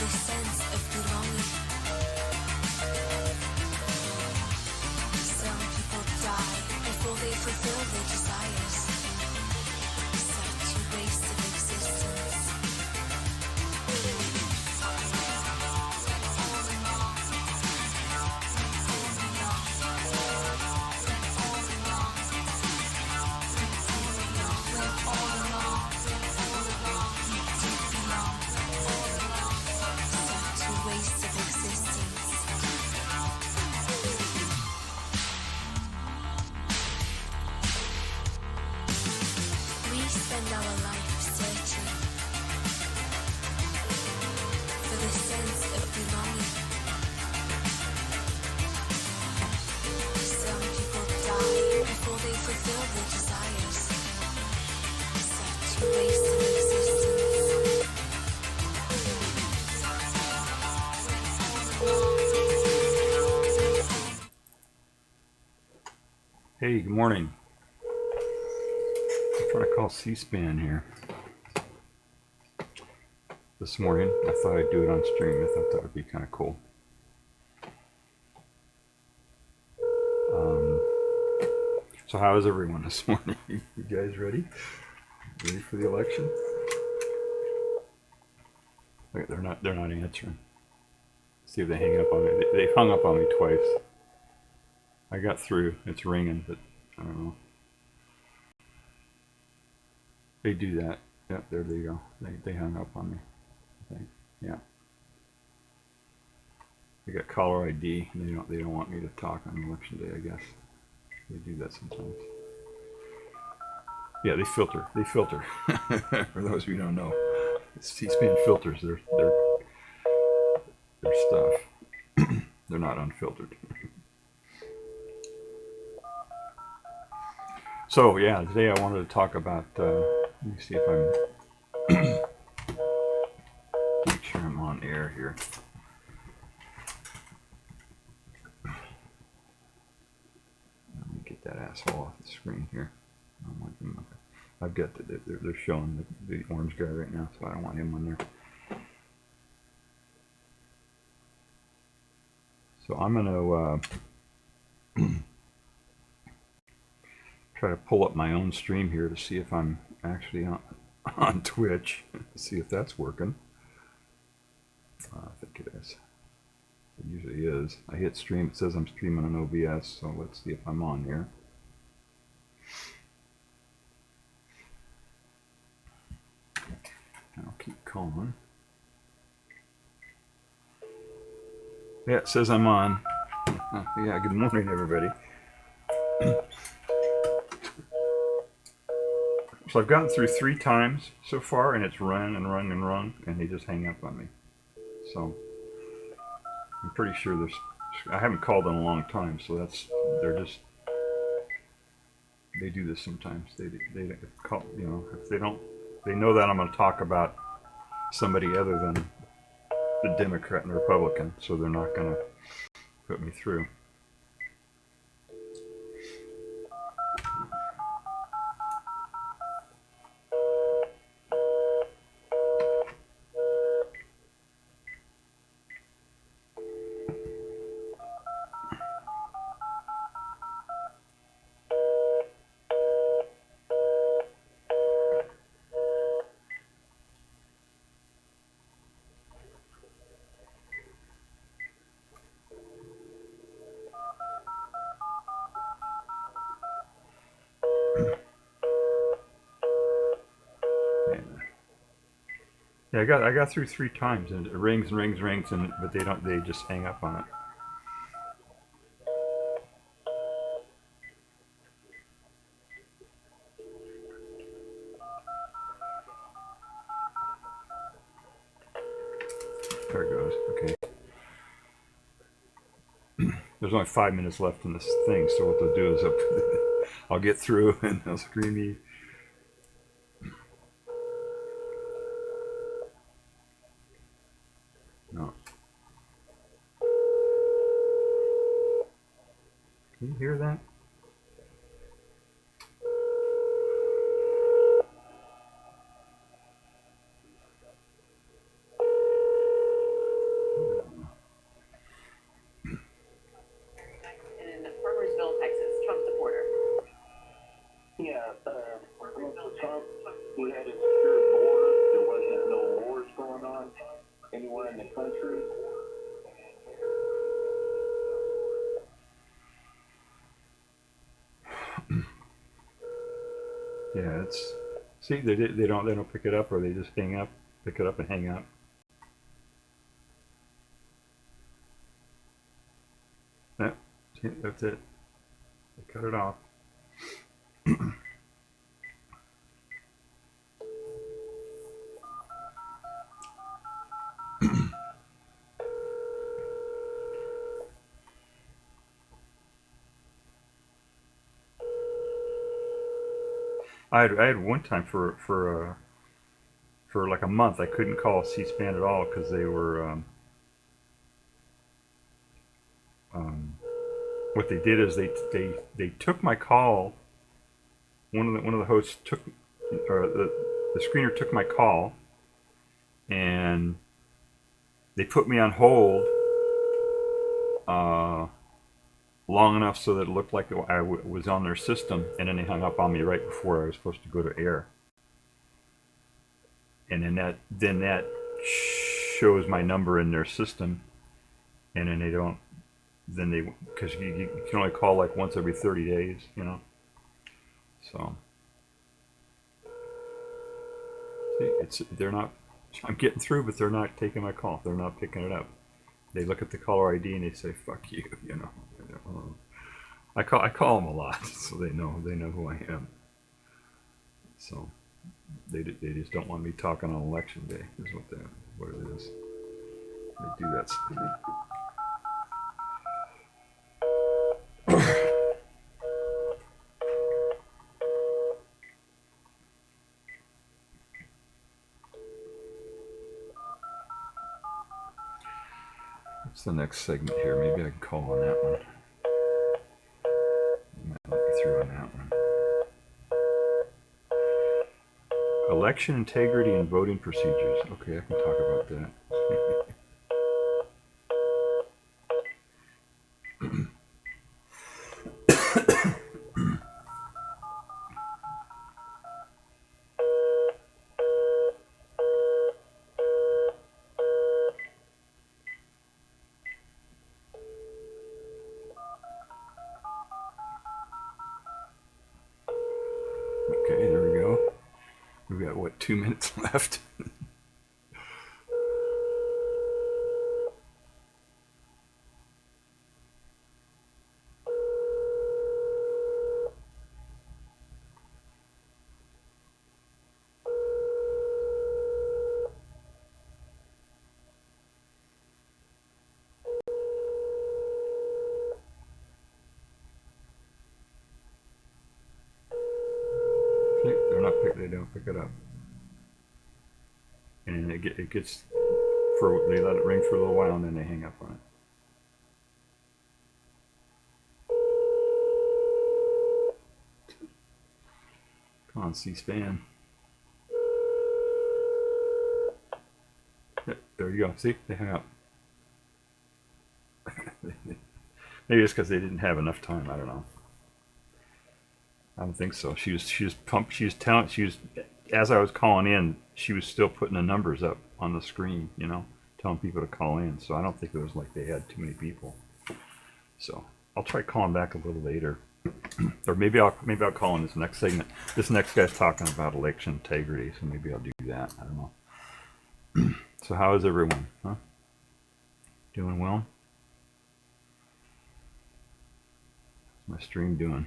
the sense of belonging. Some people die before they fulfill their desires. Such a waste of existence. Spend our life searching for the sense of belonging. Some people die before they fulfill their desires. Such a waste of existence. Hey, good morning. I'm trying to call C-SPAN here. This morning, I thought I'd do it on stream. I thought that would be kind of cool. So how is everyone this morning? You guys ready? Ready for the election? Look, they're not answering. See if they hang up on me. They hung up on me twice. I got through. It's ringing, but I don't know. They do that. Yep, there they go. They hung up on me, I think. Yeah. They got caller ID, and they don't want me to talk on election day, I guess. They do that sometimes. Yeah, they filter. They filter. For those who don't know, C-SPAN filters their stuff. They're not unfiltered. So yeah, today I wanted to talk about. Let me see if I'm. Make sure I'm on air here. Let me get that asshole off the screen here. I don't want him. I've got they're showing the orange guy right now, so I don't want him on there. So I'm gonna try to pull up my own stream here to see if I'm actually on Twitch. See if that's working. I think it is. It usually is. I hit stream. It says I'm streaming on OBS, so let's see if I'm on here. I'll keep calling. Yeah, it says I'm on. Yeah, good morning, everybody. So I've gotten through 3 times so far, and it's run and run and run, and they just hang up on me. So I'm pretty sure there's. I haven't called in a long time, so they do this sometimes. They call, you know, if they know that I'm going to talk about somebody other than the Democrat and the Republican, so they're not going to put me through. Yeah, I got through 3 times, and it rings and rings and rings, but they just hang up on it. There it goes. Okay. There's only 5 minutes left in this thing, so what they'll do is I'll get through and they'll scream me. No. Can you hear that? We had a secure border. There wasn't no wars going on anywhere in the country. Yeah, it's, see, they don't pick it up, or they just hang up, pick it up and hang up. Yeah, see, that's it. They cut it off. I had one time for like a month I couldn't call C-SPAN at all because they were what they did is they took my call. One of the hosts took, or the screener took my call, and they put me on hold long enough so that it looked like I was on their system, and then they hung up on me right before I was supposed to go to air. And then that shows my number in their system, and then they don't. Then they, because you can only call like once every 30 days, you know. So see, they're not. I'm getting through, but they're not taking my call. They're not picking it up. They look at the caller ID and they say "fuck you," you know. I call them a lot, so they know who I am. So they just don't want me talking on election day. Is what it is. They do that. What's the next segment here? Maybe I can call on that one. You might let me through on that one. Election integrity and voting procedures. Okay, I can talk about that. Okay, there we go. We've got, what, 2 minutes left? They don't pick it up, and it gets they let it ring for a little while and then they hang up on it. Come on, C-SPAN. Yep, there you go. See, they hung up. Maybe it's because they didn't have enough time. I don't know. I don't think so. She was pumped. She was as I was calling in, she was still putting the numbers up on the screen, you know, telling people to call in. So I don't think it was like they had too many people. So I'll try calling back a little later, or maybe I'll call in this next segment. This next guy's talking about election integrity, so maybe I'll do that. I don't know. So how is everyone? Huh? Doing well? How's my stream doing?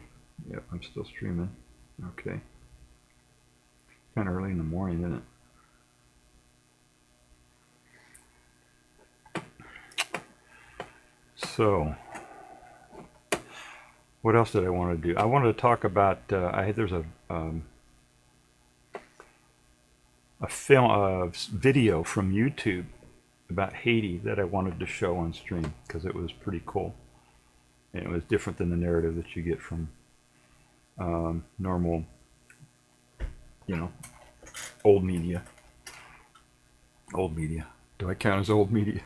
Yep, I'm still streaming. Okay. Kind of early in the morning, isn't it? So, what else did I want to do? I wanted to talk about. There's a video from YouTube about Haiti that I wanted to show on stream because it was pretty cool, and it was different than the narrative that you get from normal, you know, old media. Old media. Do I count as old media?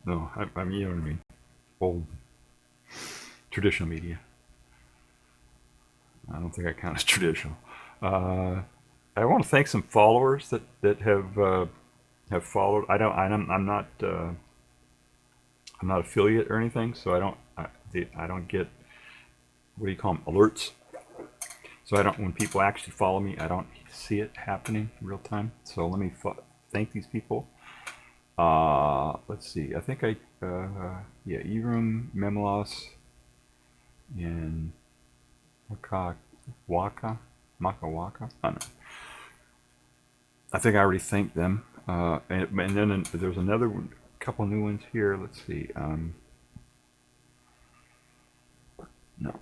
No, I mean, you know what I mean. Old traditional media. I don't think I count as traditional. I want to thank some followers that have followed. I'm not affiliate or anything, so I don't get, what do you call them, alerts. So I don't, when people actually follow me, I don't see it happening in real time. So let me thank these people. Let's see. I think yeah, Erum, Memelos, and Maka Waka. I don't know. I think I already thanked them. And then there's another one, couple new ones here. Let's see. No.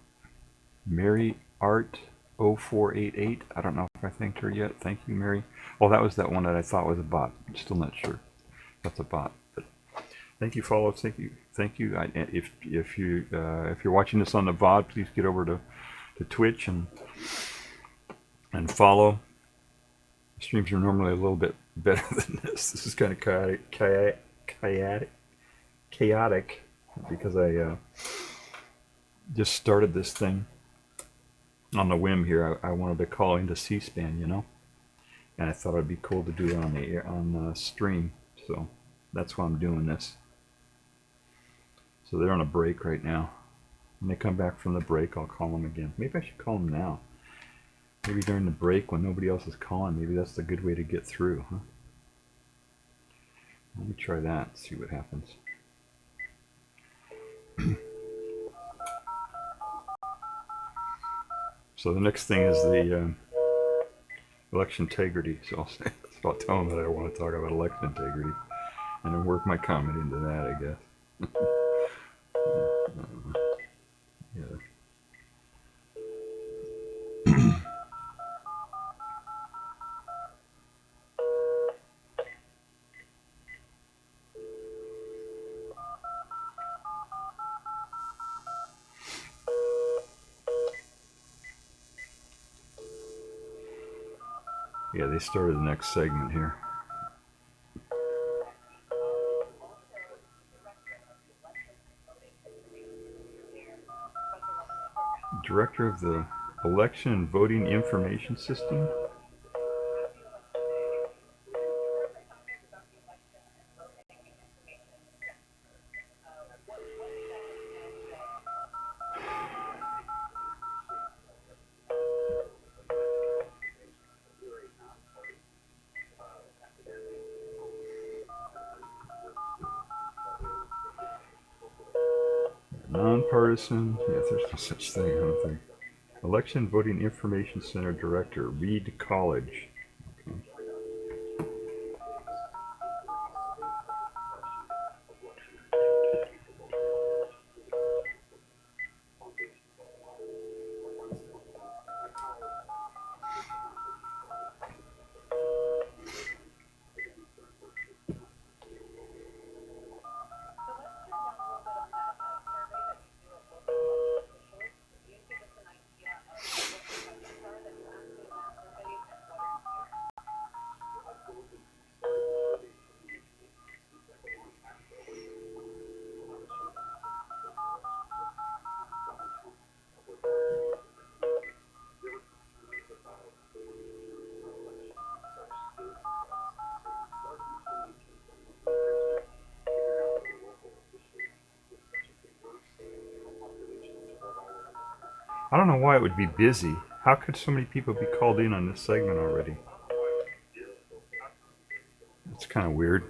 Mary Art 0488. I don't know if I thanked her yet. Thank you, Mary. Oh, that was that one that I thought was a bot. I'm still not sure that's a bot. But thank you, followers. Thank you. If you're watching this on the VOD, please get over to Twitch and follow. Streams are normally a little bit better than this. This is kind of chaotic because I just started this thing on the whim here. I wanted to call into C-SPAN, you know, and I thought it'd be cool to do it on the air, on the stream. So that's why I'm doing this. So they're on a break right now. When they come back from the break, I'll call them again. Maybe I should call them now. Maybe during the break when nobody else is calling. Maybe that's the good way to get through, huh? Let me try that, see what happens. So the next thing is the election integrity. So I'll tell them that I want to talk about election integrity and then work my comment into that, I guess. Yeah. Yeah, they started the next segment here. Director of the Election and Voting Information System. Nonpartisan, yeah, there's no such thing, I don't think. Election Voting Information Center Director, Reed College. Okay. I don't know why it would be busy. How could so many people be called in on this segment already? It's kind of weird.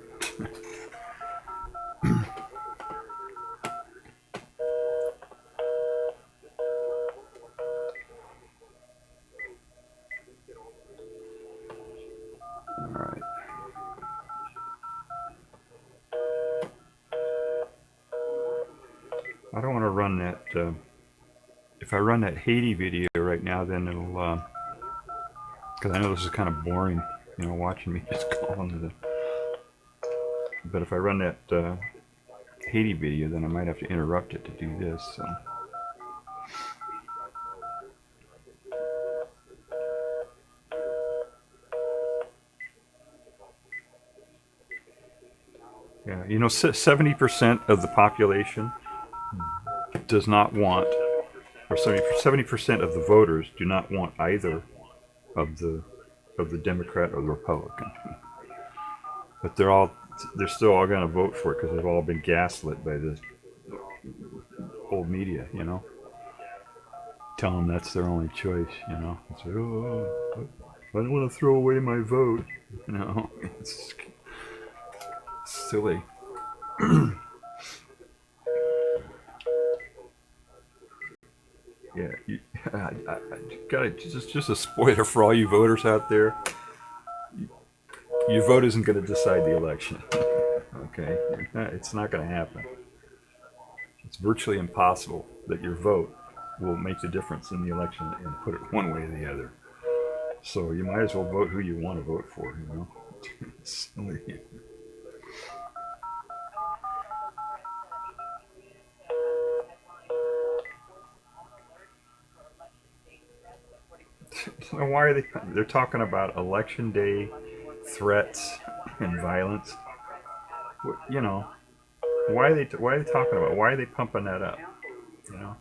Alright. I don't want to run that. If I run that Haiti video right now, then it'll, because I know this is kind of boring, you know, watching me just call into the, but if I run that Haiti video, then I might have to interrupt it to do this, so. Yeah, you know, 70% of the population does not want, or 70% of the voters do not want either of the Democrat or the Republican. But they're still all going to vote for it because they've all been gaslit by the old media, you know. Tell them that's their only choice, you know. It's like, oh, I don't want to throw away my vote, you know. It's silly. Yeah, I gotta just a spoiler for all you voters out there. Your vote isn't going to decide the election. Okay, it's not going to happen. It's virtually impossible that your vote will make the difference in the election and put it one way or the other. So you might as well vote who you want to vote for, you know. It's silly. So why are they're talking about election day threats and violence? You know, why are they talking about? Why are they pumping that up? You know.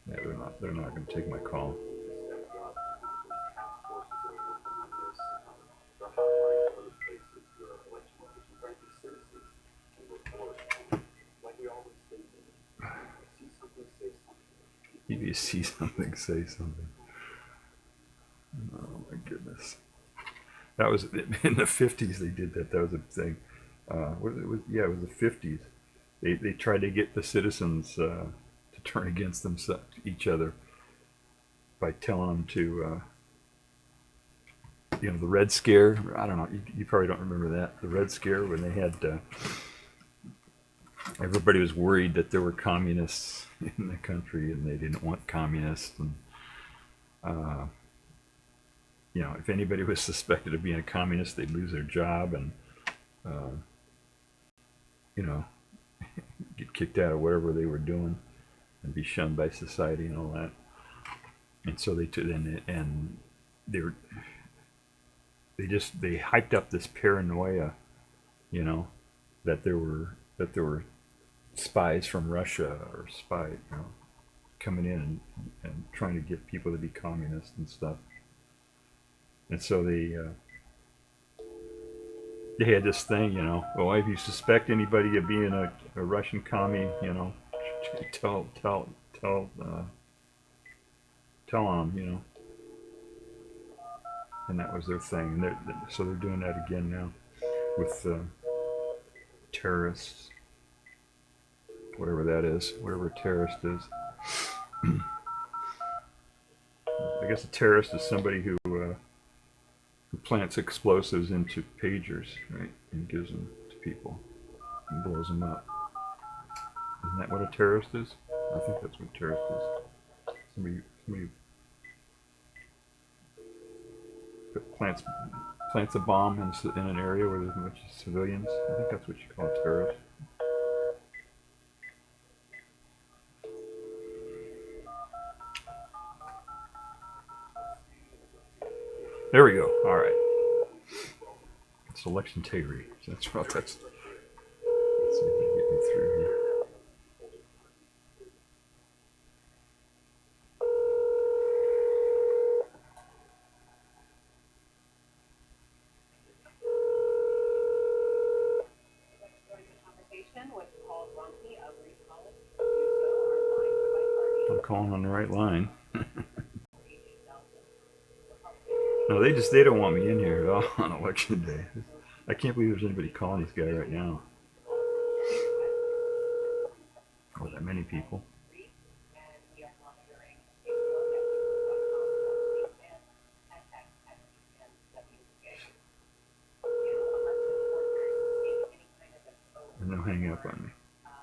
Yeah, they're not going to take my call. If you see something, say something. Oh my goodness. That was in the 50s. They did that. That was a thing. It was the 50s. They tried to get the citizens to turn against each other by telling them to, the Red Scare. I don't know. You probably don't remember that. The Red Scare, when they had everybody was worried that there were communists in the country, and they didn't want communists. And if anybody was suspected of being a communist, they'd lose their job and get kicked out of whatever they were doing and be shunned by society and all that. And so they hyped up this paranoia, that there were spies from Russia or coming in and trying to get people to be communists and stuff. And so they had this thing, well, if you suspect anybody of being a Russian commie, tell them, and that was their thing. And so they're doing that again now with terrorists, whatever that is, whatever a terrorist is. I guess a terrorist is somebody who plants explosives into pagers, right, and gives them to people and blows them up. Isn't that what a terrorist is? I think that's what a terrorist is. Somebody plants a bomb in an area where there's a bunch of civilians. I think that's what you call a terrorist. There we go. All right. It's election integrity. That's what that's. Let's see if I can get me through here. I'm calling on the right line. No, they don't want me in here at all on election day. I can't believe there's anybody calling this guy right now. Or that many people. And they'll hang up on me.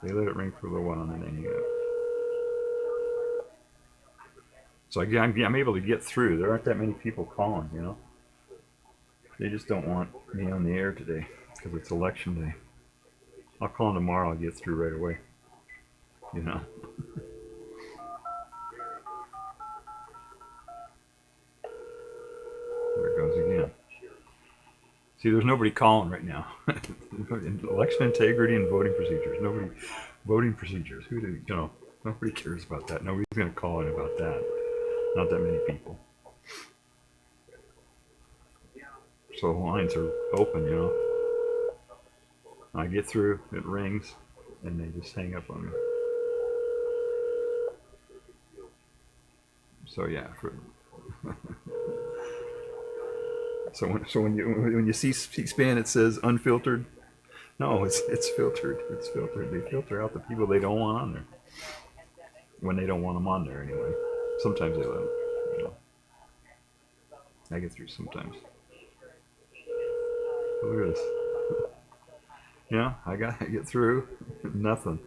They let it ring for a little while and then they hang up. So I'm able to get through. There aren't that many people calling, They just don't want me on the air today because it's election day. I'll call them tomorrow. I'll get through right away. There it goes again. See, there's nobody calling right now. Election integrity and voting procedures. Nobody voting procedures. Who do you know? Nobody cares about that. Nobody's going to call in about that. Not that many people. So the lines are open, you know. I get through, it rings, and they just hang up on me. So yeah. So when you see C-SPAN, it says unfiltered. No, it's filtered. It's filtered. They filter out the people they don't want on there. When they don't want them on there, anyway. Sometimes they let them. You know. I get through sometimes. Look at this. Yeah, I get through. Nothing.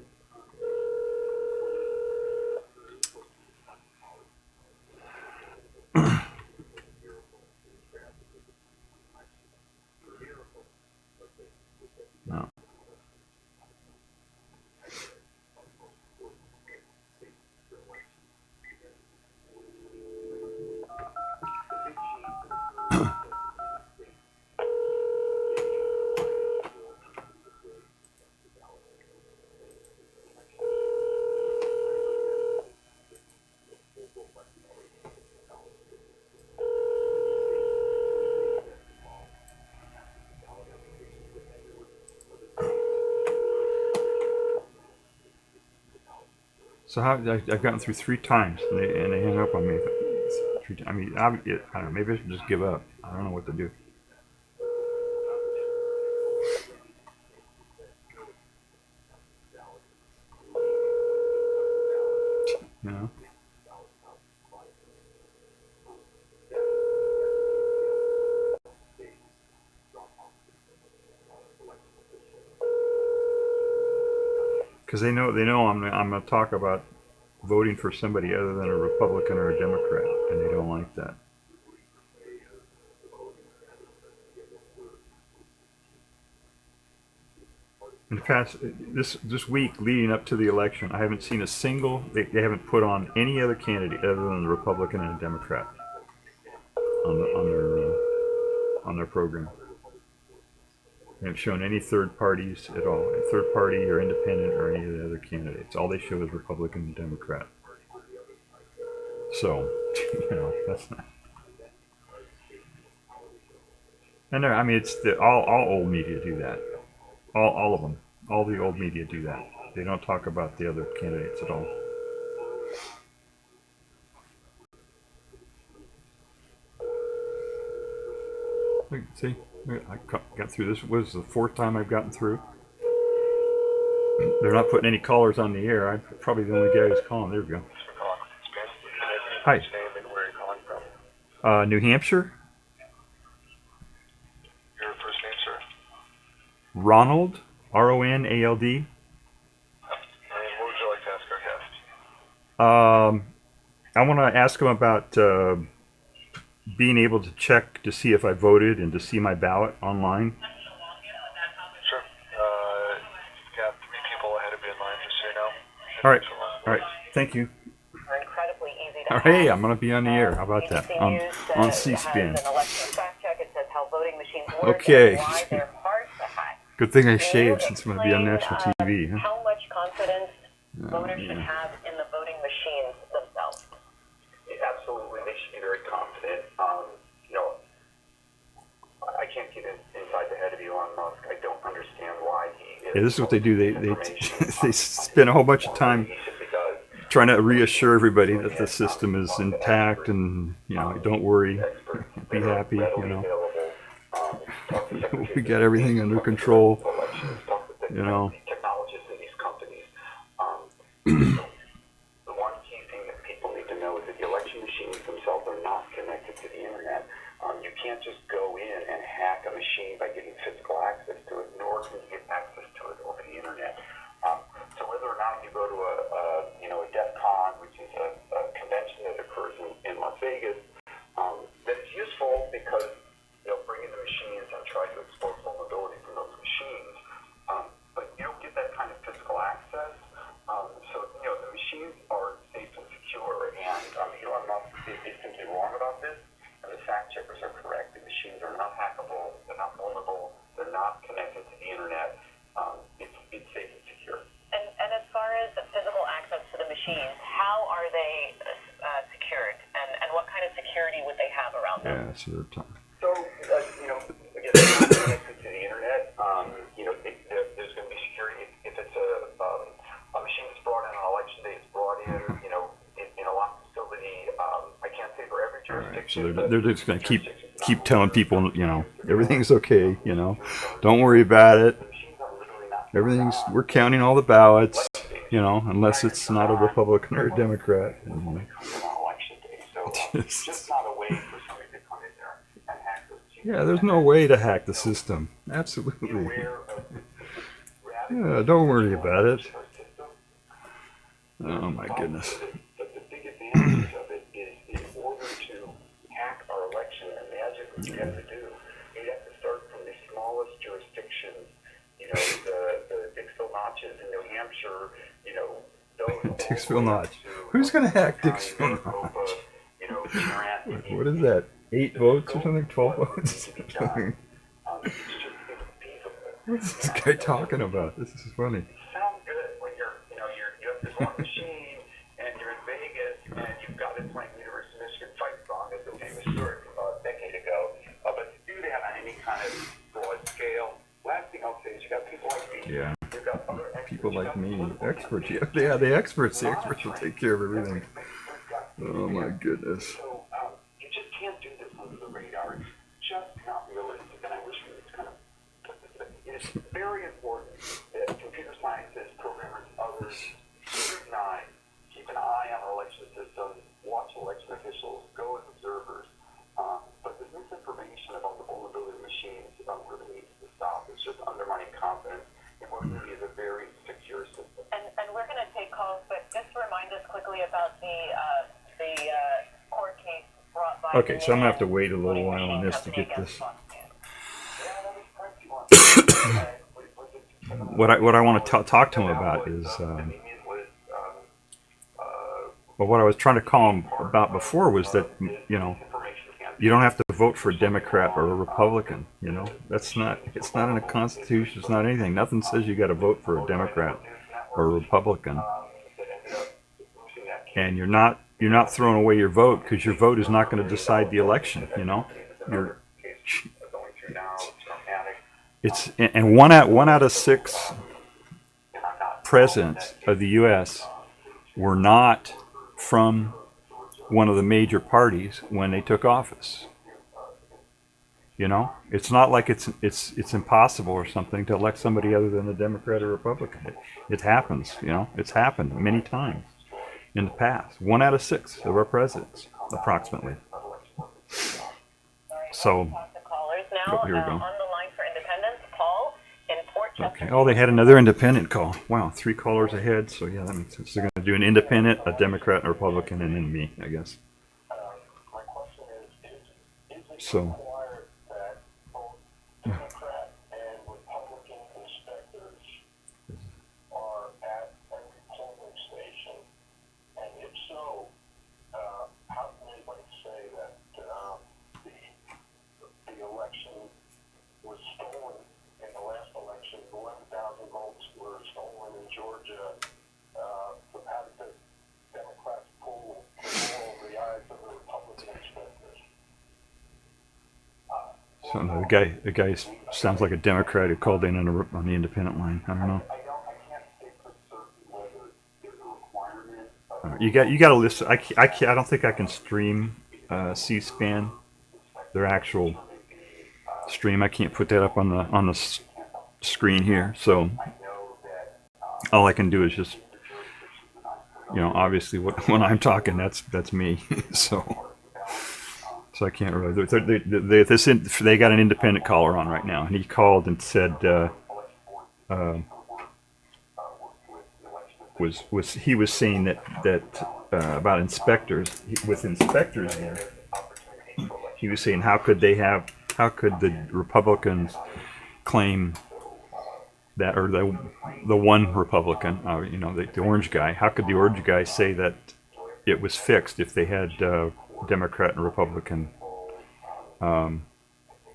No. So how I've gotten through 3 times, and they hang up on me. 3 times. I mean, I don't know. Maybe I should just give up. I don't know what to do. You know. Because they know I'm going to talk about voting for somebody other than a Republican or a Democrat, and they don't like that. In the past, this week leading up to the election, I haven't seen a single. They haven't put on any other candidate other than the Republican and a Democrat on their program. They haven't shown any third parties at all, third party or independent or any of the other candidates. All they show is Republican and Democrat. So, you know, that's not. And I mean, it's all old media do that. All of them. All the old media do that. They don't talk about the other candidates at all. Look, see, I got through this. Was the 4th time I've gotten through. They're not putting any callers on the air. I'm probably the only guy who's calling. There we go. Hi. Name and where you're calling from. New Hampshire. Your first name, sir? Ronald, Ronald. And what would you like to ask our guest? I want to ask him about being able to check to see if I voted and to see my ballot online. Sure. You've got 3 people ahead of you in line, just so you know. All right. Thank you. Are incredibly easy to All right, hey, I'm going to be on the air. How about that? On C-SPAN. Okay. Good thing I shaved since I'm going to be on national TV. Huh? How much confidence voters should have in the voting machines themselves? Absolutely, they should be very confident. You know, I can't get inside the head of Elon Musk. I don't understand why he is. Yeah, this is what they do. They spend a whole bunch of time trying to reassure everybody that the system is intact and, you know, don't worry, be happy, you know. We got everything under control, you know. Technologists in these companies. The one key thing that people need to know is that the election machines themselves are not connected to the internet. You can't just go in and hack a machine by getting physical access to it, nor can you get access to it over the internet. So whether or not you go to a DEF CON, which is a convention that occurs in Las Vegas, that's useful because they'll bring in the machines and try to expose vulnerability from those machines. But you don't get that kind of physical access. So, you know, the machines are safe and secure, and Elon Musk is simply wrong about this. And the fact checkers are correct. The machines are not hackable. They're not vulnerable. They're not connected to the internet. It's safe and secure. And as far as the physical access to the machines, how are they secured? And what kind of security would they have around them? Yeah, so they're talking. So, again, they're not connected to the internet. There's going to be security. If it's a machine that's brought in on election day, it's brought in, in a locked facility. I can't say for every jurisdiction. So they're just going to keep telling people, everything's okay, don't worry about it. We're counting all the ballots, unless it's not a Republican or a Democrat. Just not a way for somebody to come in there and hack those machines. Yeah, there's no way to hack the system. Absolutely. Yeah, don't worry about it. Oh my goodness. But the big advantage of it is in order to hack our election, imagine what you have to do. You have to start from the smallest jurisdictions, the Dixville Notches in New Hampshire, Dixville Notch. Who's going to hack Dixville Notch? What is that? 8 votes or something? 12 votes? What's this guy talking about? This is funny. Sounds good when you have this one machine and you're in Vegas and you've got it playing University of Michigan fight song. It's a famous story from a decade ago. But to do that on any kind of broad scale, last thing I'll say is you got people like me. Yeah. You've got other experts. People like me. Experts. Yeah, the experts. The experts will take care of everything. Oh my goodness. So you just can't do this under the radar. It's just not realistic. And I wish we would kind of put this in. It's very important that computer scientists, programmers, others scrutinize, keep an eye on our election system, watch election officials, go as observers. But this misinformation about the vulnerability of machines really needs to stop. It's just undermining confidence in what really is a very secure system. And we're going to take calls, but just remind us quickly about the court case brought by. Okay, so I'm going to have to wait a little while on this to get this. What I want to talk to him about is, well, what I was trying to call him about before was that, you don't have to vote for a Democrat or a Republican, it's not in the Constitution, it's not anything. Nothing says you got to vote for a Democrat or a Republican. And you're not throwing away your vote because your vote is not going to decide the election, And one out of 6 presidents of the U.S. were not from one of the major parties when they took office. It's not like it's impossible or something to elect somebody other than a Democrat or Republican. It happens. It's happened many times in the past. 1 out of 6 of our presidents, approximately. So. Oh, here we go. On the line for Independence, Paul in Port Chester. Okay. Oh, they had another independent call. Wow, 3 callers ahead. So yeah, that makes sense. They're going to do an independent, a Democrat, a Republican, and then me, I guess. My question is So. required that both Democrat and Republican inspectors are at every polling station? And if so, how can anybody say that the election was stolen in the last election? 11,000 votes were stolen in Georgia. How did the Democrats pull over the eyes of the Republican inspectors? So no, the guy sounds like a Democrat who called in on the independent line. I don't know. I can't say for certain whether there's a requirement of You got to listen. I don't think I can stream C-SPAN, their actual stream. I can't put that up on the screen here. So all I can do is just, obviously when I'm talking, that's me. So I can't really. They got an independent caller on right now, and he called and said he was saying that about inspectors with inspectors there. He was saying how could the Republicans claim that, or the one Republican, the orange guy, how could the orange guy say that it was fixed if they had Democrat and Republican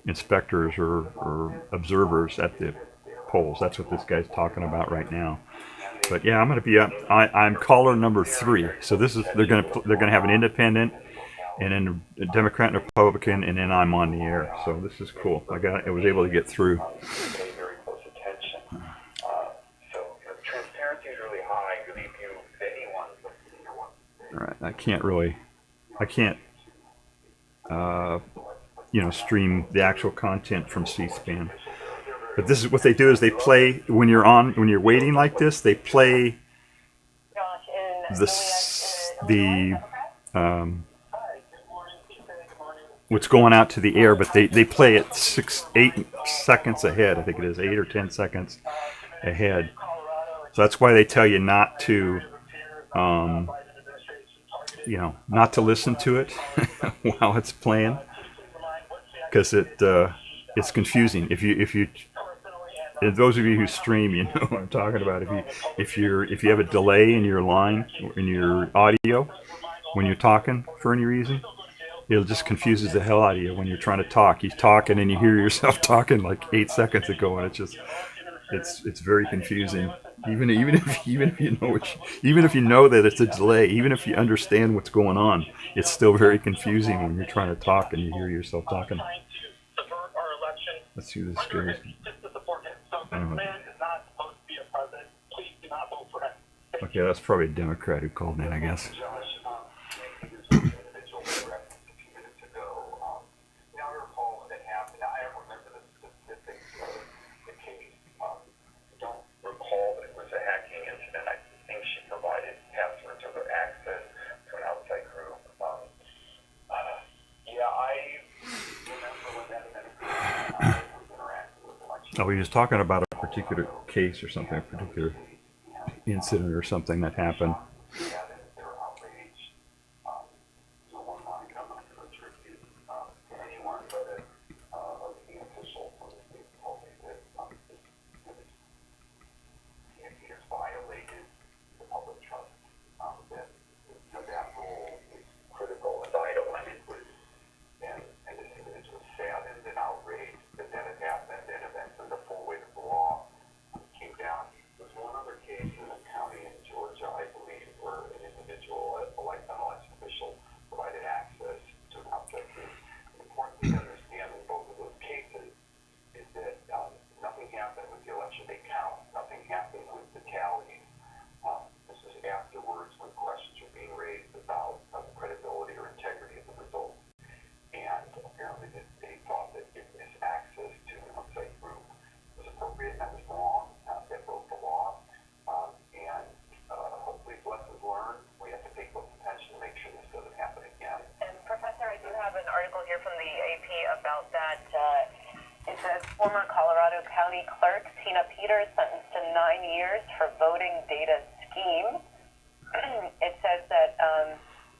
inspectors or observers at the polls. That's what this guy's talking about right now. But yeah, I'm going to be up. I'm caller number 3. So this is they're going to have an independent, and then a Democrat and Republican, and then I'm on the air. So this is cool. I was able to get through. Pay very close attention. So transparency is really high. Really view anyone. All right, I can't stream the actual content from C-SPAN. But this is what they do: is they play when you're waiting like this. They play the what's going out to the air, but they play it 8 seconds ahead. I think it is 8 or 10 seconds ahead. So that's why they tell you not to, not to listen to it while it's playing, because it's confusing. If those of you who stream, you know what I'm talking about. If you have a delay in your line, in your audio, when you're talking for any reason, it just confuses the hell out of you when you're trying to talk. He's talking and you hear yourself talking like 8 seconds ago, and it's very confusing. Even if you know that it's a delay, even if you understand what's going on, it's still very confusing when you're trying to talk and you hear yourself talking. Let's see who this goes. Okay, that's probably a Democrat who called in, I guess. Oh, he was talking about a particular case or something, a particular incident or something that happened.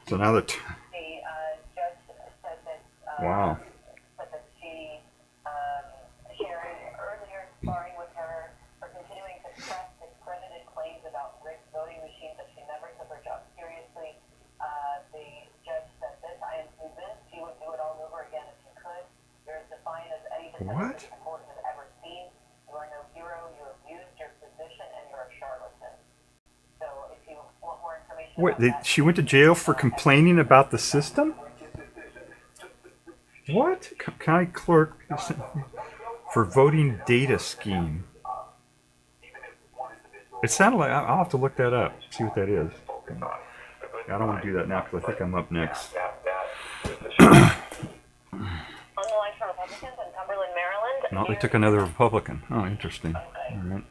So now that The judge said that wow. that she shared earlier sparring with her for continuing to press discredited claims about rigged voting machines, that she never took her job seriously. The judge said this: "I am convinced she would do it all over again if she could. You're as defiant as any defendant the court has ever seen. You are no hero. You abused your position, and you're a charlatan." So if you want more information Wait, about that, she went to jail for complaining about the system? What? County clerk for voting data scheme. It sounded like I'll have to look that up, see what that is. I don't want to do that now because I think I'm up next. on the line for Republicans in Cumberland, Maryland. No, they took another Republican. Oh, interesting. All right.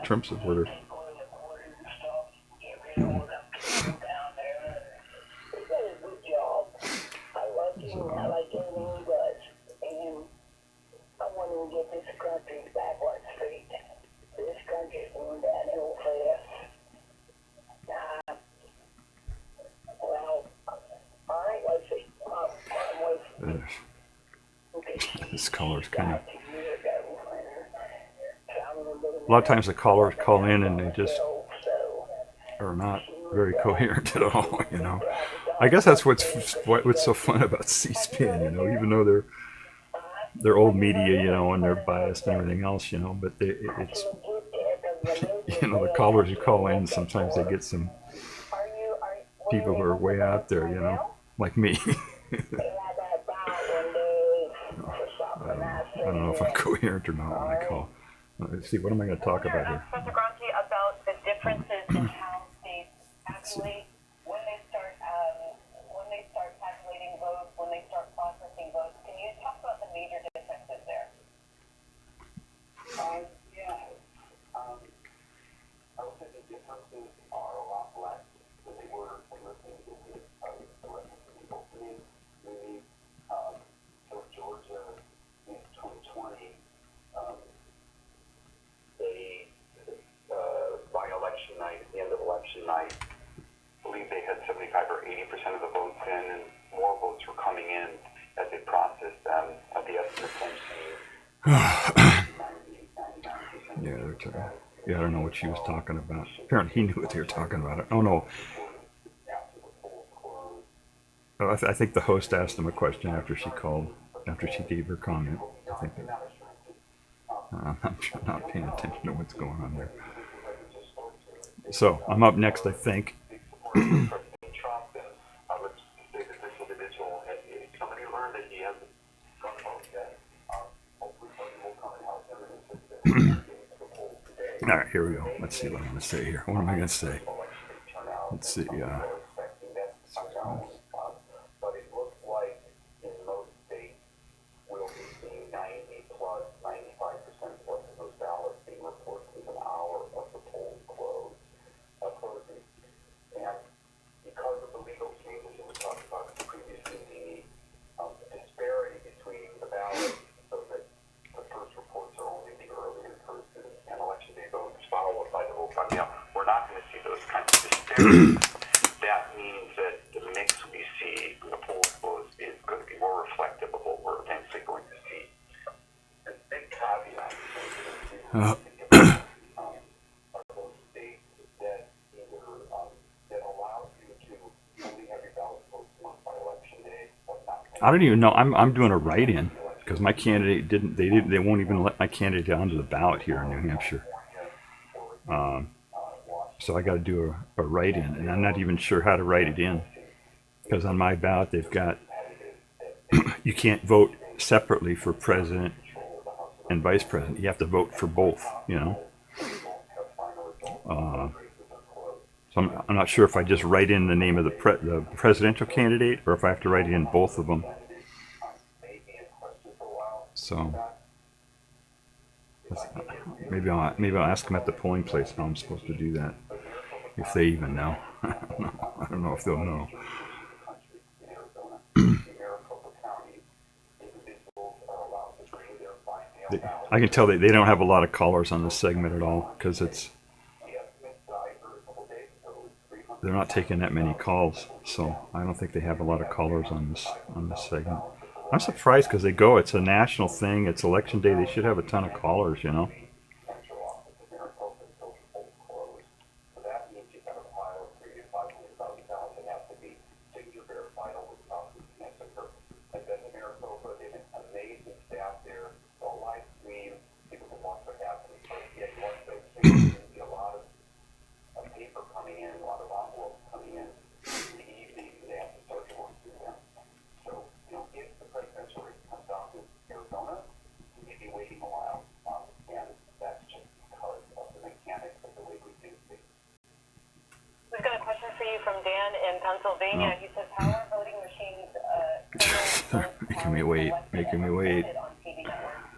Trump supporter. This color's kind of. A lot of times the callers call in and they just are not very coherent at all. You know, I guess that's what's so fun about C-SPAN. You know, even though they're old media, you know, and they're biased and everything else, you know, but it's you know, the callers who call in, sometimes they get some people who are way out there, you know, like me. I don't know if I'm coherent or not when I call. Let's see, what am I going to talk about here? Professor Granti, about the differences in how states calculate when they start calculating votes, when they start processing votes. Can you talk about the major differences there? Yeah. I would say the differences are a lot less than they were in the election people. Maybe so Georgia in 2020, they by election night, at the end of election night, I believe they had 75 or 80% of the votes in, and more votes were coming in as they processed them. The estimates I'm seeing 90, 99%. Yeah, they're talking. Yeah, I don't know what she was talking about. Apparently, he knew what they were talking about. Oh no. Oh, I think the host asked him a question after she called, after she gave her comment. I think that, I'm not paying attention to what's going on there. So I'm up next, I think. All right, here we go. Let's see what I'm going to say here. What am I going to say? Let's see. But it looks like in most states we'll be seeing 90 plus, 95% plus of those ballots being reported within an hour of the polls closing. And because of the legal changes that we talked about previously, the disparity between the ballots, so that the first reports are only the early in-person and election day votes followed by the vote by mail, we're not going to see those kinds of disparities. That means that the mix we see when the polls close is going to be more reflective of what we're eventually going to see. The big caveat are those states that either that allows you to only have your ballot votes marked by election day, but not. I don't even know. I'm doing a write-in because my candidate they won't even let my candidate onto the ballot here in New Hampshire. So I got to do a write-in, and I'm not even sure how to write it in because on my ballot they've got you can't vote separately for president and vice president. You have to vote for both, you know. So I'm not sure if I just write in the name of the presidential candidate or if I have to write in both of them. So maybe I'll ask them at the polling place how I'm supposed to do that, if they even know. I don't know if they'll know. I can tell they don't have a lot of callers on this segment at all because they're not taking that many calls, so I don't think they have a lot of callers on this segment. I'm surprised because it's a national thing. It's election day. They should have a ton of callers, you know. From Dan in Pennsylvania. He says, how are voting machines making me wait. on TV networks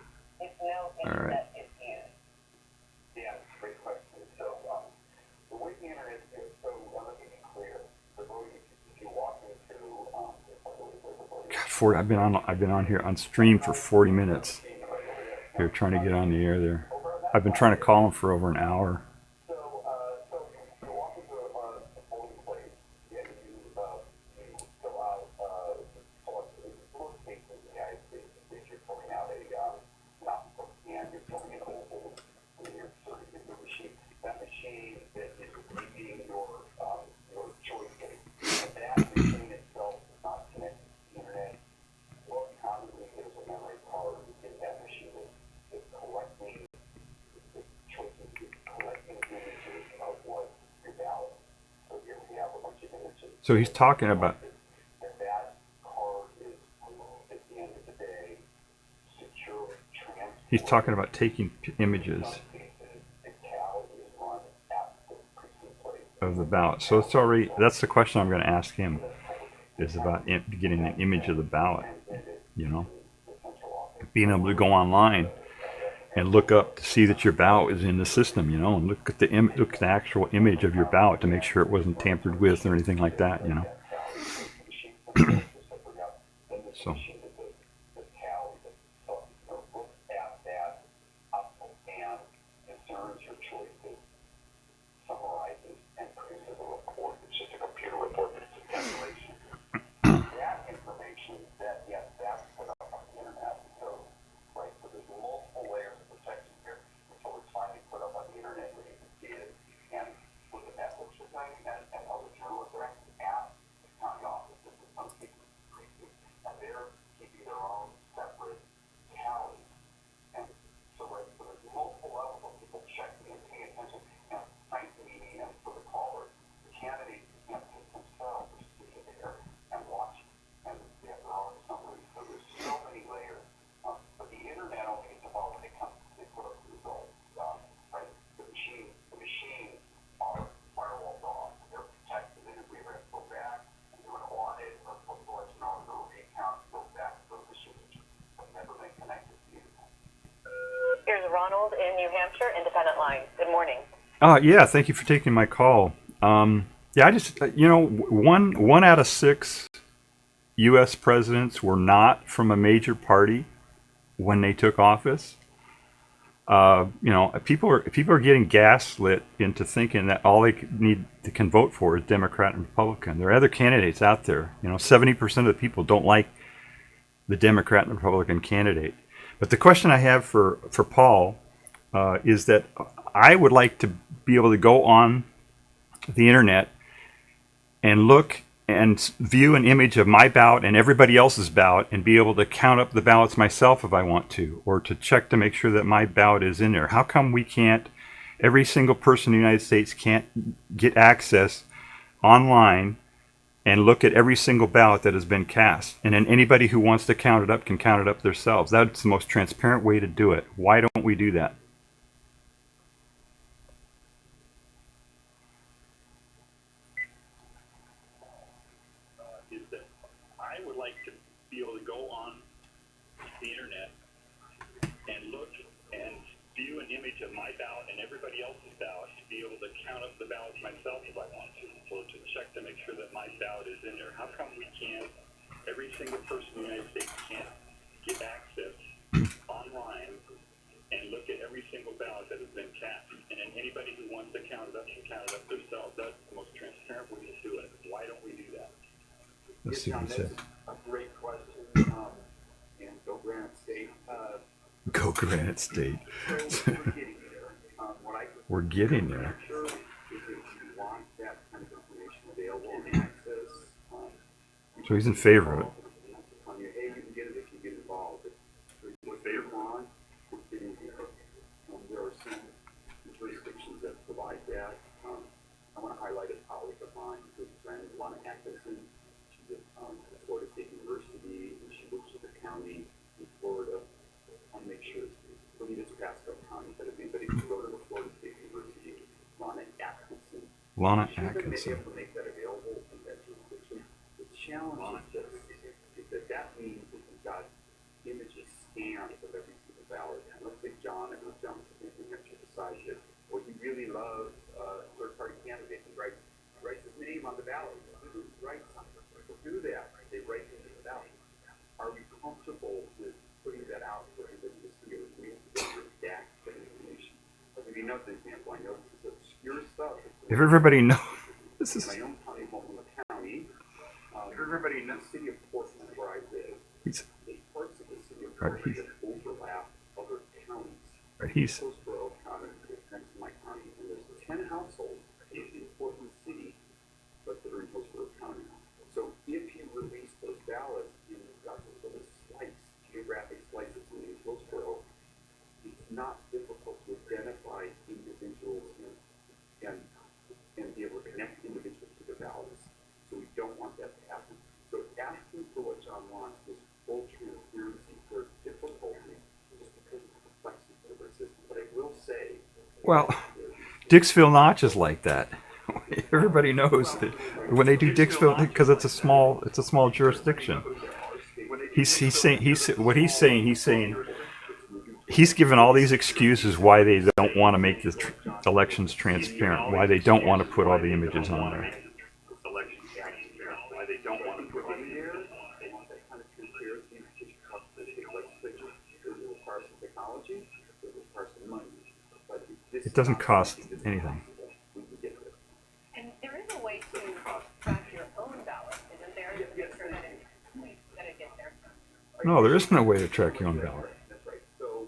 if no internet is used? Yeah, it's a great question. So the way the internet is, so let me be clear. The voting, if you walk into God, I've been on here on stream for 40 minutes. Here trying to get on the air there. I've been trying to call them for over an hour. that machine that is reading your So he's talking about, If that card is removed at the end of the day, securely transferred. he's talking about taking images The tally is run at the precinct place. of the ballot. So it's already, that's the question I'm going to ask him, is about getting an image of the ballot, you know, being able to go online and look up to see that your ballot is in the system, you know, and look at the actual image of your ballot to make sure it wasn't tampered with or anything like that, you know. So. Here's Ronald in New Hampshire, Independent Line. Good morning. Yeah, thank you for taking my call. Yeah, I just, you know, one out of 6 U.S. presidents were not from a major party when they took office. You know, people are getting gaslit into thinking that all they can vote for is Democrat and Republican. There are other candidates out there. You know, 70% of the people don't like the Democrat and Republican candidate. But the question I have for Paul is that I would like to be able to go on the internet and look and view an image of my ballot and everybody else's ballot and be able to count up the ballots myself if I want to, or to check to make sure that my ballot is in there. How come we can't, every single person in the United States can't get access online and look at every single ballot that has been cast? And then anybody who wants to count it up can count it up themselves. That's the most transparent way to do it. Why don't we do that? Is that I would like to be able to go on the internet and look and view an image of my ballot and everybody else's ballot to be able to count up the ballots myself if I want to, or to check to make sure that my ballot is in there. How come we can't, every single person in the United States can't get access online and look at every single ballot that has been cast? And then anybody who wants to count it up can count it up themselves. That's the most transparent way to do it. Why don't we do that? Let's see what he said. A great question. And go Granite State. Go Granite State. So we're getting there. We're getting there. Sure, if you want that kind of information available and access, So he's in favor of it. hey, you can get it if you get involved. What they're on, we're getting there. There are some jurisdictions that provide that. I want to highlight a colleague of mine, who's a friend, Lana Atkinson. She's at Florida State University, and she works with the county in Florida. I want to make sure it's Pasco County, but if anybody can go to the Florida State University, Lana Atkinson. Lana She's been Atkinson. able to make that available in that jurisdiction. The challenge is this, is that means that you've got images scanned of every single ballot. And let's say John, and John in New Hampshire decides that, well, he really loves a third-party candidate. He writes his name on the ballot. Right? People do that. They write it in the ballot. Are we comfortable with putting that out for everybody to see? Or we have to redact that information? I'll give you another example. I know this is obscure stuff. If everybody knows, this is. My own county, Multnomah County. If everybody knows the city of Portland, where I live, the parts of the city of Portland that overlap other counties. He's. Hillsborough County is next to my county, and there's 10 households in Portland City, but that are in Hillsborough County. So if you release those ballots in the slice, geographic slices in Hillsborough, it's not difficult to identify individuals and be able to connect individuals to the ballots. So we don't Well, Dixville Notch is like that. Everybody knows that when they do Dixville, because it's a small jurisdiction. He's saying he's given all these excuses why they don't want to make the elections transparent, why they don't want to put all the images on there. It doesn't cost anything. And there is a way to track your own ballot, isn't there, to make sure that it gets there? No, there isn't a way to track your own ballot. That's right. So,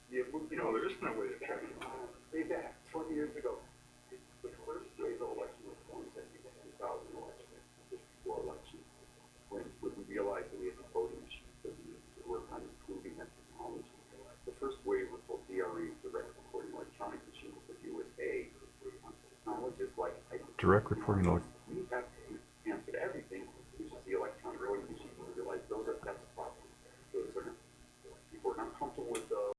there isn't a way to track it. Way back, 20 years ago, the first wave of election reforms that we had in 2000 election, just before election, when we realized that we had the voting machines that we needed to work on improving that technology. The first wave was called DRE, direct recording electronic machines, the USA. Technologies like Direct reporting. we have to answer to everything, which is the electronic voting machines. We realize that's a problem. Those are people are not comfortable with those.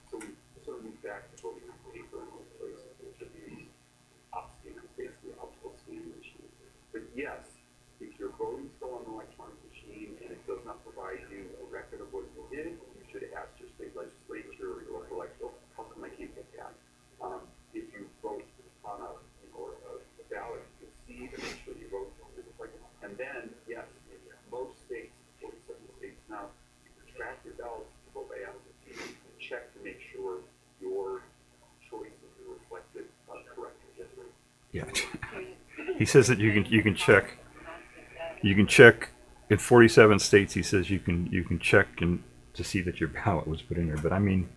So we sort of moved back to voting on paper in those places, which are these basically optical scanning machines. But yes, if you're voting still on an electronic machine and it does not provide you a record of what you did, you should ask your state legislature or your local electoral, how come I can't get that? If you vote on a ballot, you can see to make sure you vote. And then, yes, in most states, 47 states now, you can track your ballots to go by absentee and check to make sure your choices are reflected correctly. That's right. Yeah. He says that you can check in 47 states. He says you can check and to see that your ballot was put in there. But I mean,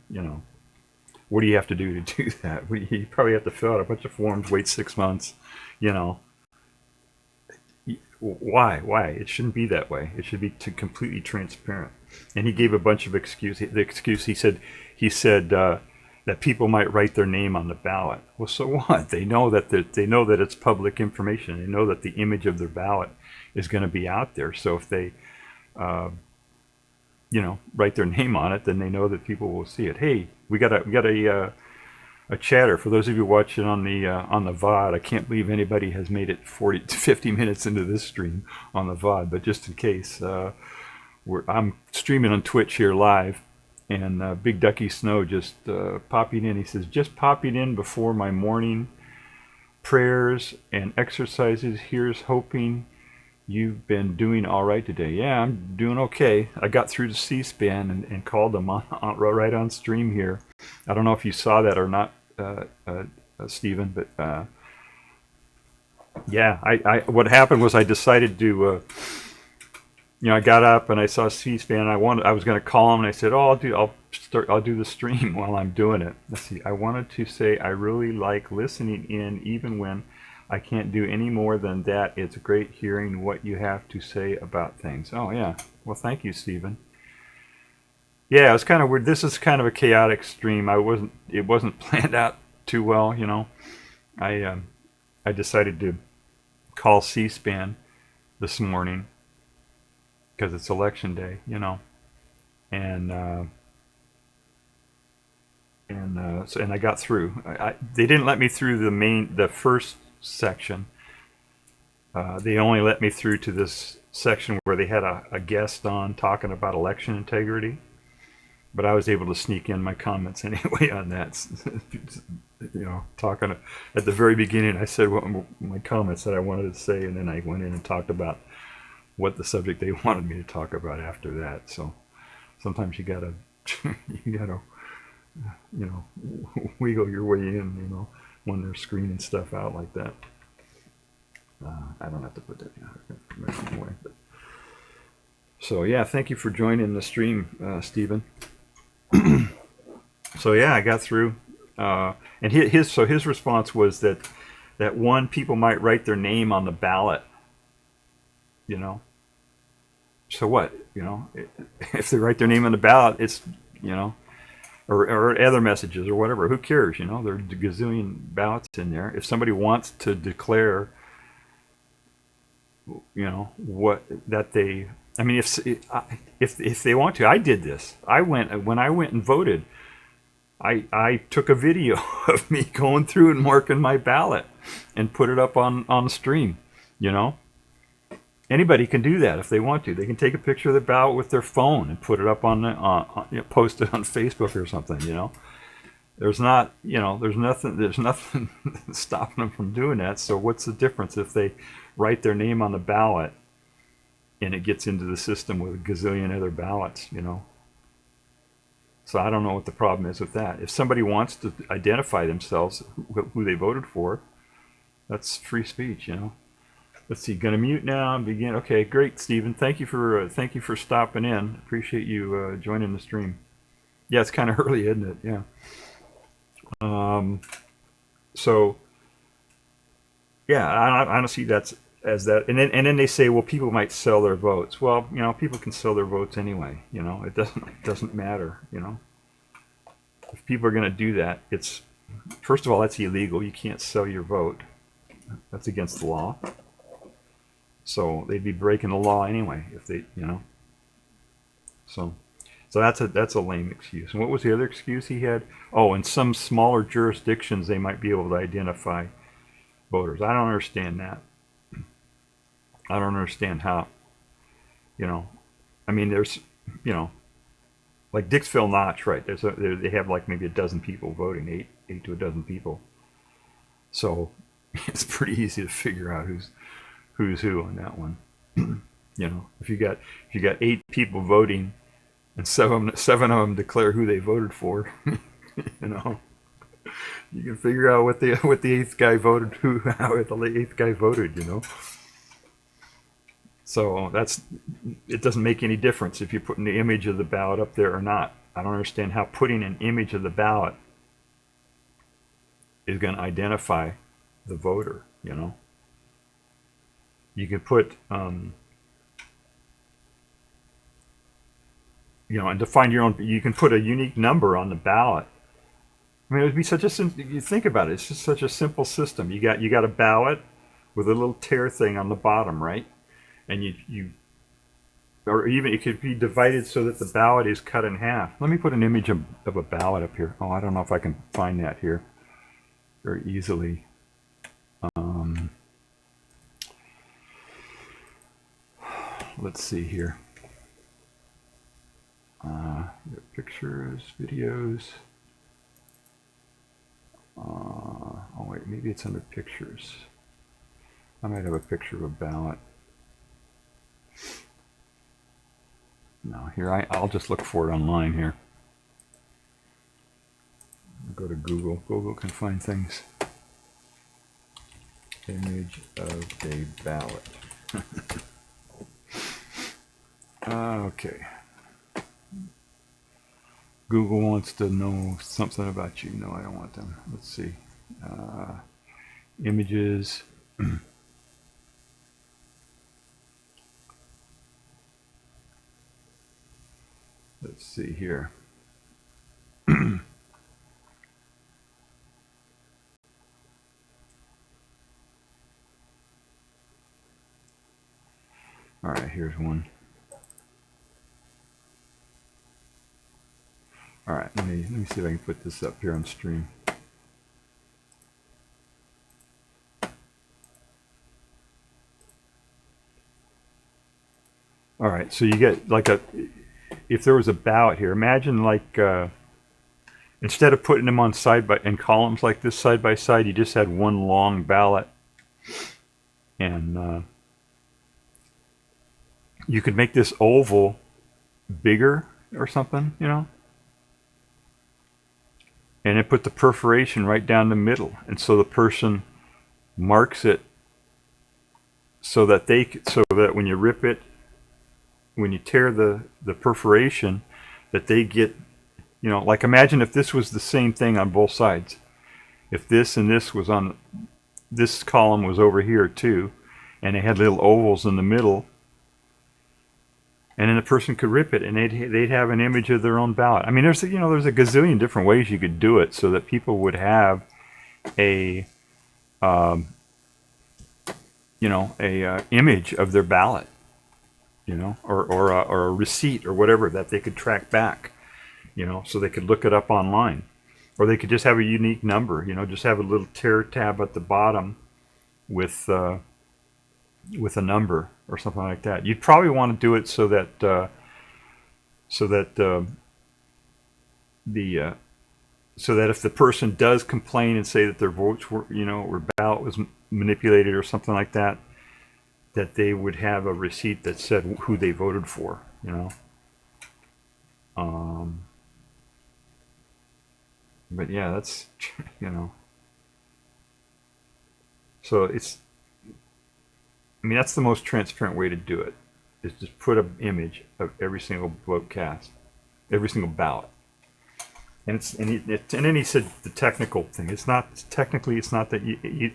what do you have to do to do that? You probably have to fill out a bunch of forms, wait 6 months. Why? It shouldn't be that way. It should be completely transparent. And he gave a bunch of excuses. The excuse he said that people might write their name on the ballot. Well, so what? They know that it's public information. They know that the image of their ballot is going to be out there. So if they write their name on it, then they know that people will see it. Hey, we got a chatter for those of you watching on the VOD. I can't believe anybody has made it 40 to 50 minutes into this stream on the VOD, but just in case, I'm streaming on Twitch here live, and Big Ducky Snow just popping in. He says, just popping in before my morning prayers and exercises. Here's hoping you've been doing all right today. Yeah, I'm doing okay. I got through to C-SPAN and called them right on stream here. I don't know if you saw that or not, Stephen, but yeah, I what happened was I decided to, I got up and I saw C-SPAN. I was going to call him, and I said, "Oh, I'll do the stream while I'm doing it." Let's see. I wanted to say I really like listening in, even when I can't do any more than that. It's great hearing what you have to say about things. Oh yeah. Well, thank you, Stephen. Yeah, it was kind of weird. This is kind of a chaotic stream. It wasn't planned out too well, I decided to call C-SPAN this morning because it's election day, and I got through. They didn't let me through the first section. They only let me through to this section where they had a guest on talking about election integrity, but I was able to sneak in my comments anyway on that. Talking at the very beginning, I said what my comments that I wanted to say, and then I went in and talked about what the subject they wanted me to talk about after that. So sometimes you gotta wiggle your way in, when they're screening stuff out like that. I don't have to put that away. But. So yeah, thank you for joining the stream, Stephen. So yeah, I got through, and his response was that one, people might write their name on the ballot. So what? If they write their name on the ballot, it's or other messages or whatever. Who cares? There are a gazillion ballots in there. If somebody wants to declare, what that they. I mean, if they want to, I did this. When I went and voted, I took a video of me going through and marking my ballot and put it up on stream, you know. Anybody can do that if they want to. They can take a picture of their ballot with their phone and put it up post it on Facebook or something, you know. There's nothing stopping them from doing that. So what's the difference if they write their name on the ballot and it gets into the system with a gazillion other ballots, you know? So I don't know what the problem is with that. If somebody wants to identify themselves, who they voted for, that's free speech, you know. Let's see, gonna mute now and begin. Okay, great, Stephen. Thank you for stopping in. Appreciate you joining the stream. Yeah, it's kind of early, isn't it? Yeah. So yeah, I don't see that as that. And then they say, well, people might sell their votes. Well, you know, people can sell their votes anyway. You know, it doesn't matter. You know, if people are going to do that, it's first of all, that's illegal. You can't sell your vote. That's against the law. So they'd be breaking the law anyway if they, you know. So that's a lame excuse. And what was the other excuse he had? Oh, in some smaller jurisdictions, they might be able to identify voters. I don't understand that. I don't understand how, you know. I mean, there's, you know, like Dixville Notch, right? They have like maybe a dozen people voting, eight to a dozen people. So it's pretty easy to figure out who's who on that one. You know, if you got 8 people voting, and seven of them declare who they voted for, you know, you can figure out what the 8th guy voted, how the 8th guy voted, you know. So it doesn't make any difference if you're putting the image of the ballot up there or not. I don't understand how putting an image of the ballot is going to identify the voter, you know. You could put, you know, and define your own. You can put a unique number on the ballot. I mean, it would be such a. You think about it. It's just such a simple system. You got a ballot with a little tear thing on the bottom, right? And you, or even it could be divided so that the ballot is cut in half. Let me put an image of a ballot up here. Oh, I don't know if I can find that here very easily. Let's see here. Pictures, videos. Oh wait, maybe it's under pictures. I might have a picture of a ballot. No, here I'll just look for it online here. I'll go to Google. Google can find things. Image of a ballot. Okay. Google wants to know something about you. No, I don't want them. Let's see. Images. Let's see here. All right, here's one. All right, let me see if I can put this up here on stream. All right, so you get like if there was a ballot here, imagine like instead of putting them on in columns like this side by side, you just had one long ballot, and you could make this oval bigger or something, you know. And it put the perforation right down the middle, and so the person marks it so that when you rip it, when you tear the perforation, that they get, you know, like imagine if this was the same thing on both sides. If this and this was on, this column was over here too, and they had little ovals in the middle, and then the person could rip it, and they'd have an image of their own ballot. I mean, there's a gazillion different ways you could do it so that people would have a image of their ballot, you know, or a receipt or whatever that they could track back, you know, so they could look it up online. Or they could just have a unique number, just have a little tear tab at the bottom with a number or something like that. You'd probably want to do it so that the so that if the person does complain and say that their votes were, or ballot was manipulated or something like that, that they would have a receipt that said who they voted for, But yeah, that's, so that's the most transparent way to do it, is just put an image of every single vote cast, every single ballot. And then he said the technical thing. It's not that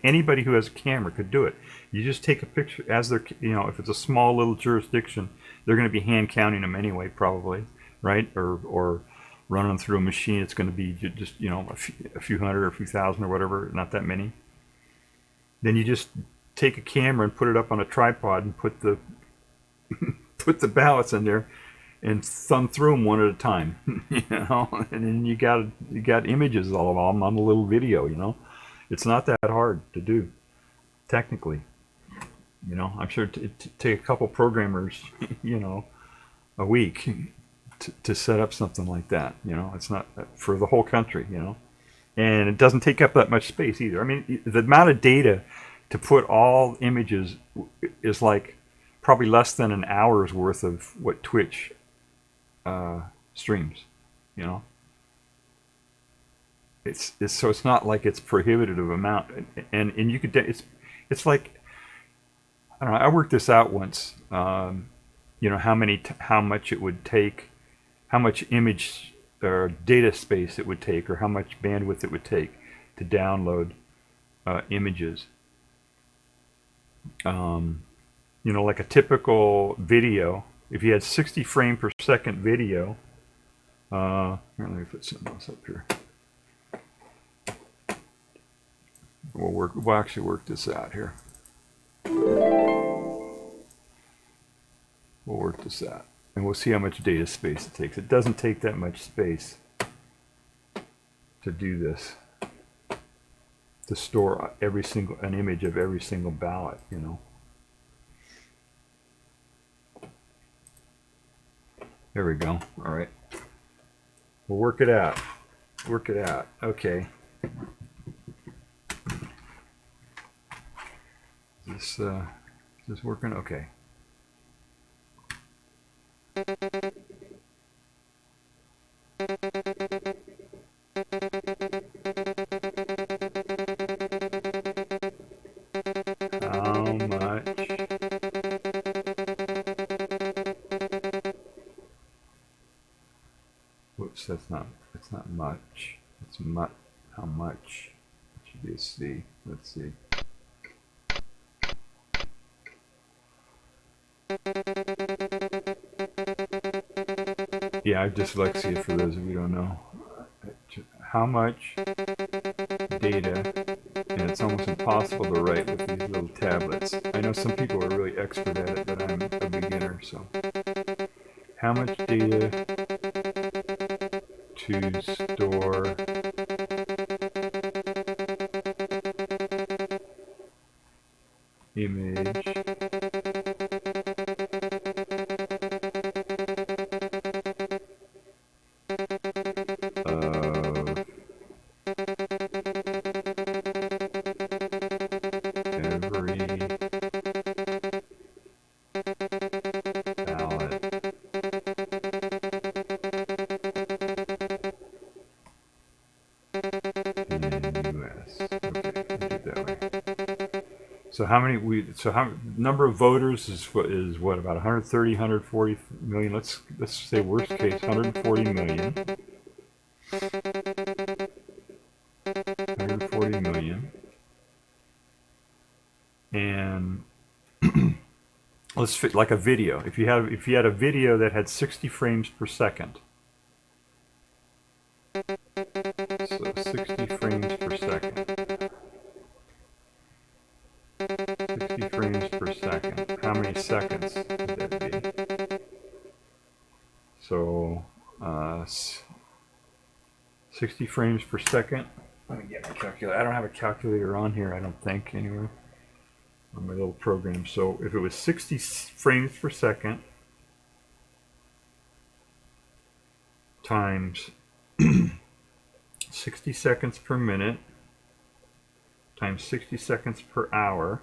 anybody who has a camera could do it. You just take a picture as they're, if it's a small little jurisdiction, they're going to be hand counting them anyway, probably, right? Or running them through a machine. It's going to be just a few hundred or a few thousand or whatever, not that many. Then you just take a camera and put it up on a tripod and put the put the ballots in there and thumb through them one at a time, and then you got images all of them on a little video. It's not that hard to do, technically. I'm sure it take a couple programmers, a week to set up something like that. It's not for the whole country, and it doesn't take up that much space either. The amount of data to put all images is like probably less than an hour's worth of what Twitch streams, It's so it's not like it's prohibitive amount, and you could it's like, I don't know. I worked this out once. How much it would take, how much image or data space it would take, or how much bandwidth it would take to download images. Like a typical video. If you had 60 frame per second video, let me put something else up here. We'll actually work this out here. We'll work this out, and we'll see how much data space it takes. It doesn't take that much space to do this, to store an image of every single ballot, There we go. All right. We'll work it out. Work it out. Okay. Is this working? Okay. How much? Whoops, that's not much. It's how much? It should be a C. Let's see. Yeah, I have dyslexia, for those of you who don't know. How much data, and it's almost impossible to write with these little tablets. I know some people are really expert at it, but I'm a beginner, so. How much data to store image number of voters is what, about 130, 140 million. Let's say worst case 140 million. 140 million. And let's fit like a video. If you had a video that had 60 frames per second. So 60 frames per second. 60 frames per second. How many seconds would that be? So 60 frames per second. Let me get my calculator. I don't have a calculator on here, I don't think, anyway, on my little program. So if it was 60 frames per second times 60 seconds per minute times 60 seconds per hour,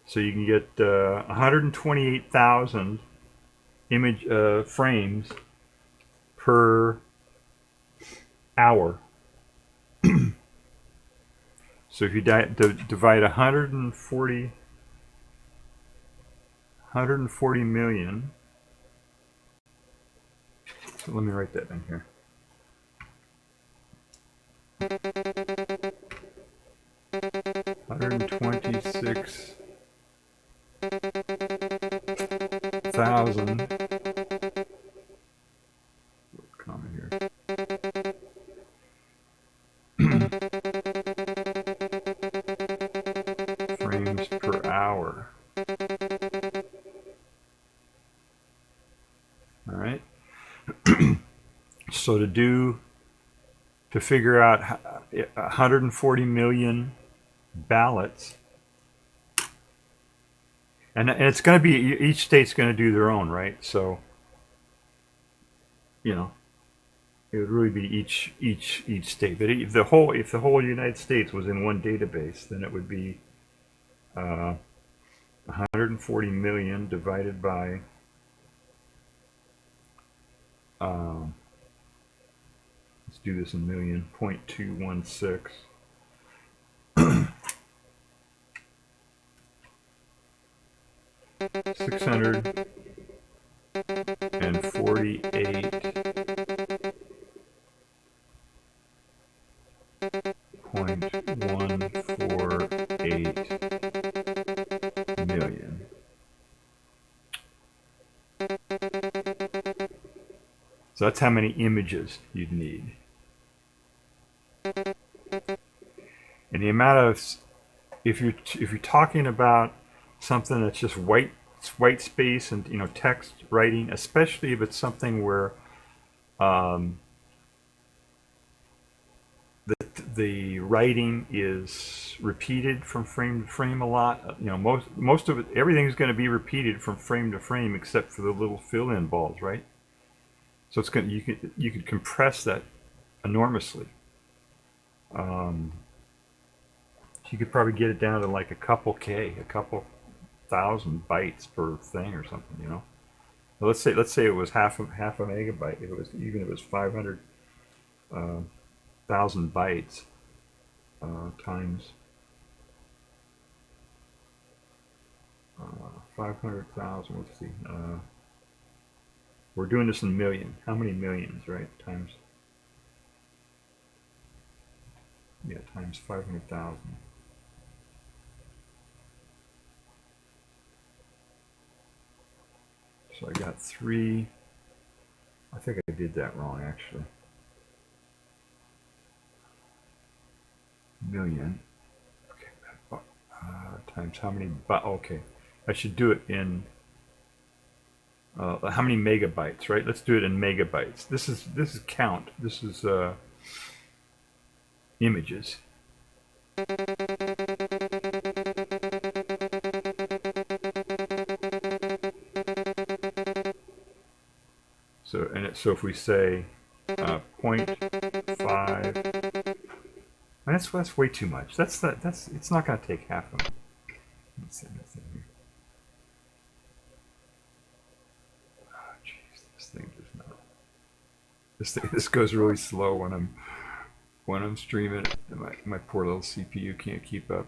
so you can get 128,000 image frames per hour. So if you divide 140 million, so let me write that in here. 126,000. Comma here. Frames per hour. All right. So to figure out 140 million ballots, and it's going to be, each state's going to do their own, right? So, you know, it would really be each state. But if the whole United States was in one database, then it would be 140 million divided by let's do this in million, 0.216. 648.148 million. So that's how many images you'd need. And the amount of, if you're talking about something that's just white space and, you know, text writing, especially if it's something where the writing is repeated from frame to frame a lot. You know, most of it, everything's going to be repeated from frame to frame except for the little fill-in balls, right? So it's going, you could compress that enormously. You could probably get it down to like a couple thousand bytes per thing or something, you know. Well, let's say it was half a megabyte. If it was, even if it was 500,000 bytes times 500,000. Let's see. We're doing this in million. How many millions, right? Times, yeah, times 500,000. So I got 3. I think I did that wrong, actually. Million. Okay. Times how many? Okay. I should do it in how many megabytes, right? Let's do it in megabytes. This is count. This is images. So if we say 0.5, and that's way too much. That's it's not going to take half of it. Let's see this thing here. Oh, jeez, this thing does not. This goes really slow when I'm streaming it. My poor little CPU can't keep up.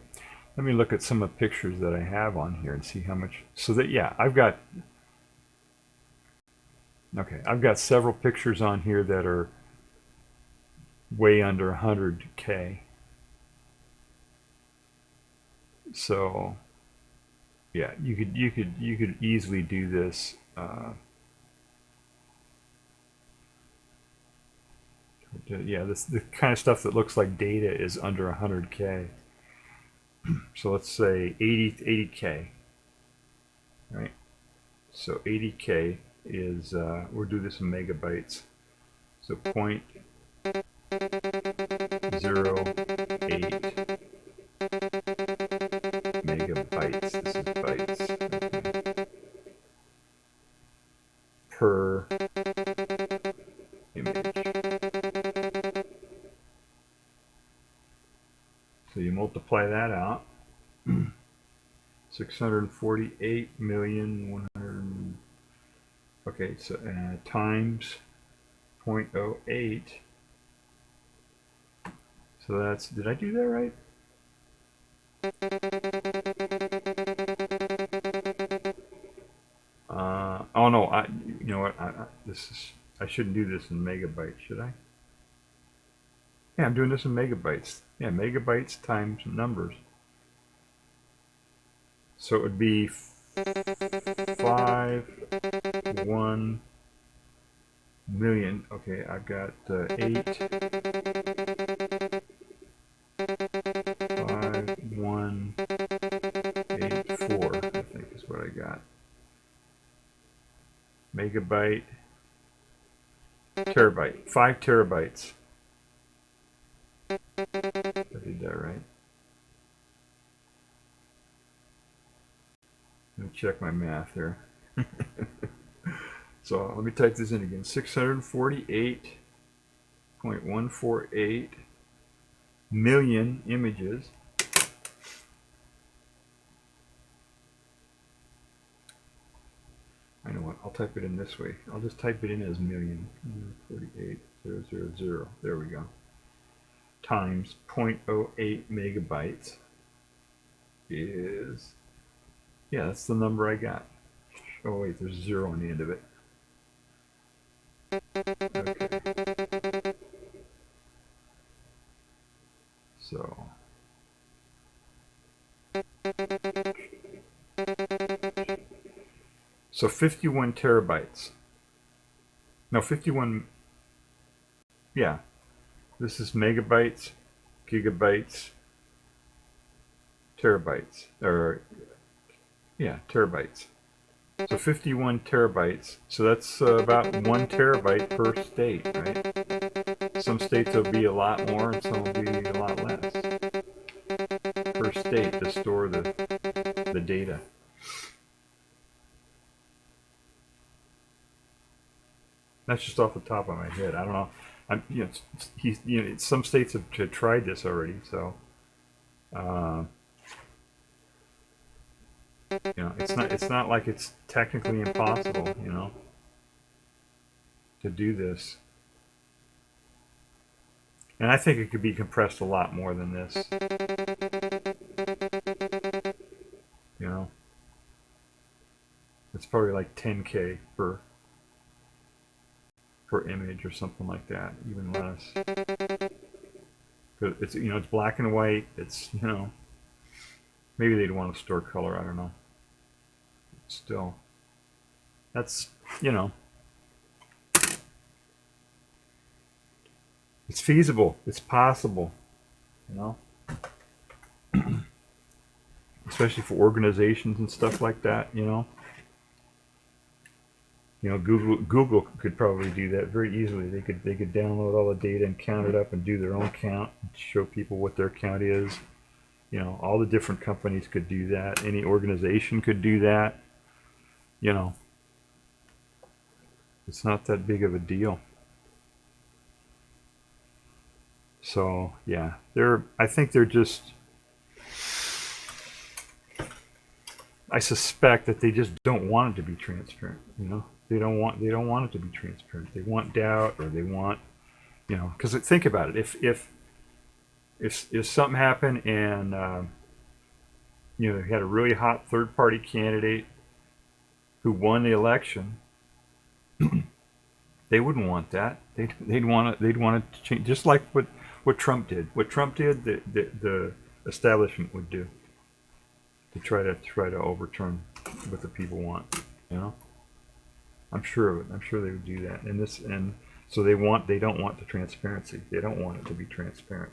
Let me look at some of the pictures that I have on here and see how much. So that, yeah, I've got several pictures on here that are way under 100K. So yeah, you could easily do this. Yeah, the kind of stuff that looks like data is under 100K. So let's say 80K, right? So 80K is, we'll do this in megabytes. So 0.5 megabytes. This is bytes. Okay. Per image. So you multiply that out. 648,100. Okay, so times 0.08. So that's, did I do that right? Oh no, you know what? I shouldn't do this in megabytes, should I? Yeah, I'm doing this in megabytes. Yeah, megabytes times numbers. So it would be 5,1 million. Okay, I've got 8,5184, I think is what I got. Megabyte, terabyte, 5 terabytes. I did that right. Let me check my math here. So let me type this in again. 648.148 million images. I know what, I'll type it in this way. I'll just type it in as million. 48,000. There we go. Times 0.08 megabytes is, yeah, that's the number I got. Oh wait, there's 0 on the end of it. Okay. So 51 terabytes. No, 51, yeah. This is megabytes, gigabytes, terabytes, or, yeah, terabytes. So 51 terabytes. So that's about 1 terabyte per state, right? Some states will be a lot more and some will be a lot less per state to store the data. That's just off the top of my head. I don't know. Some states have tried this already, so it's not like it's technically impossible, to do this. And I think it could be compressed a lot more than this. It's probably like 10K per image or something like that, even less. Because it's it's black and white. It's maybe they'd want to store color. I don't know. Still, that's it's feasible. It's possible. Especially for organizations and stuff like that. Google could probably do that very easily. They could download all the data and count it up and do their own count and show people what their count is. All the different companies could do that. Any organization could do that. It's not that big of a deal. So yeah, I think they're just. I suspect that they just don't want it to be transparent. They don't want it to be transparent. They want doubt, or they want, because think about it. If something happened and you had a really hot third-party candidate who won the election, they wouldn't want that. They'd want it to change, just like what Trump did. What Trump did, the establishment would do to try to overturn what the people want. I'm sure of it. I'm sure they would do that. And so they don't want the transparency. They don't want it to be transparent.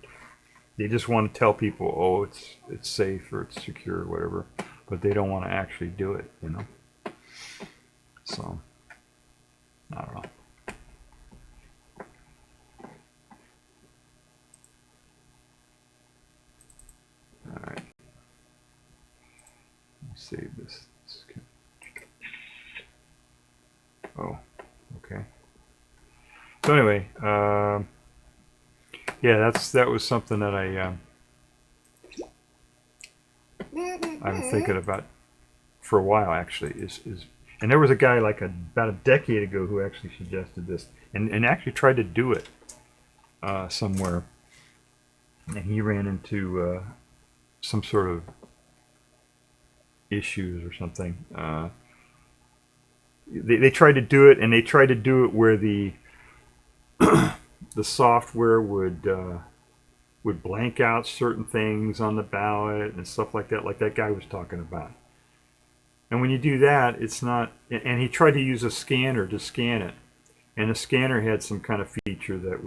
They just want to tell people, oh, it's safe or it's secure or whatever, but they don't want to actually do it. So I don't know. save this. Oh, okay. So anyway, yeah, that was something that I'm thinking about for a while, actually. And there was a guy like about a decade ago who actually suggested this, and actually tried to do it somewhere, and he ran into some sort of issues or something. They tried to do it, and they tried to do it where the the software would blank out certain things on the ballot and stuff like that guy was talking about. And when you do that, it's not. And he tried to use a scanner to scan it, and the scanner had some kind of feature that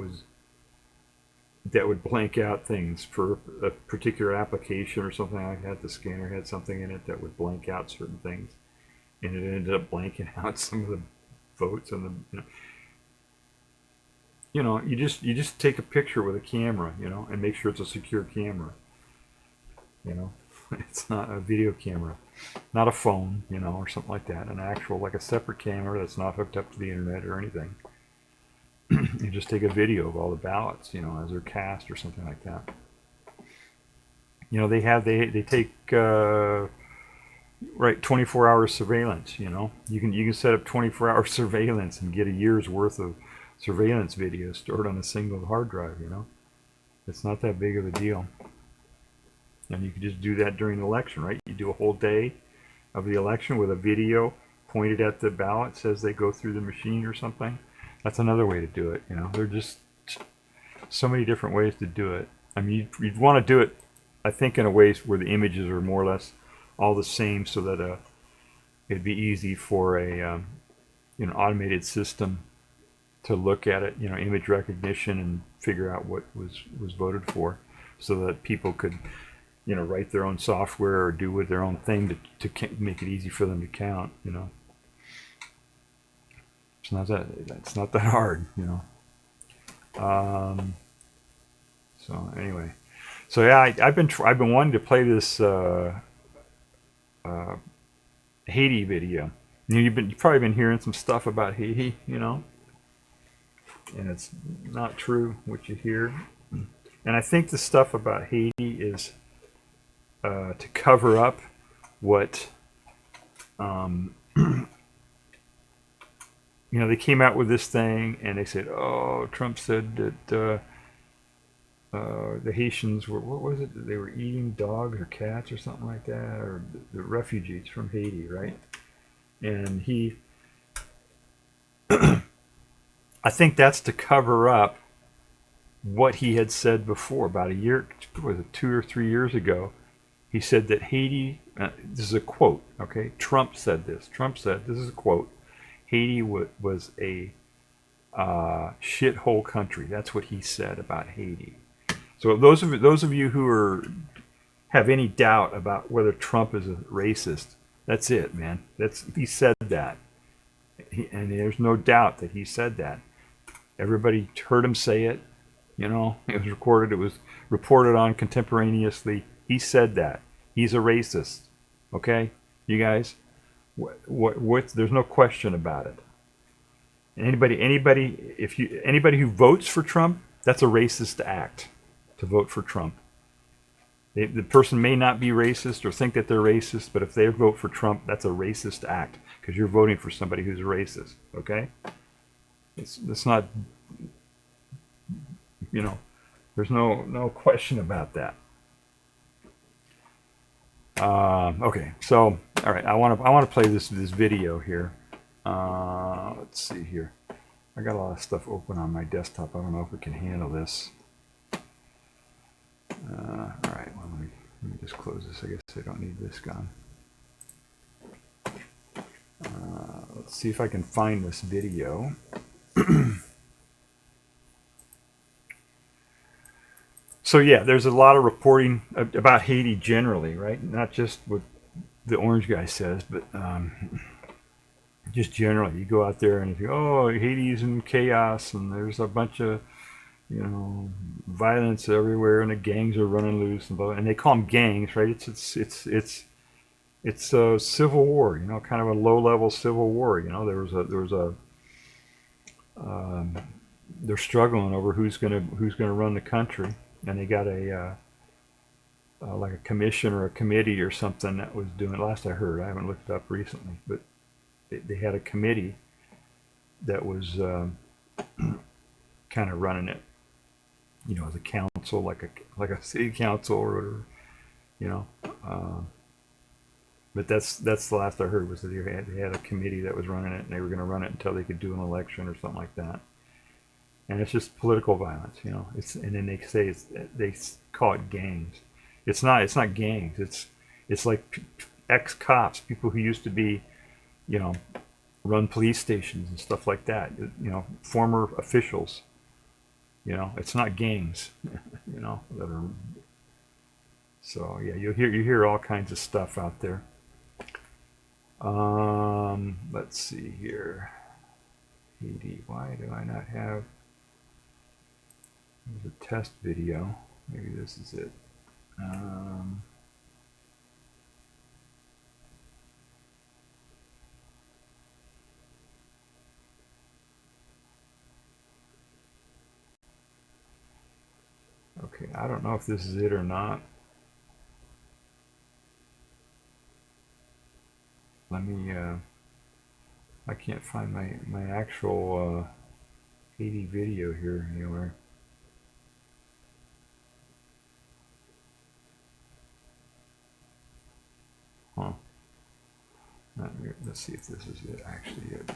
would blank out things for a particular application or something like that. The scanner had something in it that would blank out certain things, and it ended up blanking out some of the votes and the. You just take a picture with a camera, and make sure it's a secure camera. It's not a video camera, not a phone, or something like that. An actual, like a separate camera that's not hooked up to the internet or anything. You just take a video of all the ballots, as they're cast or something like that. They take 24-hour surveillance. You can set up 24-hour surveillance and get a year's worth of surveillance video stored on a single hard drive. It's not that big of a deal. And you can just do that during the election, right? You do a whole day of the election with a video pointed at the ballots as they go through the machine or something. That's another way to do it. There are just so many different ways to do it. I mean, you'd want to do it, I think, in a way where the images are more or less all the same, so that it'd be easy for a automated system to look at it, image recognition, and figure out what was voted for, so that people could write their own software or do with their own thing to make it easy for them to count. It's not that hard. So anyway, yeah, I've been wanting to play this Haiti video. You've probably been hearing some stuff about Haiti, and it's not true what you hear. And I think the stuff about Haiti is to cover up what they came out with this thing, and they said, oh, Trump said that the Haitians were, what was it, they were eating dogs or cats or something like that, or the refugees from Haiti, right? And I think that's to cover up what he had said before. About a year, was it 2 or 3 years ago, he said that Haiti, this is a quote, okay? Trump said this. Trump said, this is a quote, Haiti was a shithole country. That's what he said about Haiti. So those of you who have any doubt about whether Trump is a racist, that's it, man. He said that. And there's no doubt that he said that. Everybody heard him say it. It was recorded. It was reported on contemporaneously. He said that. He's a racist. Okay, you guys. What? There's no question about it. Anybody who votes for Trump, that's a racist act. To vote for Trump. The person may not be racist or think that they're racist, but if they vote for Trump, that's a racist act because you're voting for somebody who's a racist. Okay? It's not. There's no question about that. Okay, so all right, I want to play this video here. Let's see here. I got a lot of stuff open on my desktop. I don't know if we can handle this. All right, well, let me just close this. I guess I don't need this gone. Let's see if I can find this video. So yeah, there's a lot of reporting about Haiti generally, right? Not just what the orange guy says, but just generally. You go out there and you go, oh, Haiti's in chaos, and there's a bunch of violence everywhere, and the gangs are running loose, and they call them gangs, right? It's it's a civil war, you know, kind of a low-level civil war. You know, they're struggling over who's gonna run the country, and they got a like a commission or a committee or something that was doing it. Last I heard, I haven't looked it up recently, but they had a committee that was kind of running it, you know, as a council, like a city council or whatever, you know. But that's the last I heard, was that they had a committee that was running it, and they were going to run it until they could do an election or something like that. And it's just political violence, you know. And then they call it gangs. It's not gangs. It's like ex-cops, people who used to be, you know, run police stations and stuff like that. You know, former officials. You know, it's not gangs. You know, that are. So yeah, you hear all kinds of stuff out there. Let's see here. Haiti. Why do I not have? There's a test video. Maybe this is it. Okay, I don't know if this is it or not. Let me, I can't find my actual Haiti video here anywhere. Huh. Let's see if this is it, actually it.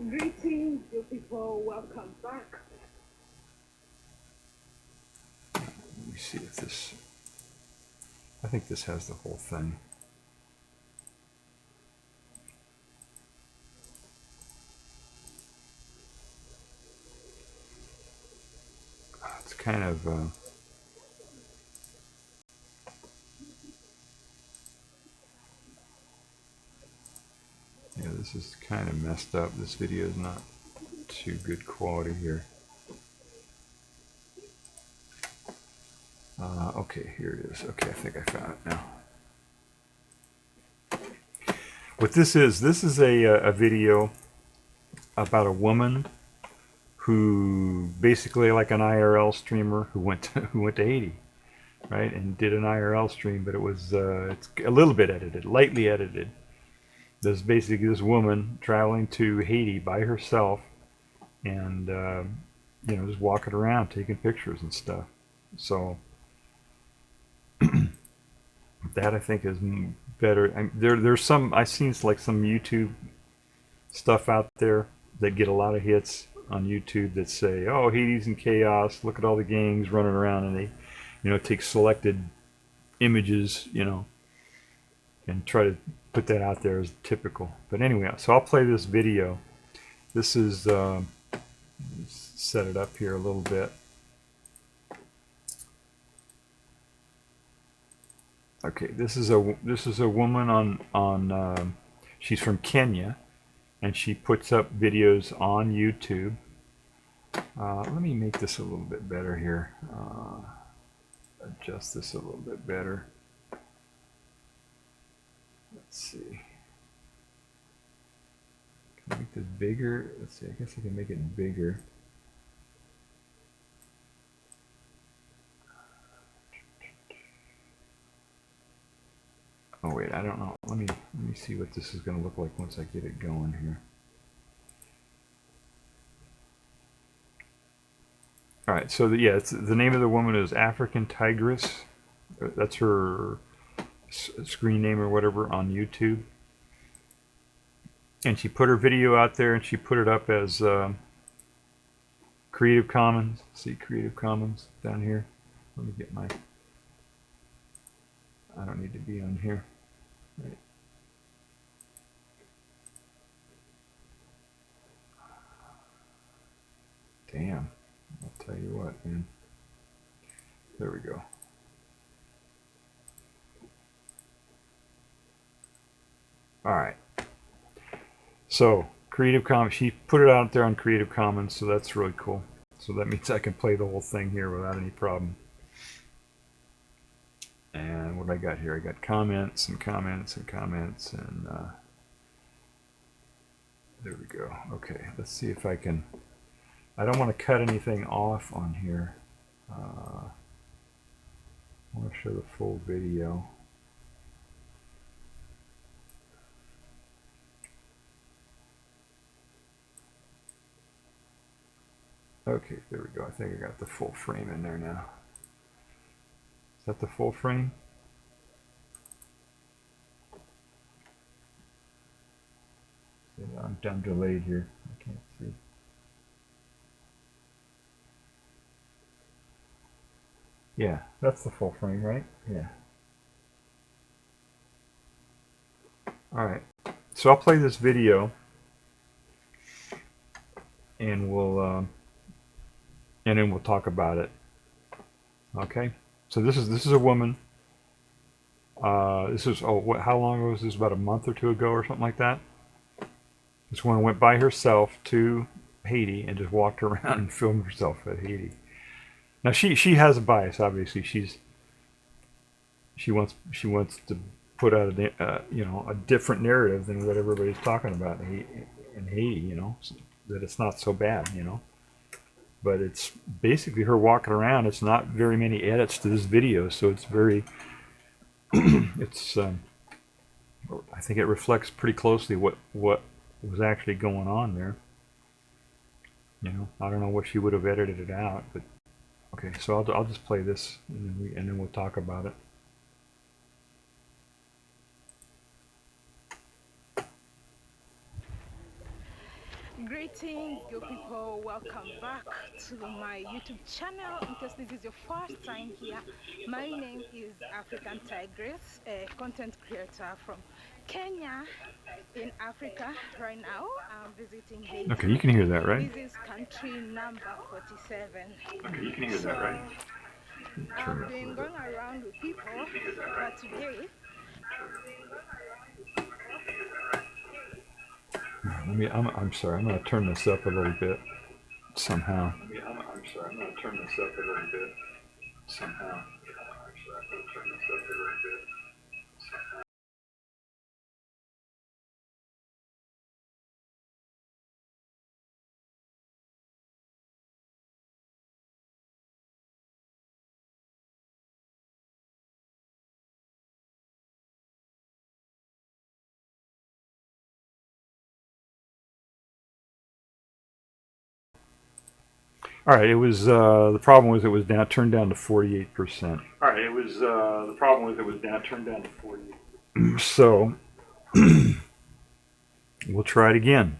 Greetings, you people. Welcome back. Let me see if this. I think this has the whole thing. It's kind of. Yeah, this is kind of messed up. This video is not too good quality here. Okay, here it is. Okay, I think I found it now. What this is a video about a woman who basically, like an IRL streamer who went to Haiti, right, and did an IRL stream, but it was it's a little bit edited, lightly edited. There's basically this woman traveling to Haiti by herself, and you know, just walking around taking pictures and stuff. So that I think is better. There's some, I've seen like some YouTube stuff out there that get a lot of hits on YouTube that say, "Oh, Haiti's in chaos. Look at all the gangs running around," and they, you know, take selected images, you know, and try to put that out there as typical. But anyway, so I'll play this video. This is set it up here a little bit. Okay, this is a woman on she's from Kenya, and she puts up videos on YouTube. Let me make this a little bit better here. Adjust this a little bit better. Let's see. Can I make this bigger? Let's see. I guess I can make it bigger. Oh wait, I don't know. Let me see what this is going to look like once I get it going here. All right, so yeah, the name of the woman is African Tigress. That's her screen name or whatever on YouTube. And she put her video out there, and she put it up as Creative Commons. See Creative Commons down here. Let me get my. I don't need to be on here. Right. Damn. I'll tell you what, man. There we go. All right. So Creative Commons, she put it out there on Creative Commons, so that's really cool. So that means I can play the whole thing here without any problem. And what I got here, I got comments and comments and comments, and there we go. Okay, let's see if I can. I don't want to cut anything off on here. I want to show the full video. Okay, there we go. I think I got the full frame in there now. Is that the full frame? I'm delayed here. I can't see. Yeah, that's the full frame, right? Yeah. Alright, so I'll play this video and then we'll talk about it. Okay, so this is a woman. This is how long ago was this? About a month or two ago or something like that. This woman went by herself to Haiti and just walked around and filmed herself at Haiti. Now she has a bias, obviously. She wants to put out a different narrative than what everybody's talking about in Haiti. So that it's not so bad. But it's basically her walking around. It's not very many edits to this video, so it's very. It's. I think it reflects pretty closely what was actually going on there. I don't know what she would have edited it out, but okay. So I'll just play this, and then we'll talk about it. Greetings, good people. Welcome back to my YouTube channel. In case this is your first time here, my name is African Tigress, a content creator from Kenya in Africa. Right now, I'm visiting Haiti. Okay, you can hear that, right? This is country number 47. Okay, you can hear that, right? I've been going around with people, but today. I'm sorry. I'm going to turn this up a little bit somehow. I'm sorry. I'm going to turn this up a little bit somehow. All right, it was the problem was it was turned down to 48%. All right, it was the problem was it was turned down to 48%. So we'll try it again.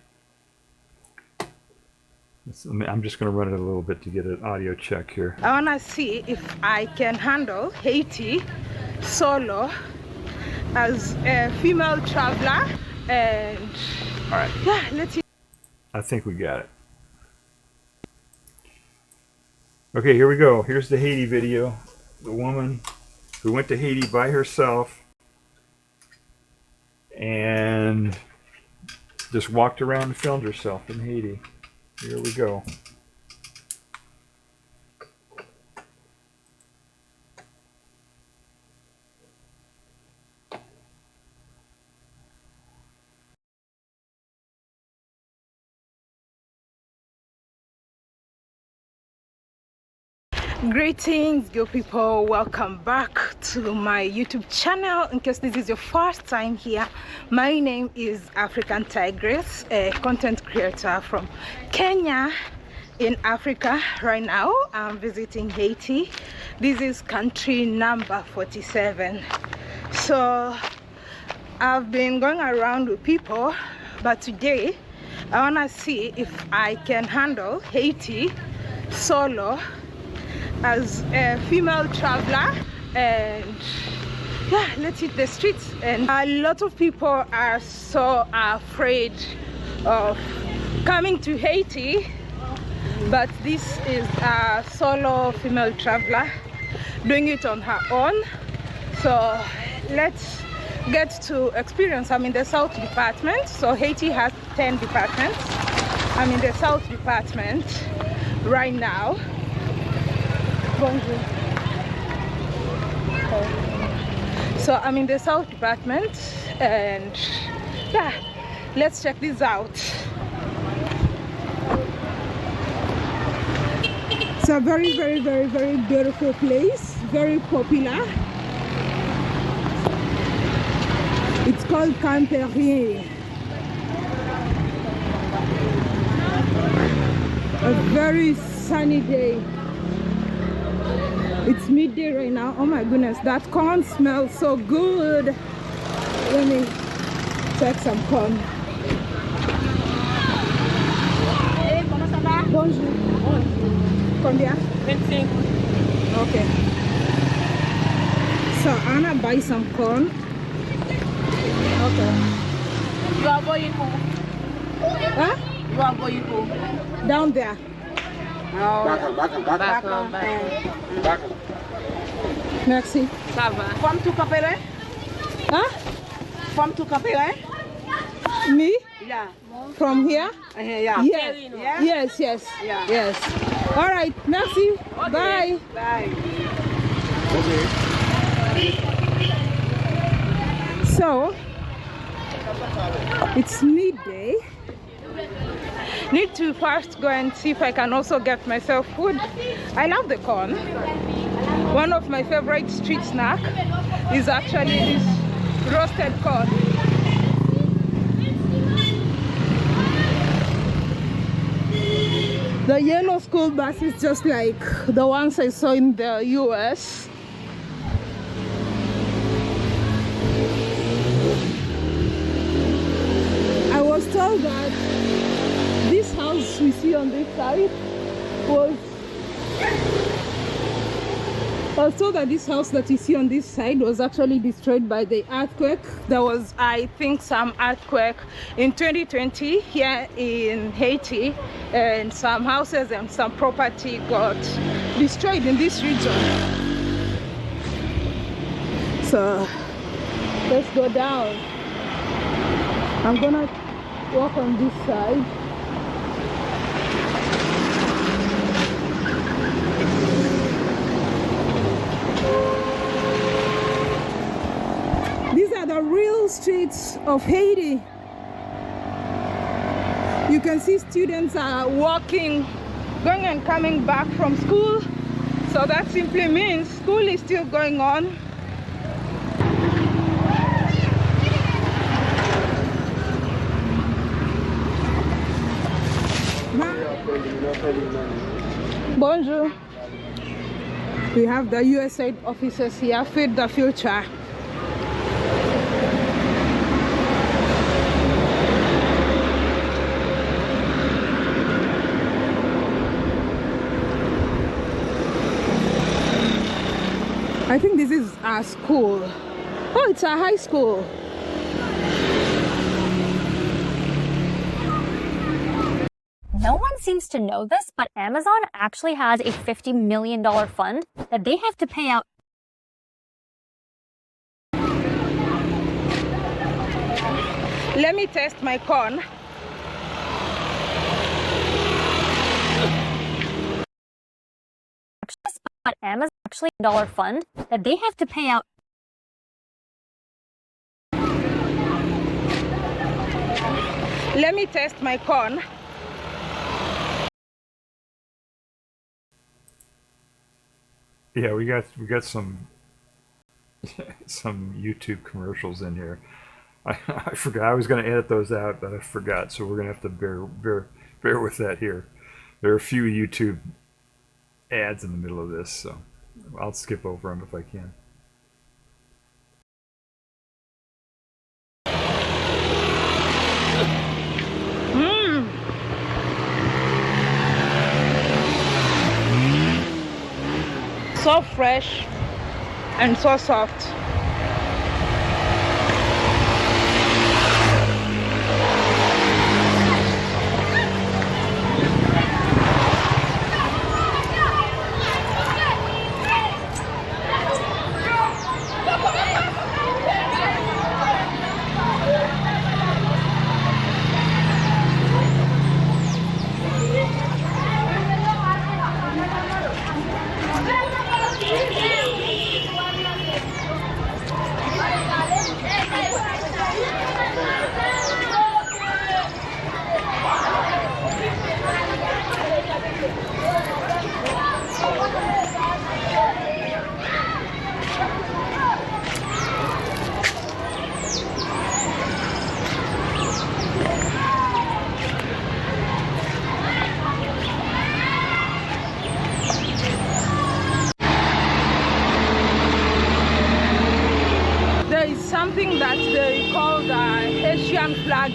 I'm just going to run it a little bit to get an audio check here. I want to see if I can handle Haiti solo as a female traveler, and all right, yeah, let's see. I think we got it. Okay, here we go. Here's the Haiti video. The woman who went to Haiti by herself and just walked around and filmed herself in Haiti. Here we go. Greetings, good people. Welcome back to my YouTube channel. In case this is your first time here, my name is African Tigress, a content creator from Kenya in Africa. Right now I'm visiting Haiti. This is country number 47. So I've been going around with people, but today I want to see if I can handle Haiti solo as a female traveler, and yeah, let's hit the streets. And a lot of people are so afraid of coming to Haiti, but this is a solo female traveler doing it on her own. So let's get to experience. I'm in the South Department, so Haiti has 10 departments. I'm in the South Department right now. Bonjour. So I'm in the South Department, and yeah, let's check this out. It's a very, very, very, very beautiful place, very popular. It's called Camperien. A very sunny day. It's midday right now. Oh my goodness, that corn smells so good. Let me check some corn. Hey, comment ça va? Bonjour. Combien? 25. Okay. So I'm gonna buy some corn. Okay. You are going home. Huh? You are going home. Down there. Oh, back home. Merci. Ça va. From to Capere? Huh? From to Capere? Me? Yeah. From here? Yeah. Yes. Yeah. Yes, yes. Yeah. Yes. All right. Merci. Bye. Bye. So, it's midday. Need to first go and see if I can also get myself food. I love the corn. One of my favorite street snack is actually this roasted corn. The yellow school bus is just like the ones I saw in the US. I was told that this house we see on this side was actually destroyed by the earthquake. There was, I think, some earthquake in 2020 here in Haiti, and some houses and some property got destroyed in this region. So let's go down. I'm gonna walk on this side. These are the real streets of Haiti. You can see students are walking, going and coming back from school. So that simply means school is still going on. Bonjour. We have the USAID officers here. Feed the future. I think this is a school. Oh, it's a high school. No one seems to know this, but Amazon actually has a $50 million fund that they have to pay out. Let me test my corn. But Amazon actually $1 fund that they have to pay out. Let me test my corn. Yeah, we got some some YouTube commercials in here. I forgot. I was going to edit those out, but I forgot. So we're going to have to bear with that here. There are a few YouTube ads in the middle of this, so I'll skip over them if I can. So fresh and so soft.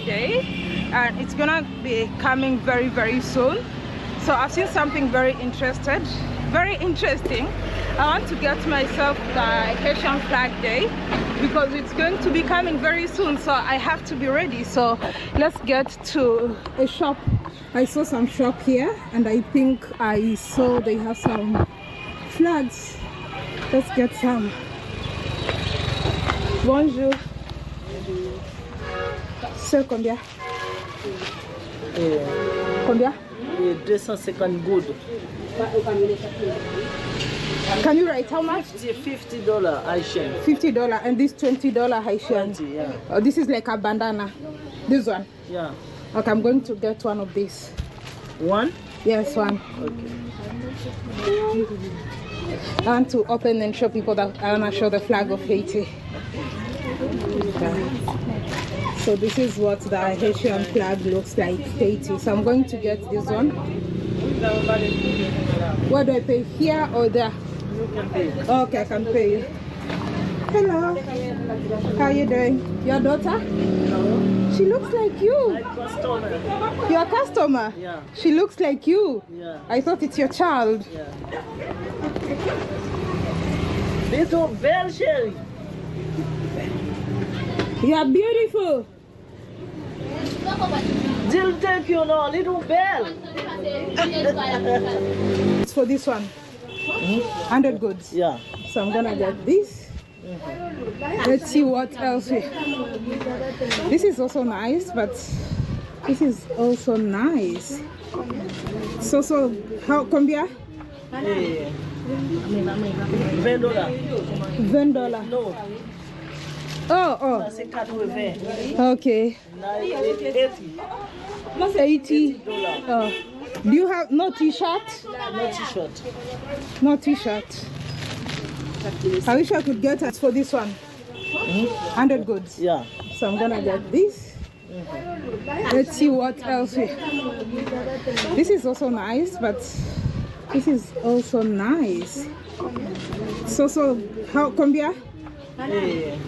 Day, and it's gonna be coming very, very soon. So I've seen something very interesting. I want to get myself the Haitian Flag Day because it's going to be coming very soon, so I have to be ready. So let's get to a shop. I saw some shop here, and I think I saw they have some flags. Let's get some. Bonjour. C'est combien? Combien? 250 good. Can you write how much? $50 Haitian. $50, and this $20 Haitian. 20, yeah. Oh, this is like a bandana. This one. Yeah. Okay, I'm going to get one of these. One? Yes, one. Okay. I want to open and show people that I want to show the flag of Haiti. Okay. So this is what the Haitian flag looks like, Haiti. So I'm going to get this one. What do I pay, here or there? You can pay. Okay, I can pay you. Hello. How are you doing? Your daughter? No. She looks like you. My customer. You're a customer? Yeah. She looks like you. Yeah. I thought it's your child. Yeah. Little bell, Sherry. You are beautiful. Still take you now, little bell. It's for this one. 100 goods. Yeah. So I'm gonna get this. Let's see what else we. This is also nice, but this is also nice. So how combien? $20. $20. No. Oh. C'est 80. Okay. 80. Oh. Do you have no t-shirt? No t-shirt. No t-shirt. I wish I could get it for this one. 100 goods. Yeah. So I'm gonna get this. Let's see what else we. This is also nice, but this is also nice. So how combien? $20.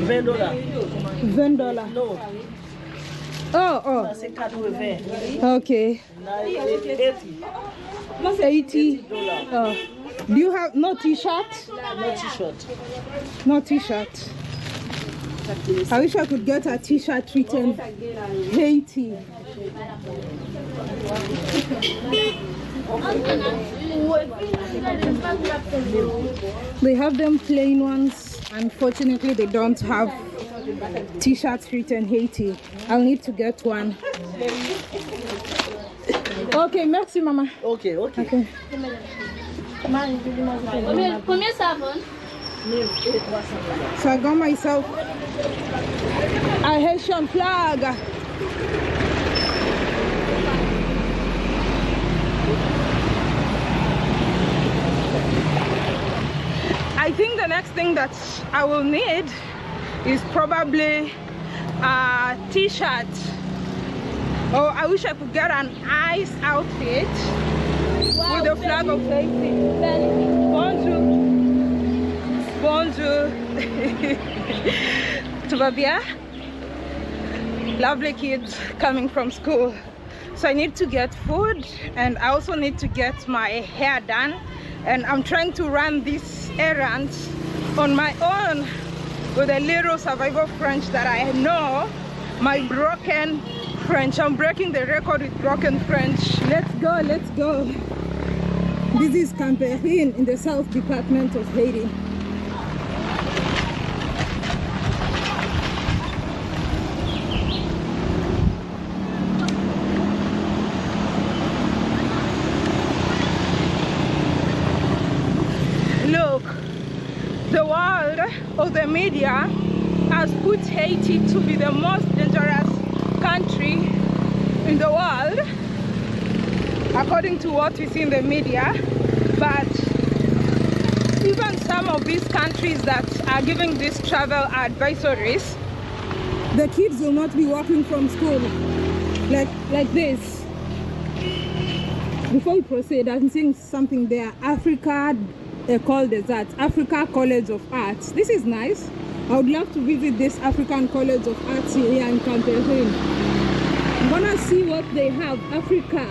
$20. No. Oh. C'est 80. Okay. 80. Oh. Do you have no t-shirt? No t-shirt. No t-shirt. I wish I could get a t-shirt written Haiti. They have them plain ones. Unfortunately, they don't have t-shirts written Haiti. I'll need to get one. Okay, merci, Mama. Okay. Combien ça va? So I got myself a Haitian flag. I think the next thing that I will need is probably a t-shirt. Oh, I wish I could get an ice outfit with the flag of Haiti. Bonjour. Tout va bien? Lovely kids coming from school. So I need to get food, and I also need to get my hair done. And I'm trying to run this errand on my own with a little survival French that I know, my broken French. I'm breaking the record with broken French. Let's go. This is Camperine in the South Department of Haiti. Look, the world or the media has put Haiti to be the most dangerous country in the world, according to what we see in the media. But even some of these countries that are giving these travel advisories, the kids will not be walking from school like this. Before we proceed, I'm seeing something there. Africa École des Arts, Africa College of Arts. This is nice. I would love to visit this African College of Arts here in Cameroon. I'm gonna see what they have. Africa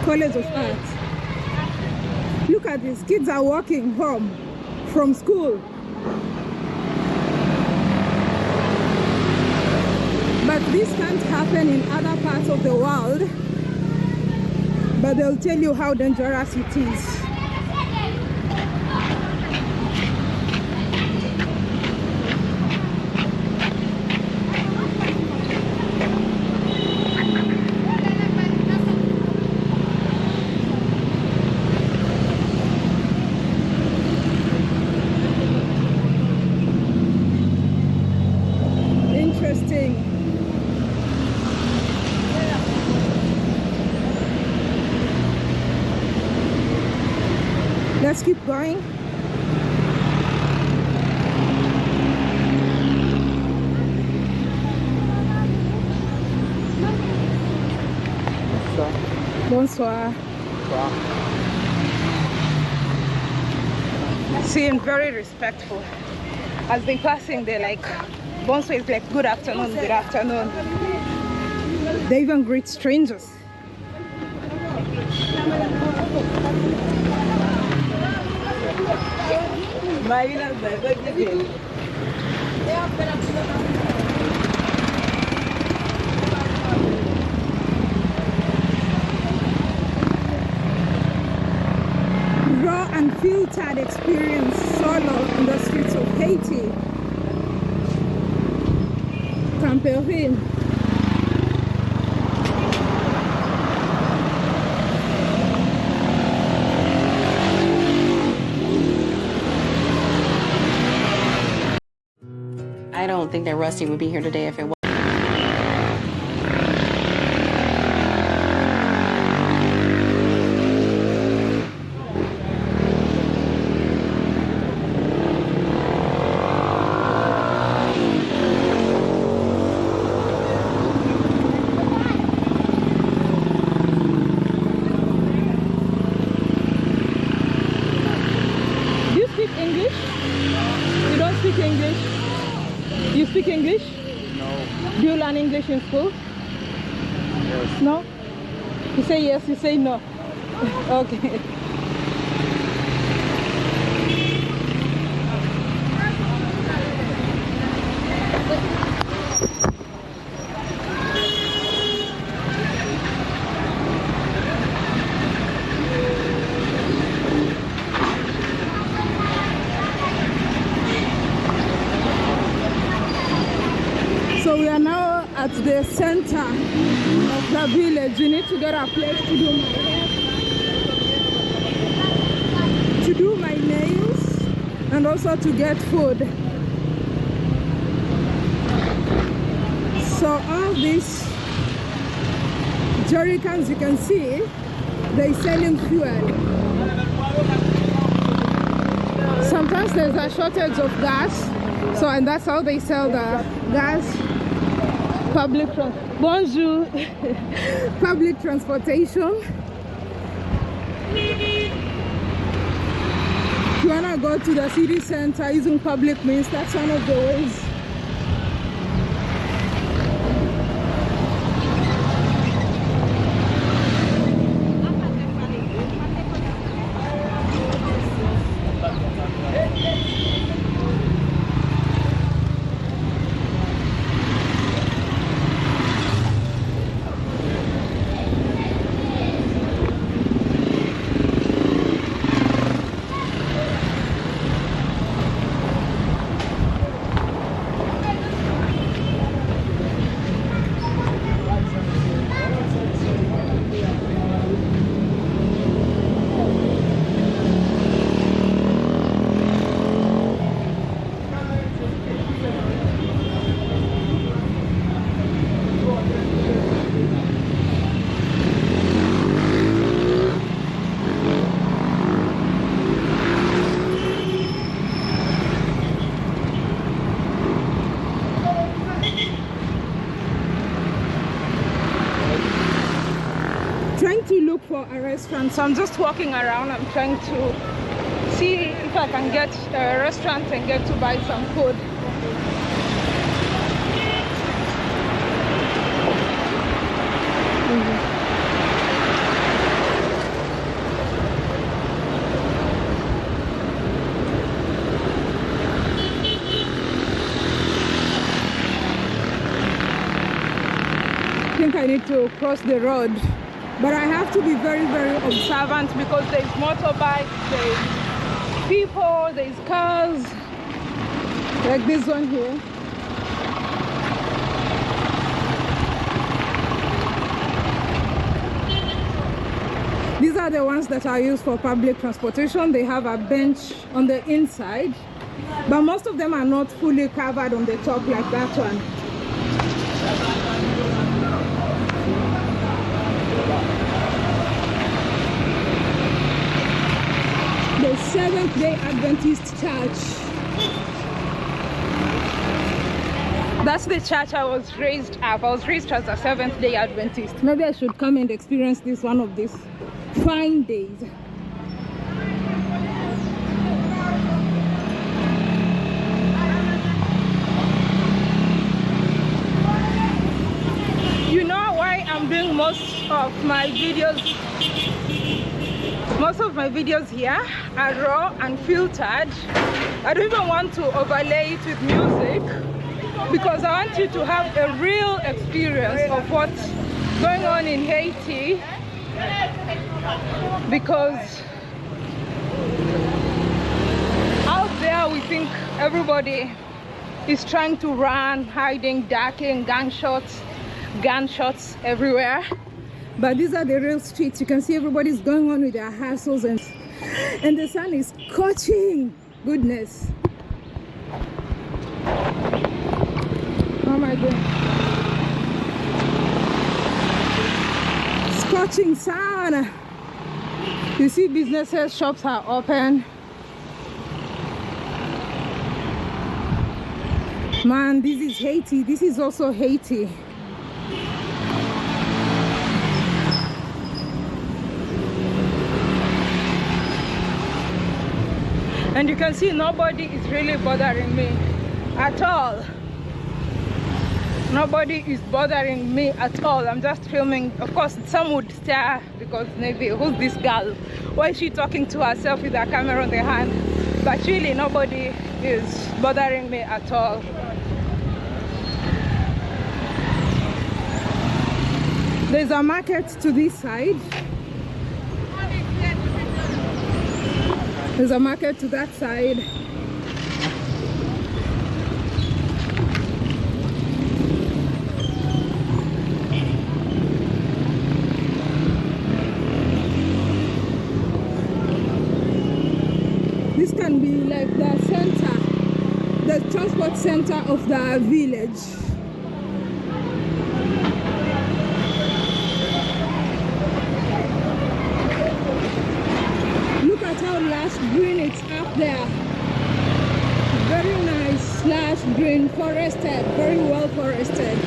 College of Arts. Look at this, kids are walking home from school. But this can't happen in other parts of the world. But they'll tell you how dangerous it is. Let's keep going. Bonsoir. Seem very respectful. As they passing, they're like, bonsoir is like good afternoon, good afternoon. They even greet strangers. Raw and filtered experience solo in the streets of Haiti. Cameroon. I don't think that Rusty would be here today if it was. Do you speak English? You don't speak English? You speak English? No. Do you learn English in school? Yes. No? You say yes, you say no. Okay. So we are now at the center of the village. We need to get a place to do my hair, to do my nails, and also to get food. So all these jerry cans you can see, they're selling fuel. Sometimes there's a shortage of gas, so and that's how they sell the gas. Bonjour. Public transportation. If you wanna go to the city center using public means, that's one of the ways. Trying to look for a restaurant, so I'm just walking around. I'm trying to see if I can get a restaurant and get to buy some food. I need to cross the road. But I have to be very, very observant because there's motorbikes, there's people, there's cars, like this one here. These are the ones that are used for public transportation. They have a bench on the inside, but most of them are not fully covered on the top like that one. The Seventh-day Adventist Church. That's the church I was raised at. I was raised as a Seventh-day Adventist. Maybe I should come and experience this one of these fine days. You know why I'm doing most of my videos here are raw and filtered. I don't even want to overlay it with music because I want you to have a real experience of what's going on in Haiti, because out there we think everybody is trying to run, hiding, ducking, gunshots everywhere. But these are the real streets. You can see everybody's going on with their hustles, and the sun is scorching. Goodness. Oh my God. Scorching sun. You see businesses, shops are open. Man, this is Haiti. This is also Haiti. And you can see nobody is really bothering me at all. Nobody is bothering me at all. I'm just filming. Of course, some would stare because maybe, who's this girl? Why is she talking to herself with her camera on the hand? But really, nobody is bothering me at all. There's a market to this side. There's a market to that side. This can be like the center, the transport center of the village. Lush green, it's up there. Very nice, lush green, forested, very well forested.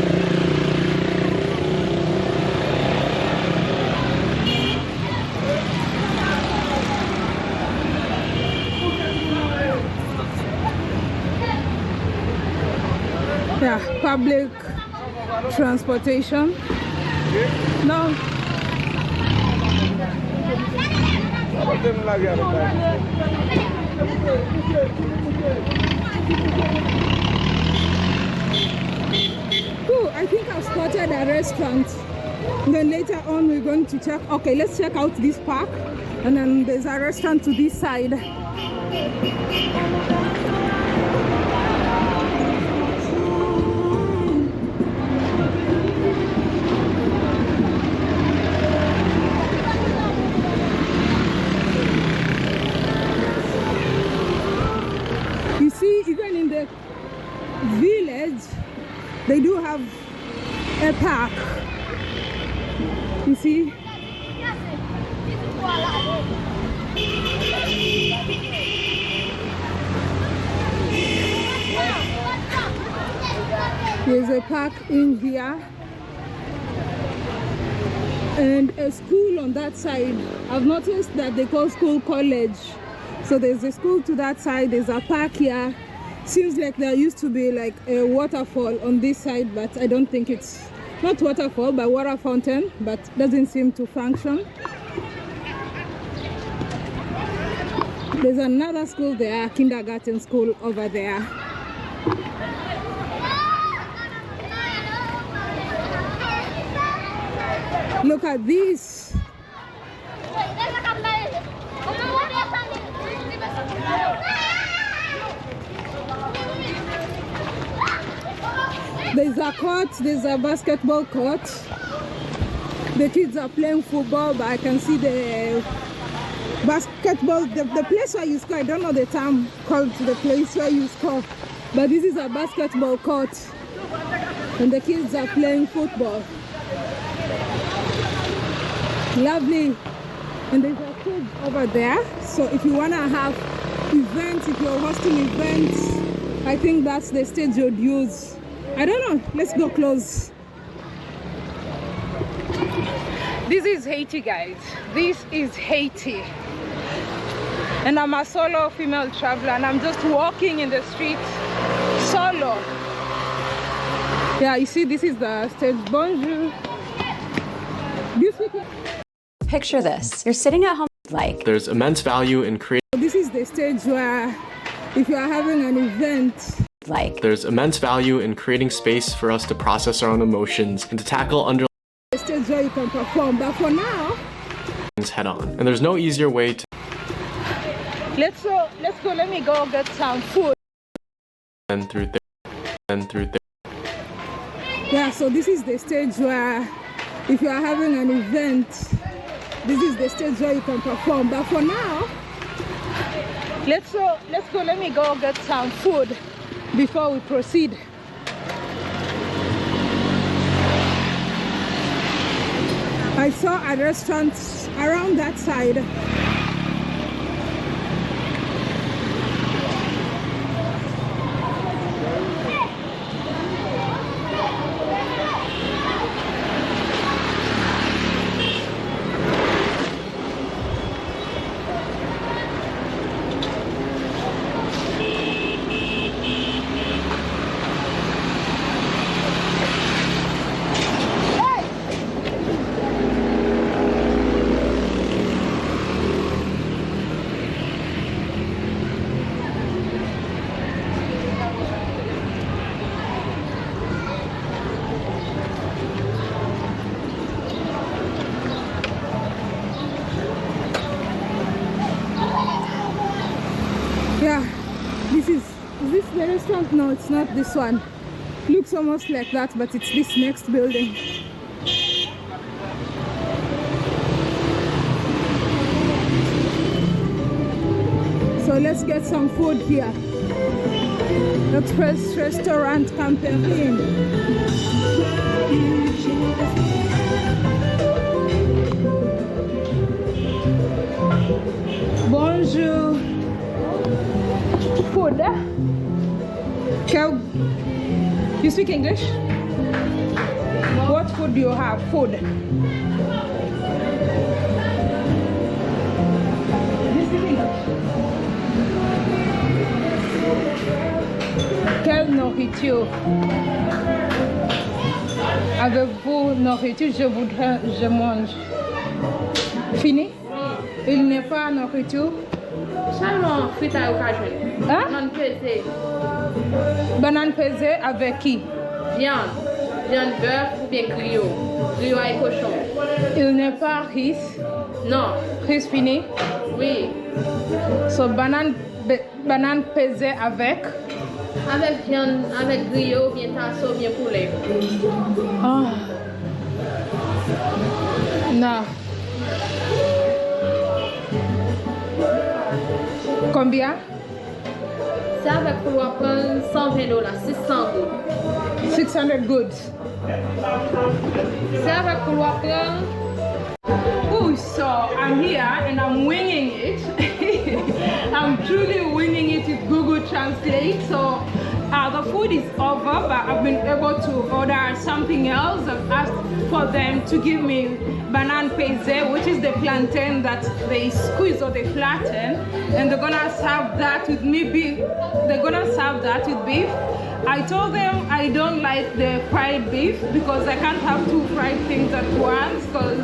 Yeah, public transportation. No. Oh, I think I've spotted a restaurant. And then later on we're going to check. Okay, let's check out this park. And then there's a restaurant to this side. Even in the village, they do have a park. You see? There's a park in here and a school on that side. I've noticed that they call school college. So there's a school to that side, there's a park here. Seems like there used to be like a waterfall on this side, but I don't think it's, not waterfall, but water fountain, but doesn't seem to function. There's another school there, kindergarten school over there. Look at this. There's a court, there's a basketball court. The kids are playing football, but I can see the basketball, the place where you score. I don't know the term called the place where you score, but this is a basketball court, and the kids are playing football. Lovely. And there's a stage over there, so if you want to have events, if you're hosting events, I think that's the stage you'd use. I don't know, let's go close. This is Haiti, guys. This is Haiti. And I'm a solo female traveler, and I'm just walking in the street solo. Yeah, you see, this is the stage. Bonjour. Do you speak? Picture this. You're sitting at home like. There's immense value in creating. This is the stage where if you are having an event. Like. There's immense value in creating space for us to process our own emotions and to tackle underlying. The stage where you can perform, but for now. Head on. And there's no easier way to. Let's go, let me go get some food. And through there. Yeah, so this is the stage where if you are having an event, this is the stage where you can perform. But for now, let's go, let me go get some food before we proceed. I saw a restaurant around that side. Yeah, is this the restaurant? No, it's not this one. Looks almost like that, but it's this next building. So let's get some food here. Express Restaurant Camperine. Bonjour. Food. You speak English? What food do you have? Food. Quelle nourriture avez-vous? Nourriture, je mange. Fini? Il n'est pas nourriture. Seulement frites à occasion. Hein? Banane pesée. Banane pesée avec qui? Viande. Viande bœuf ou bien griot. Griot et cochon. Il n'est pas riz. Non. Riz fini? Oui. So banane pesée avec? Avec viande, avec griot, bien tasso, bien poulet. Oh. Non. Combien? C'est avec pour prendre $120, 600 goods. 600 goods. C'est avec pour prendre. Oh, so I'm here and I'm winging it. I'm truly winging it with Google Translate. So the food is over, but I've been able to order something else. I've asked for them to give me banane pesée, which is the plantain that they squeeze or they flatten, and they're gonna serve that with me beef. They're gonna serve that with beef. I told them I don't like the fried beef because I can't have two fried things at once, because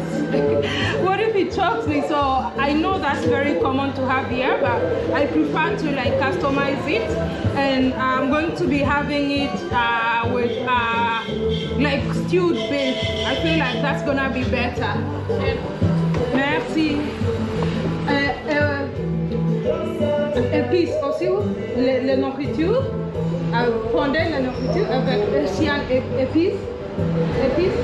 what if it chokes me? So I know that's very common to have here, but I prefer to like customize it, and I'm going to be having it with like stewed beef. I feel like that's gonna be better. Merci. Épices aussi, la nourriture. Fondez la nourriture avec chien épices. Épices.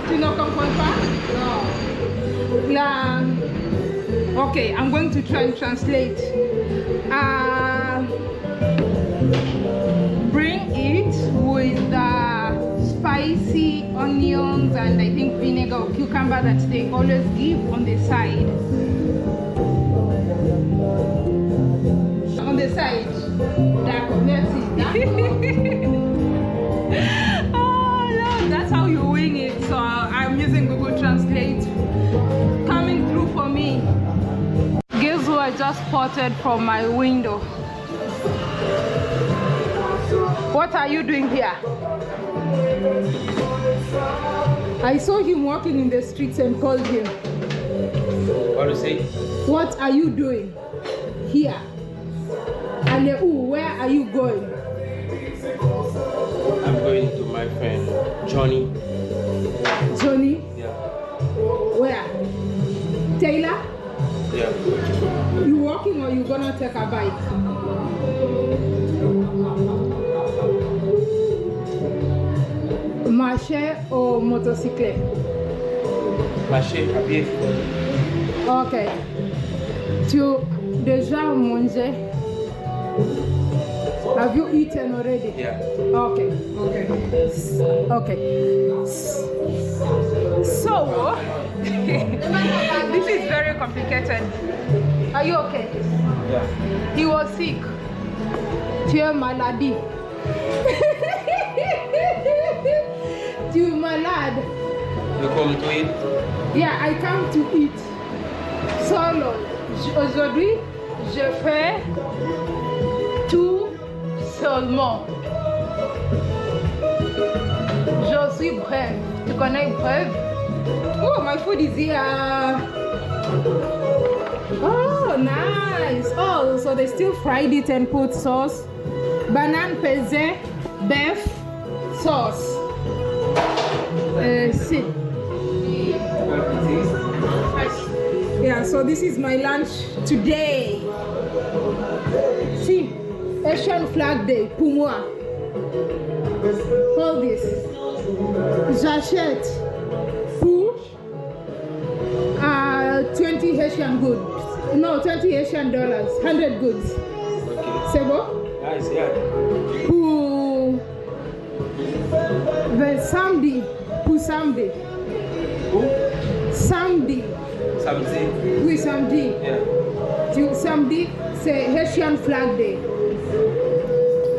Tu ne comprends pas? No. Okay, I'm going to try and translate. Bring it with spicy onions and I think vinegar or cucumber that they always give on the side. On the side. D'accord, merci. Oh no, that's how you wing it. So I'm using Google Translate. Coming through for me. Guess who I just spotted from my window? What are you doing here? I saw him walking in the streets and called him. What do you say? What are you doing here? Where are you going? I'm going to my friend Johnny. Johnny? Yeah. Where? Taylor? Yeah. You walking or you gonna take a bike? Marcher ou motocyclette? Marcher à pied. Ok. Tu déjà mangé? Have you eaten already? Yeah. Okay. Okay. Okay. So, this is very complicated. Are you okay? Yeah. He was sick. Tu es maladie. Tu es malade. You come to eat? Yeah, I come to eat. Solo. Aujourd'hui, je fais tout seulement. Je suis brève. Tu connais brève? Oh, my food is here. Oh, nice. Oh, so they still fried it and put sauce. Banane pesée, beef, sauce. See. Yeah, so this is my lunch today. See, Asian flag day pour moi. Hold this. J'achète pour 20 Haitian goods. No, 20 Haitian dollars. 100 goods. Okay. C'est bon? Nice, yeah. Pour le samedi. Pour samedi. Who? Samedi. Samedi. Oui, samedi. Yeah. Samedi, c'est Haitian flag day.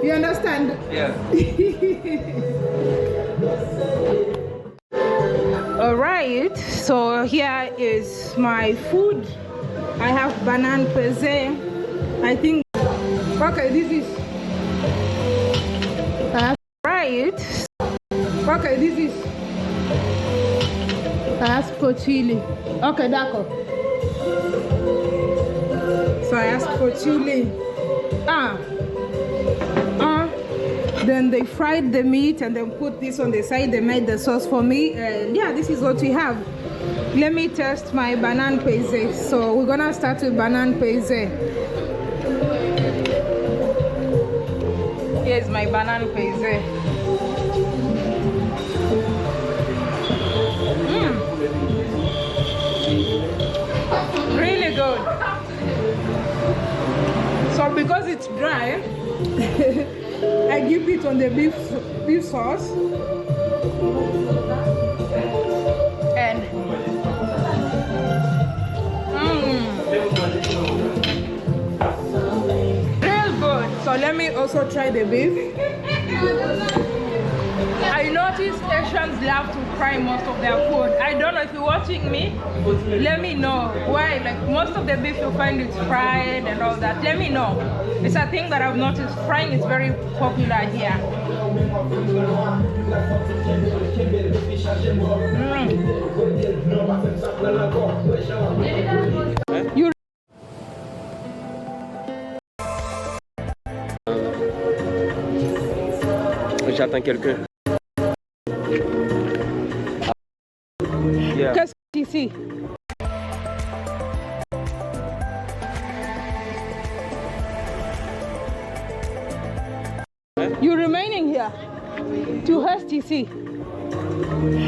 You understand? Yeah. All right, so here is my food. I have banana pesée. I think, okay, this is, right. Okay, this is, I asked for chili. Okay, d'accord. So I asked for chili. Then they fried the meat and then put this on the side. They made the sauce for me. And yeah, this is what we have. Let me test my banana pesée. So we're gonna start with banana pesée. Here's my banana pesée. Really good. So because it's dry, I dip it on the beef sauce and real good. So let me also try the beef. I noticed notice Asians love to fry most of their food. I don't know if you're watching me. Let me know why. Like most of the beef you find is fried and all that. Let me know. It's a thing that I've noticed. Frying is very popular here. You J'attends quelqu'un. Yeah. Qu'est-ce que ici? You remaining here? Tu restes ici?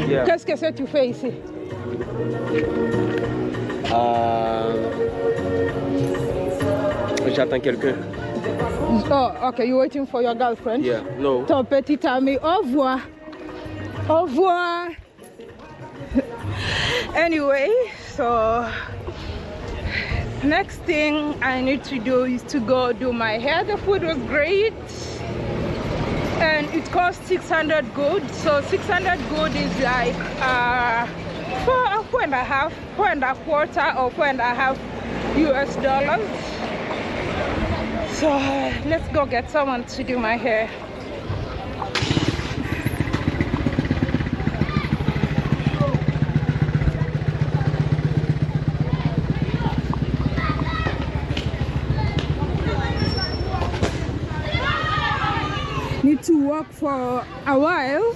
Yeah. Qu'est-ce que tu fais ici? J'attends quelqu'un. Oh, okay, you're waiting for your girlfriend? Yeah, no. Ton petit ami, au revoir. Au revoir. Anyway, so next thing I need to do is to go do my hair. The food was great and it cost 600 good. So 600 good is like four and a quarter or $4.50 US. So let's go get someone to do my hair. Need to walk for a while.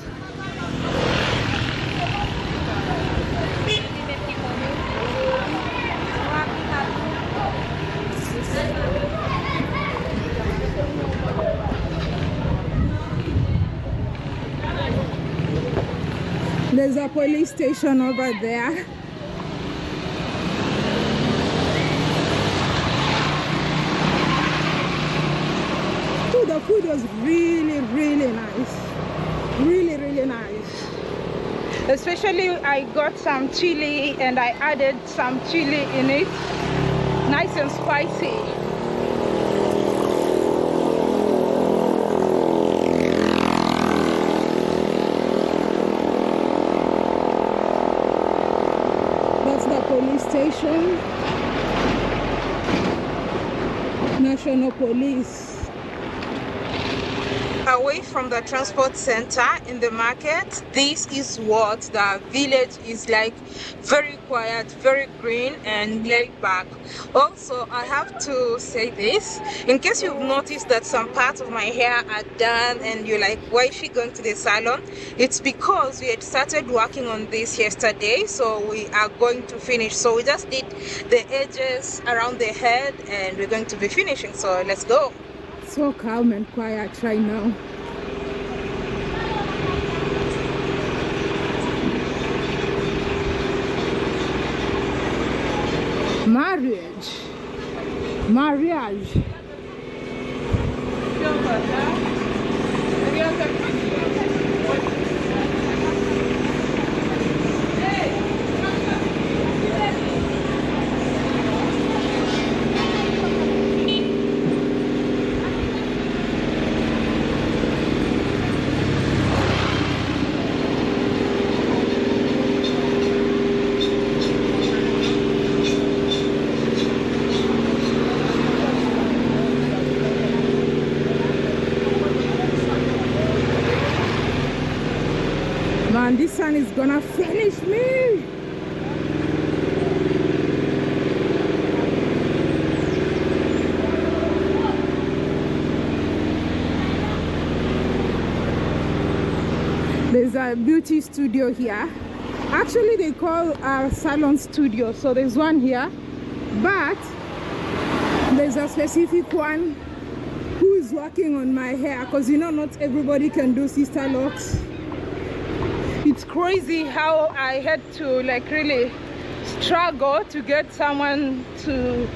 There's a police station over there. Oh, the food was really nice. Really nice. Especially I got some chili and I added some chili in it. Nice and spicy. Police station, National Police. Away from the transport center in the market, this is what the village is like. Very quiet, very green and laid back. Also, I have to say this, in case you've noticed that some parts of my hair are done and you're like, why is she going to the salon? It's because we had started working on this yesterday, so we are going to finish. So we just did the edges around the head and we're going to be finishing, so let's go. So calm and quiet right now. Marriage. Man, this sun is gonna finish me. There's a beauty studio here. Actually, they call our salon studio. So there's one here, but there's a specific one who is working on my hair, because you know not everybody can do sister locks. It's crazy how I had to like really struggle to get someone to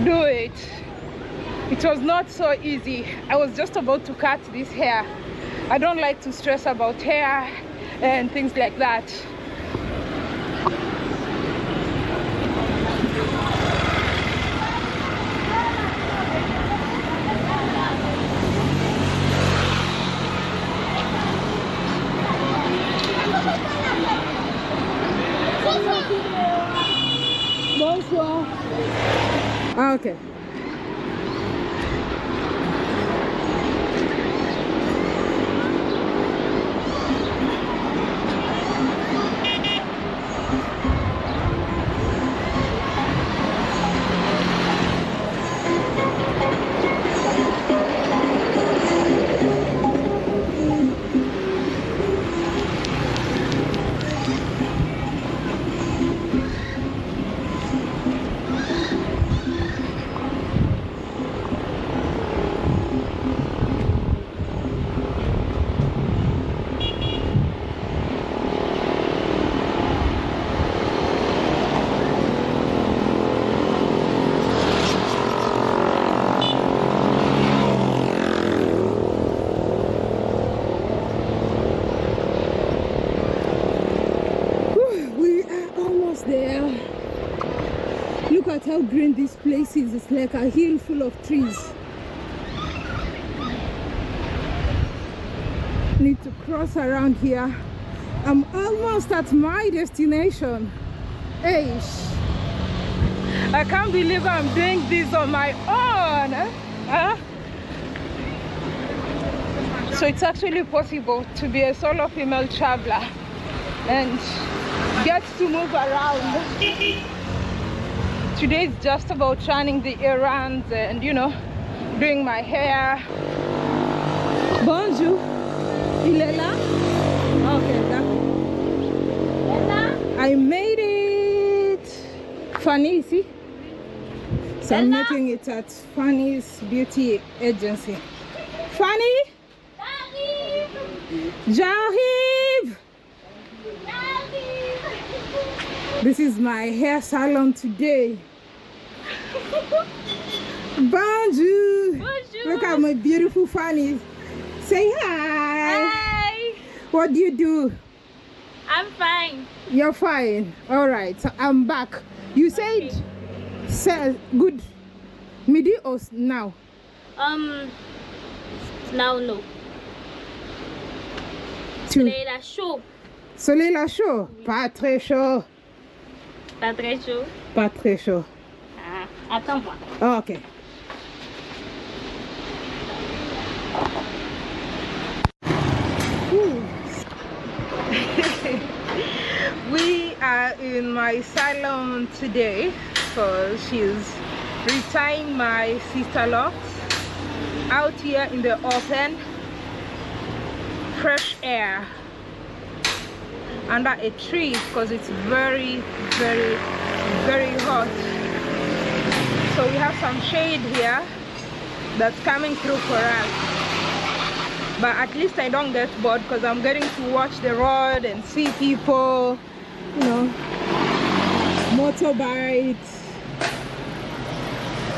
do it. It was not so easy. I was just about to cut this hair. I don't like to stress about hair and things like that. Okay. There, look at how green this place is. It's like a hill full of trees. Need to cross around here. I'm almost at my destination. Eish, I can't believe I'm doing this on my own. So it's actually possible to be a solo female traveler and get to move around. Today is just about running the errands and, you know, doing my hair. Bonjour. Il est là? Okay, I made it. Fanny, see? So I'm making it at Fanny's beauty agency. Fanny? Jahib! This is my hair salon today. Bonjour. Bonjour. Look at my beautiful Fanny. Say hi. Hi. What do you do? I'm fine. You're fine. All right. So I'm back. You said good midi or now? Now no. Soleil la chaud. Soleil la chaud. Pas très chaud. Pas très chaud. Pas très chaud. Ah, attends-moi. Oh, okay. We are in my salon today, so she's retying my sister locks out here in the open, fresh air under a tree because it's very hot. So we have some shade here that's coming through for us, but at least I don't get bored because I'm getting to watch the road and see people, you know, motorbikes.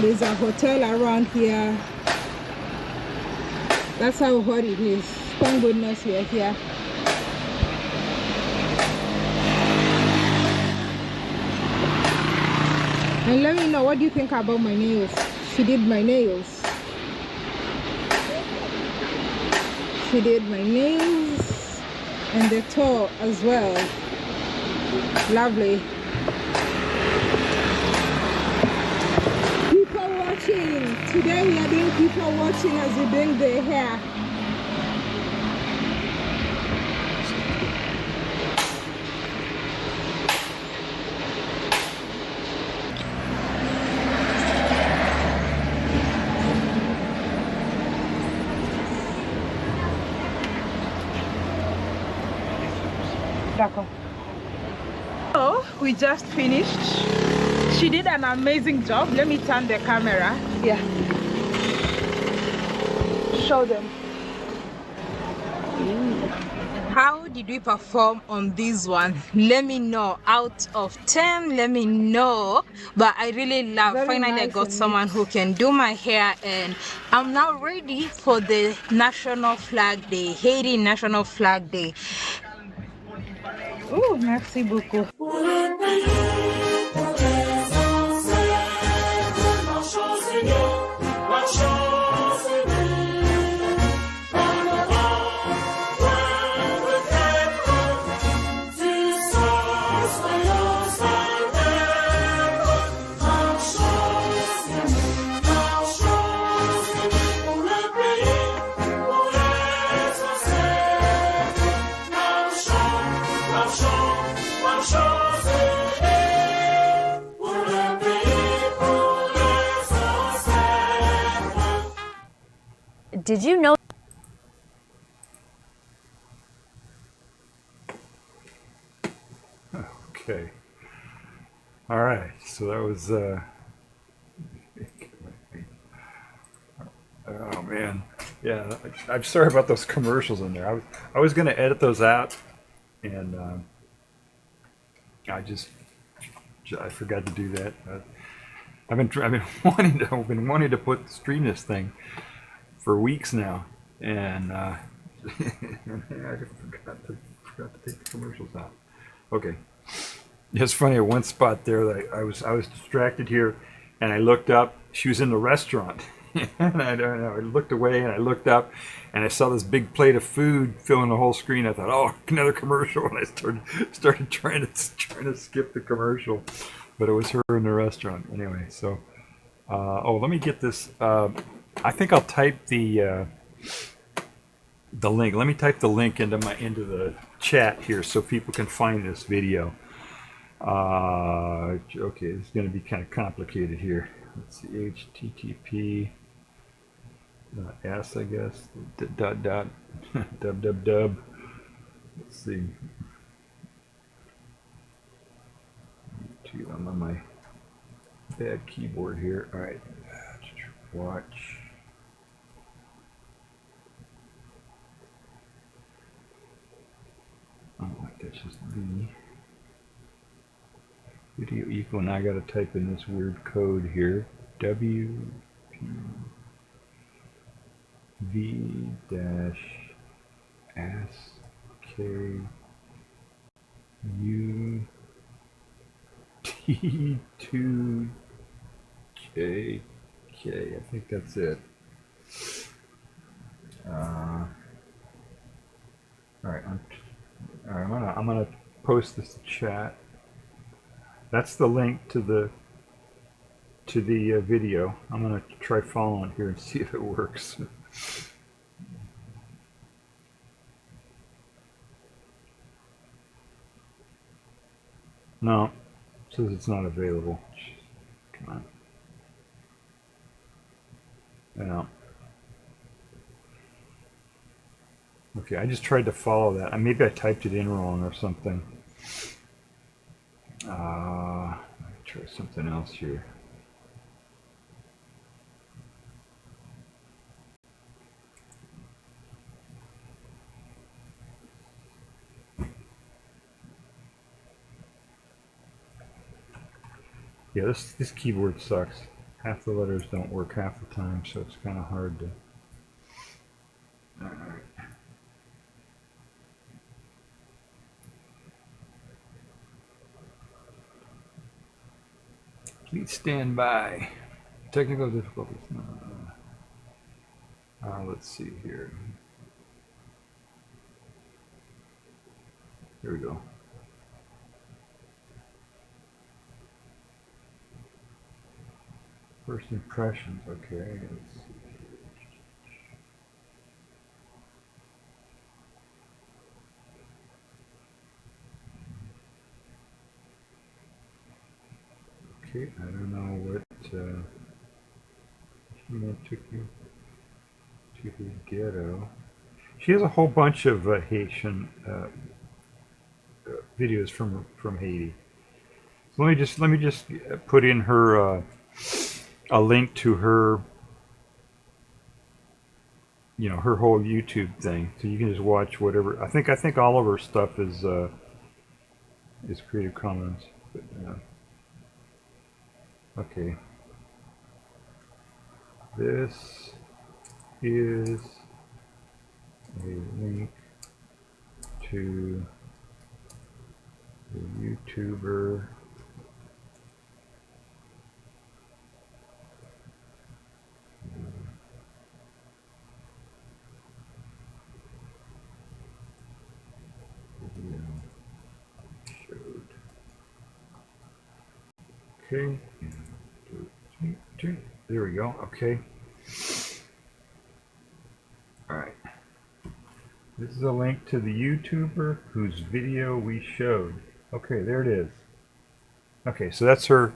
There's a hotel around here. That's how hot it is. Thank goodness we are here. And let me know, what do you think about my nails? She did my nails. She did my nails and the toe as well. Lovely. People watching. Today we are doing people watching as we're doing their hair. So we just finished. She did an amazing job. Let me turn the camera. Yeah. Show them. How did we perform on this one? Let me know. Out of 10, let me know. But I really love. Finally, nice. I got someone who can do my hair, and I'm now ready for the National Flag Day, Haiti National Flag Day. Oh, merci beaucoup. did you know? Okay. All right. So that was. Oh man. Yeah. I'm sorry about those commercials in there. I was going to edit those out, and I forgot to do that. I've been wanting to stream this thing for weeks now, and I just forgot to take the commercials out. Okay, it's funny. At one spot there, that I was distracted here, and I looked up. She was in the restaurant, and I don't know. I looked away, and I looked up, and I saw this big plate of food filling the whole screen. I thought, oh, another commercial, and I started trying to skip the commercial, but it was her in the restaurant anyway. So, let me get this. I think I'll type the link. Let me type the link into the chat here so people can find this video. Okay, it's going to be kind of complicated here. Let's see, HTTP S, I guess, dot dub. Let's see. I'm on my bad keyboard here. All right, watch. Oh, that's just V. Video equal, and I got to type in this weird code here. WP V dash S K U T 2 K K. I think that's it. All right, I'm gonna post this to chat. That's the link to the video. I'm gonna try following it here and see if it works. No, it says it's not available. Come on. No. Okay, I just tried to follow that. Maybe I typed it in wrong or something. Let me try something else here. Yeah, this keyboard sucks. Half the letters don't work half the time, so it's kind of hard to. All right. Please stand by. Technical difficulties. Let's see here. Here we go. First impressions. Okay. Let's see. Okay, I don't know what took you to the ghetto. She has a whole bunch of Haitian videos from Haiti. So let me just put in her a link to her, her whole YouTube thing, so you can just watch whatever. I think all of her stuff is Creative Commons. But, okay. This is a link to the YouTuber showed. Okay. There we go. Okay. All right. This is a link to the YouTuber whose video we showed. Okay, there it is. Okay, so that's her.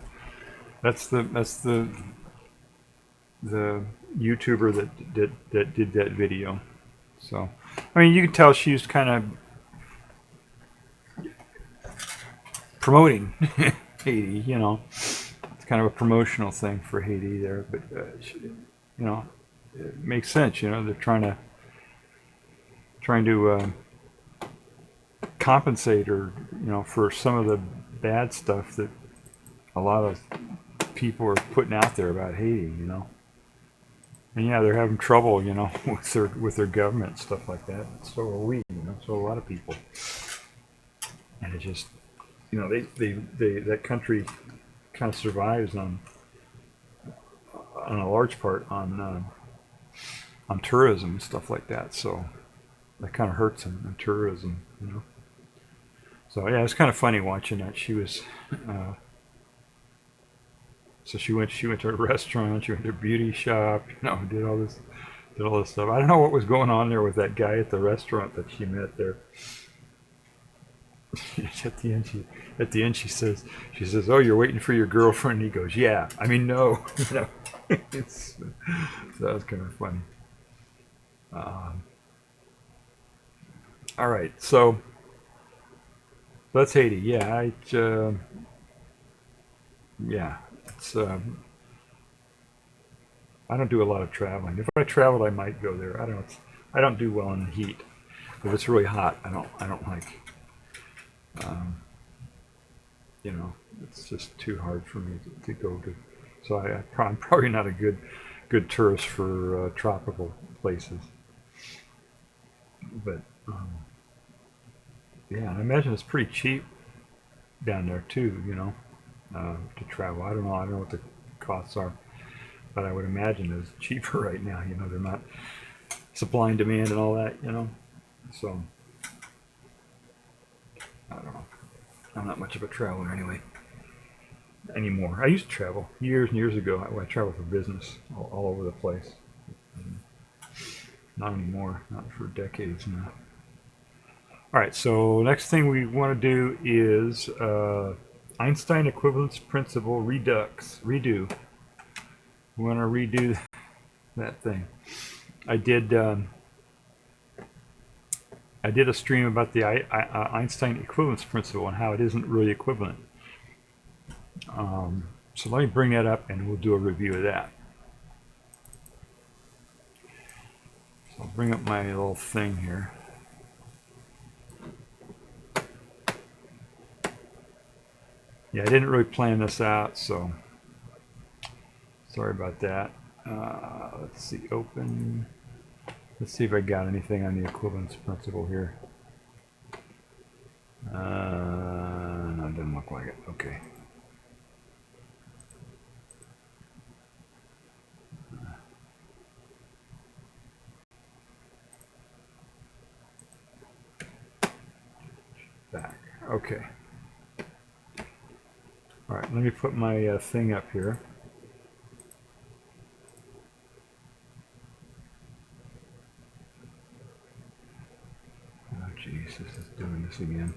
That's the YouTuber that did that video. So, I mean, you can tell she's kind of promoting Haiti, you know. It's kind of a promotional thing for Haiti there, but you know, it makes sense. You know, they're trying to compensate her, you know, for some of the bad stuff that a lot of people are putting out there about Haiti, you know. And yeah, they're having trouble, you know, with their government and stuff like that. So are we, you know. So a lot of people, and it just, you know, they that country kind of survives on a large part on tourism and stuff like that. So that kind of hurts them in tourism, you know. So yeah, it's kind of funny watching that. She was, so she went to a restaurant, she went to a beauty shop, you know, did all this stuff. I don't know what was going on there with that guy at the restaurant that she met there. At the end she says, "Oh, you're waiting for your girlfriend?" And he goes, "Yeah." I mean, no, you know. So that was kind of funny. All right, so that's Haiti. Yeah, yeah, it's. I don't do a lot of traveling. If I traveled, I might go there. I don't do well in the heat. If it's really hot, I don't like. You know, it's just too hard for me to go to. So I'm probably not a good tourist for tropical places. But yeah, and I imagine it's pretty cheap down there too. You know, to travel. I don't know what the costs are, but I would imagine it's cheaper right now. You know, they're not supply and demand and all that. You know, so I don't know. I'm not much of a traveler anymore. I used to travel years and years ago. I traveled for business all over the place. Not anymore. Not for decades now. All right. So next thing we want to do is Einstein Equivalence Principle redux. Redo. We want to redo that thing. I did a stream about the Einstein Equivalence Principle and how it isn't really equivalent. So let me bring that up and we'll do a review of that. So I'll bring up my little thing here. Yeah, I didn't really plan this out, so sorry about that. Let's see, open. Let's see if I got anything on the equivalence principle here. No, it doesn't look like it. Okay. Back. Okay. All right, let me put my thing up here. Oh, jeez, this is doing this again.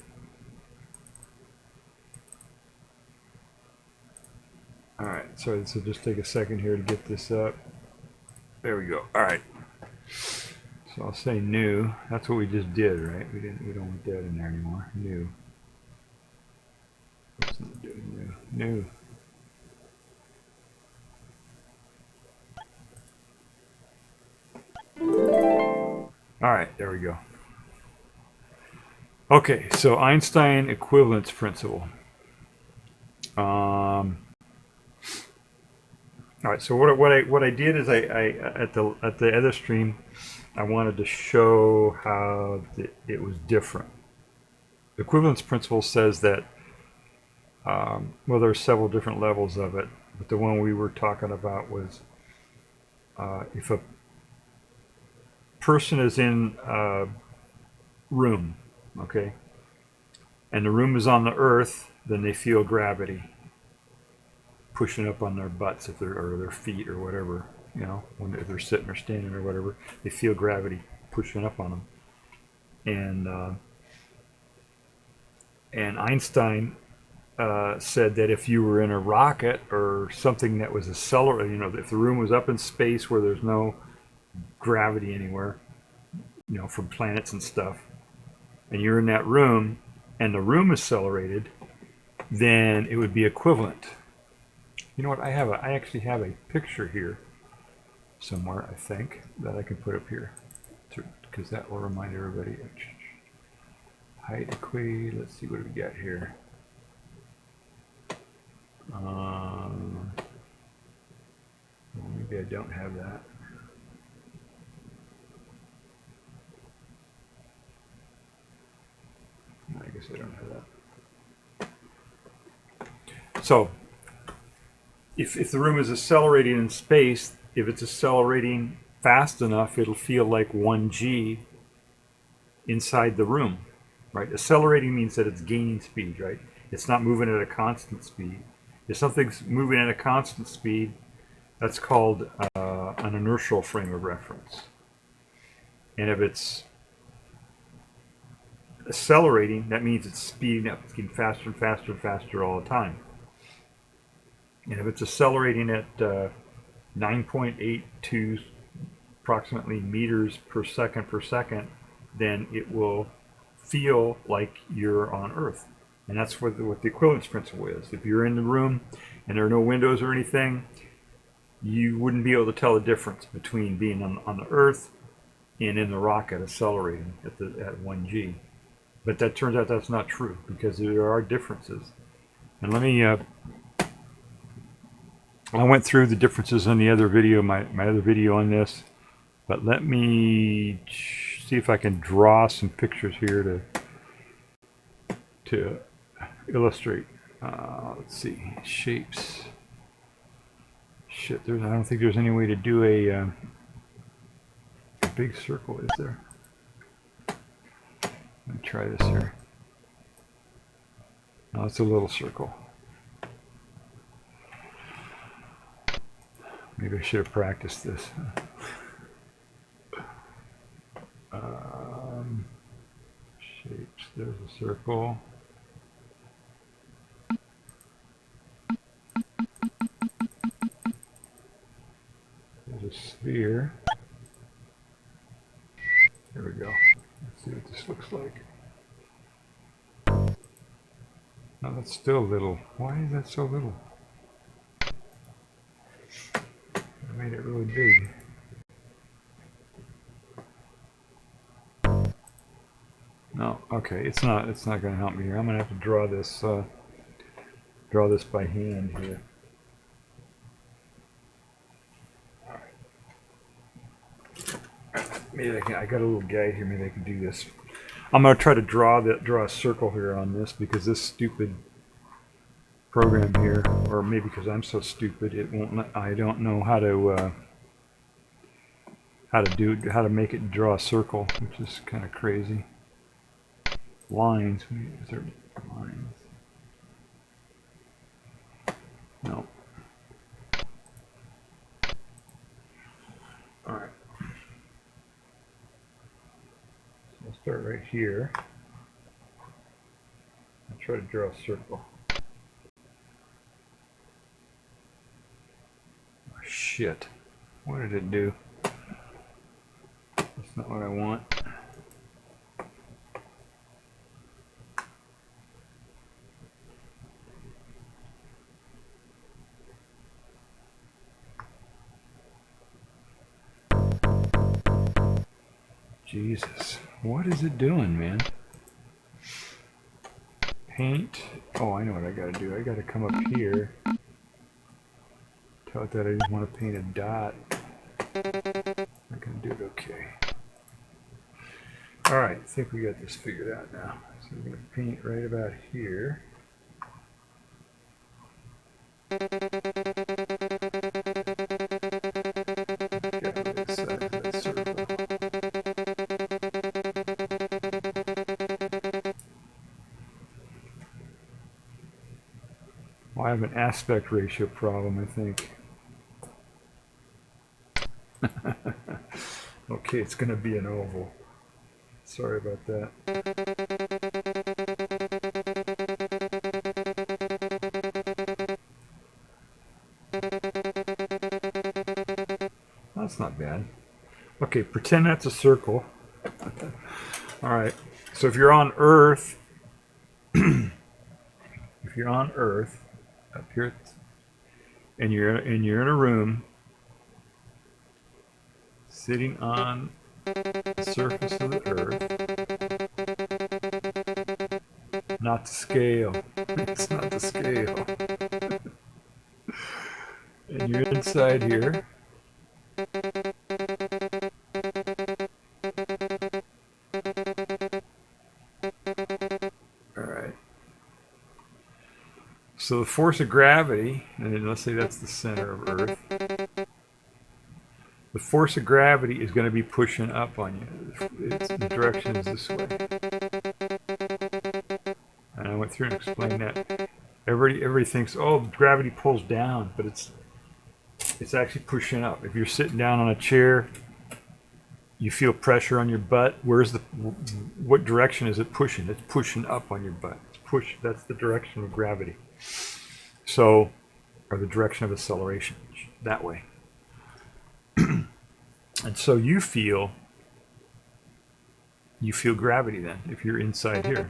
All right, so just take a second here to get this up. There we go. All right. So I'll say new. That's what we just did, right? We don't want that in there anymore. New. What's not doing new? New. All right, there we go. Okay, so Einstein Equivalence Principle. All right, so what I did is I at the other stream, I wanted to show how it was different. The equivalence principle says that well, there are several different levels of it, but the one we were talking about was if a person is in a room, okay, and the room is on the earth, then they feel gravity pushing up on their butts or their feet or whatever, you know, if they're sitting or standing or whatever, they feel gravity pushing up on them. And Einstein said that if you were in a rocket or something that was accelerating, you know, if the room was up in space where there's no gravity anywhere, you know, from planets and stuff, and you're in that room and the room accelerated, then it would be equivalent. You know what? I actually have a picture here somewhere, I think, that I can put up here, because that will remind everybody. Height equate. Let's see what we got here. Maybe I don't have that. I guess I don't have that. So, if the room is accelerating in space, if it's accelerating fast enough, it'll feel like 1g inside the room, right? Accelerating means that it's gaining speed, right? It's not moving at a constant speed. If something's moving at a constant speed, that's called an inertial frame of reference. And if it's accelerating, that means it's speeding up. It's getting faster and faster and faster all the time. And if it's accelerating at 9.82 approximately meters per second, then it will feel like you're on Earth. And that's what the equivalence principle is. If you're in the room and there are no windows or anything, you wouldn't be able to tell the difference between being on the Earth and in the rocket accelerating at 1g. But that turns out that's not true, because there are differences. And let me, I went through the differences in the other video, my other video on this, but let me see if I can draw some pictures here to illustrate. Let's see, shapes. Shit, I don't think there's any way to do a big circle, is there? Let me try this here. No, it's a little circle. Maybe I should have practiced this. Shapes, there's a circle. There's a sphere. There we go. Let's see what this looks like. No, that's still little. Why is that so little? I made it really big. No, okay, it's not going to help me here. I'm going to have to draw this by hand here. Maybe I can. I got a little guide here. Maybe I can do this. I'm going to try to draw a circle here on this, because this stupid program here, or maybe because I'm so stupid, it won't. I don't know how to make it draw a circle, which is kind of crazy. Lines. Is there lines? No. All right. I'll start right here. I'll try to draw a circle. Oh, shit. What did it do? That's not what I want. Jesus, what is it doing, man? Paint. Oh, I know what I gotta do. I gotta come up here. Tell it that I just want to paint a dot. I'm gonna do it okay. Alright, I think we got this figured out now. So we're gonna paint right about here. Well, I have an aspect ratio problem, I think. Okay, it's going to be an oval. Sorry about that. that's not bad. Okay, pretend that's a circle. All right. So if you're on Earth, if you're on Earth, up here, and you're in a room, sitting on the surface of the Earth, not to scale. It's not to scale. And you're inside here. All right. So the force of gravity, and then let's say that's the center of Earth. The force of gravity is going to be pushing up on you. The direction is this way. And I went through and explained that. Everybody thinks, oh, gravity pulls down, but it's actually pushing up. If you're sitting down on a chair, you feel pressure on your butt. What direction is it pushing? It's pushing up on your butt. That's the direction of gravity. So, or the direction of acceleration, that way. And so you feel gravity then, if you're inside here.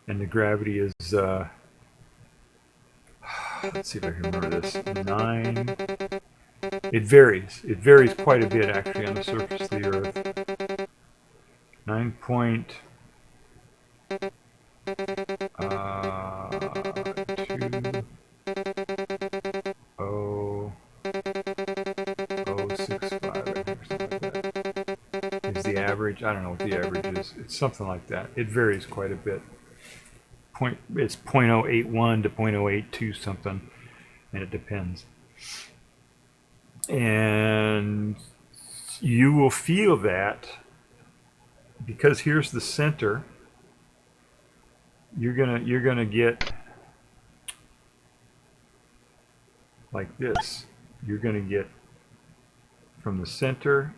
And the gravity is, let's see if I can remember this, 9. It varies. It varies quite a bit, actually, on the surface of the Earth. 9.2. 0.065, I think, or something like that. Is the average. I don't know what the average is. It's something like that. It varies quite a bit. It's 0.081 to 0.082 something, and it depends. And you will feel that because here's the center. You're gonna get like this. You're gonna get from the center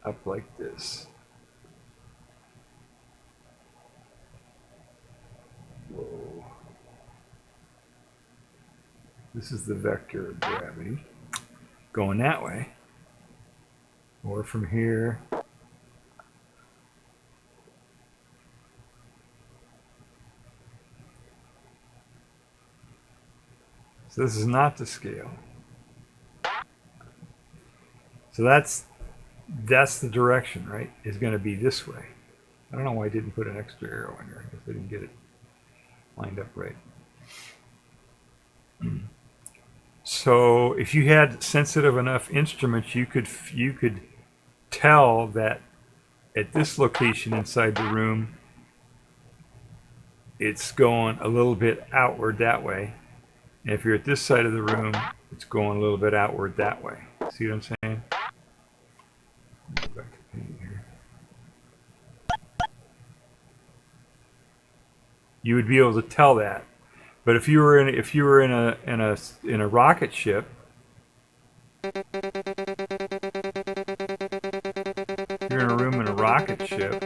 up like this. Whoa. This is the vector of gravity going that way. Or from here. So this is not the scale. So that's the direction, right? Is going to be this way. I don't know why I didn't put an extra arrow in there. I guess I didn't get it lined up right. So if you had sensitive enough instruments, you could tell that at this location inside the room, it's going a little bit outward that way. And if you're at this side of the room, it's going a little bit outward that way. See what I'm saying? Go back to painting here. You would be able to tell that. But if you were in a rocket ship, you're in a room in a rocket ship,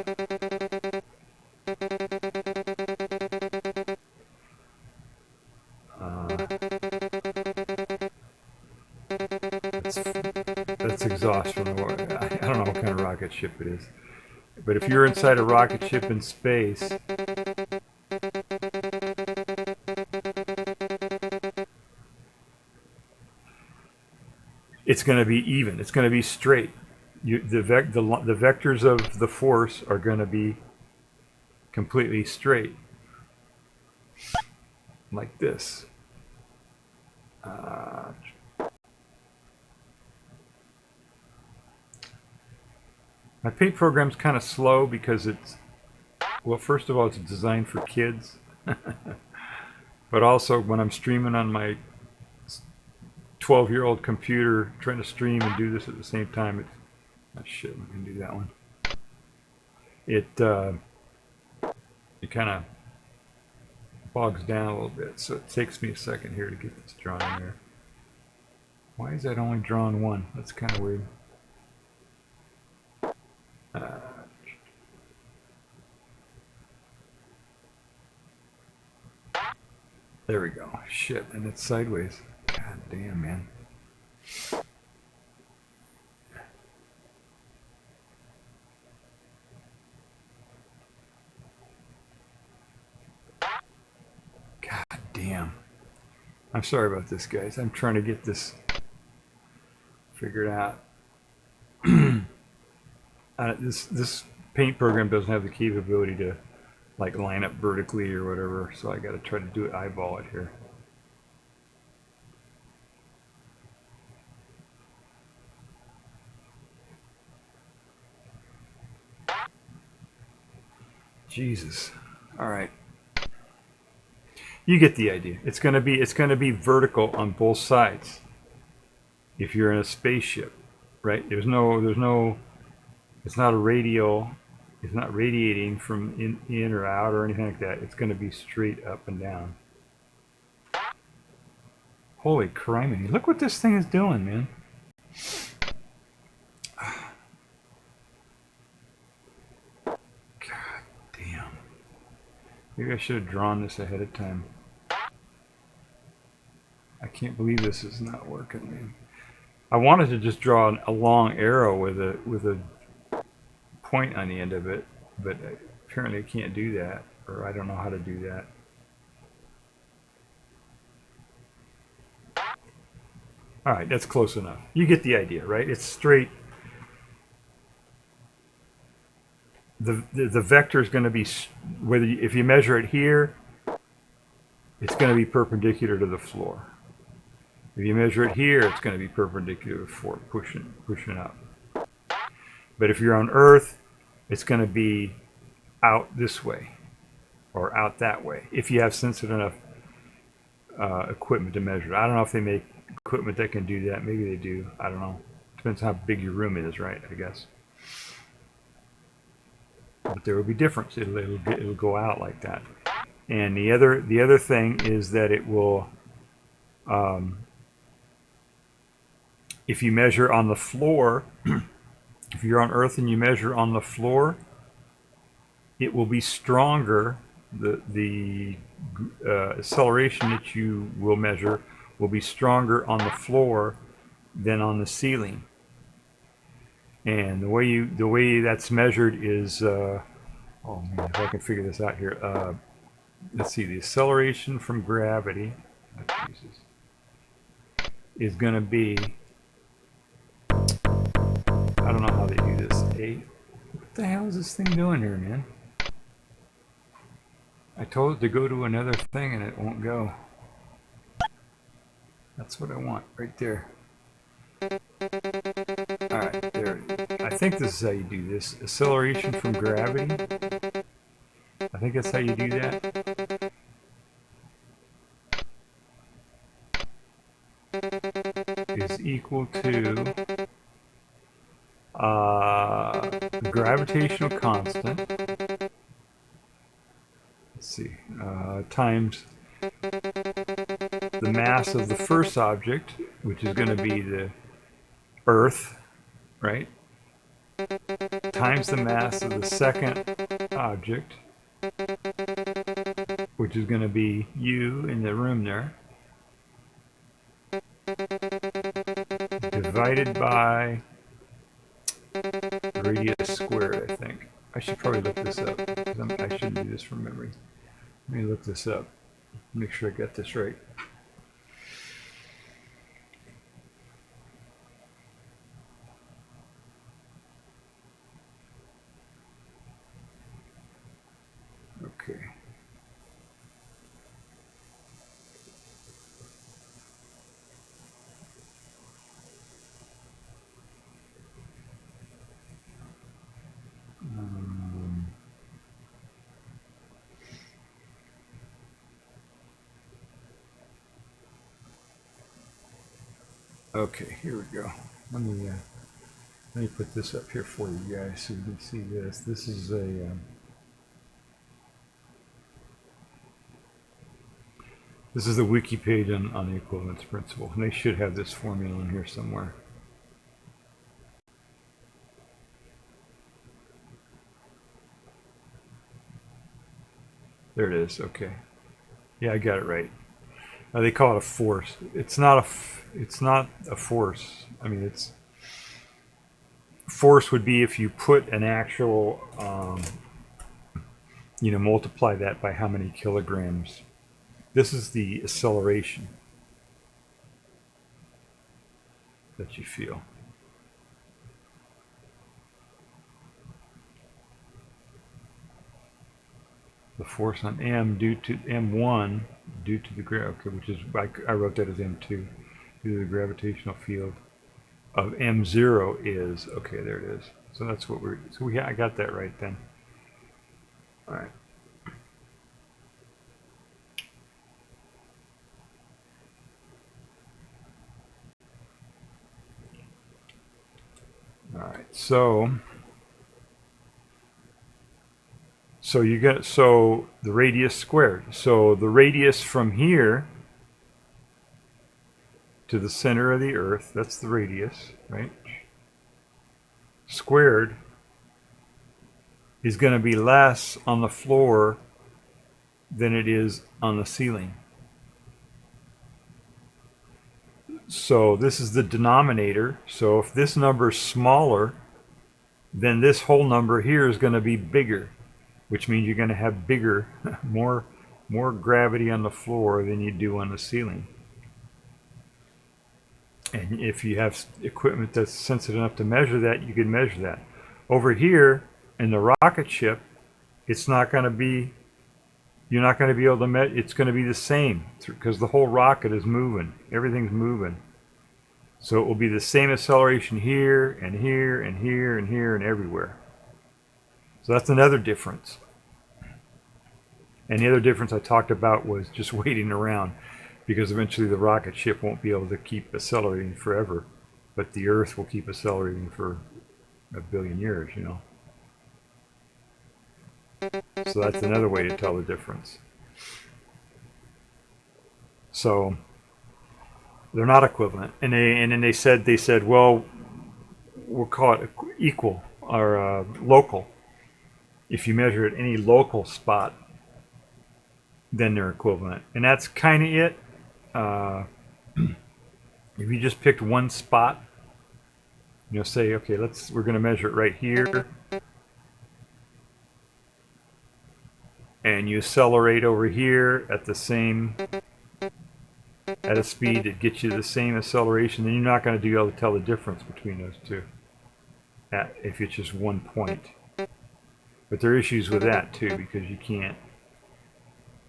that's exhaust from the water. I don't know what kind of rocket ship it is. But if you're inside a rocket ship in space, it's going to be even. It's going to be straight. The vectors of the force are going to be completely straight, like this. My paint program's kind of slow because it's, well, first of all, it's designed for kids. But also, when I'm streaming on my 12-year-old computer, trying to stream and do this at the same time, it's, oh shit, we can do that one. It kind of bogs down a little bit, so it takes me a second here to get this drawn in there. Why is that only drawn one? That's kind of weird. There we go. Shit, and it's sideways. God damn, man. God damn. I'm sorry about this, guys. I'm trying to get this figured out. This paint program doesn't have the capability to like line up vertically or whatever, so I got to try to do it, eyeball it here. Jesus. All right. You get the idea. It's going to be vertical on both sides. If you're in a spaceship, right? It's not a radial. It's not radiating from in or out or anything like that. It's going to be straight up and down. Holy criminy. Look what this thing is doing, man. God damn. Maybe I should have drawn this ahead of time. I can't believe this is not working, man. I wanted to just draw a long arrow with a point on the end of it, but apparently I can't do that, or I don't know how to do that. All right, that's close enough. You get the idea, right? It's straight. The vector is going to be, if you measure it here, it's going to be perpendicular to the floor. If you measure it here, it's going to be perpendicular to the floor, pushing up. But if you're on Earth, it's going to be out this way or out that way. If you have sensitive enough equipment to measure it. I don't know if they make equipment that can do that. Maybe they do. I don't know. Depends how big your room is, right? I guess. But there will be difference. It'll go out like that. And the other thing is that it will. If you measure on the floor, if you're on Earth and you measure on the floor, it will be stronger. The acceleration that you will measure will be stronger on the floor than on the ceiling. And the way that's measured is, oh man, if I can figure this out here. Let's see, the acceleration from gravity is going to be, I don't know how they do this. What the hell is this thing doing here, man? I told it to go to another thing and it won't go. That's what I want, right there. Alright, there. I think this is how you do this. Acceleration from gravity. I think that's how you do that. Is equal to gravitational constant. Let's see, times the mass of the first object, which is going to be the Earth, right? Times the mass of the second object, which is going to be you in the room there, divided by radius squared, I think. I should probably look this up, because I shouldn't do this from memory. Let me look this up, make sure I got this right. Okay. Okay, here we go. Let me put this up here for you guys so you can see this. This is a this is the wiki page on the equivalence principle, and they should have this formula in here somewhere. There it is. Okay. Yeah, I got it right. They call it a force. It's not a force. I mean, it's force would be if you put an actual, multiply that by how many kilograms. This is the acceleration that you feel. The force on M due to M1 due to the which is I wrote that as M2 due to the gravitational field of M0 is there it is. So that's what I got that right then. All right. All right. So you get the radius squared. So the radius from here to the center of the Earth, that's the radius, right? Squared is going to be less on the floor than it is on the ceiling. So this is the denominator. So if this number is smaller, then this whole number here is going to be bigger, which means you're going to have bigger, more gravity on the floor than you do on the ceiling. And if you have equipment that's sensitive enough to measure that, you can measure that. Over here in the rocket ship, it's not going to be, you're not going to be able to measure, it's going to be the same because the whole rocket is moving. Everything's moving. So it will be the same acceleration here and here and here and here and everywhere. So that's another difference. And the other difference I talked about was just waiting around, because eventually the rocket ship won't be able to keep accelerating forever, but the Earth will keep accelerating for 1 billion years, So that's another way to tell the difference. So they're not equivalent, and then they said, well, we'll call it equal or local. If you measure at any local spot, then they're equivalent, and that's kind of it. If you just picked one spot, say, okay, we're going to measure it right here, and you accelerate over here at a speed that gets you the same acceleration, then you're not going to be able to tell the difference between those two if it's just one point. But there are issues with that too, because you can't,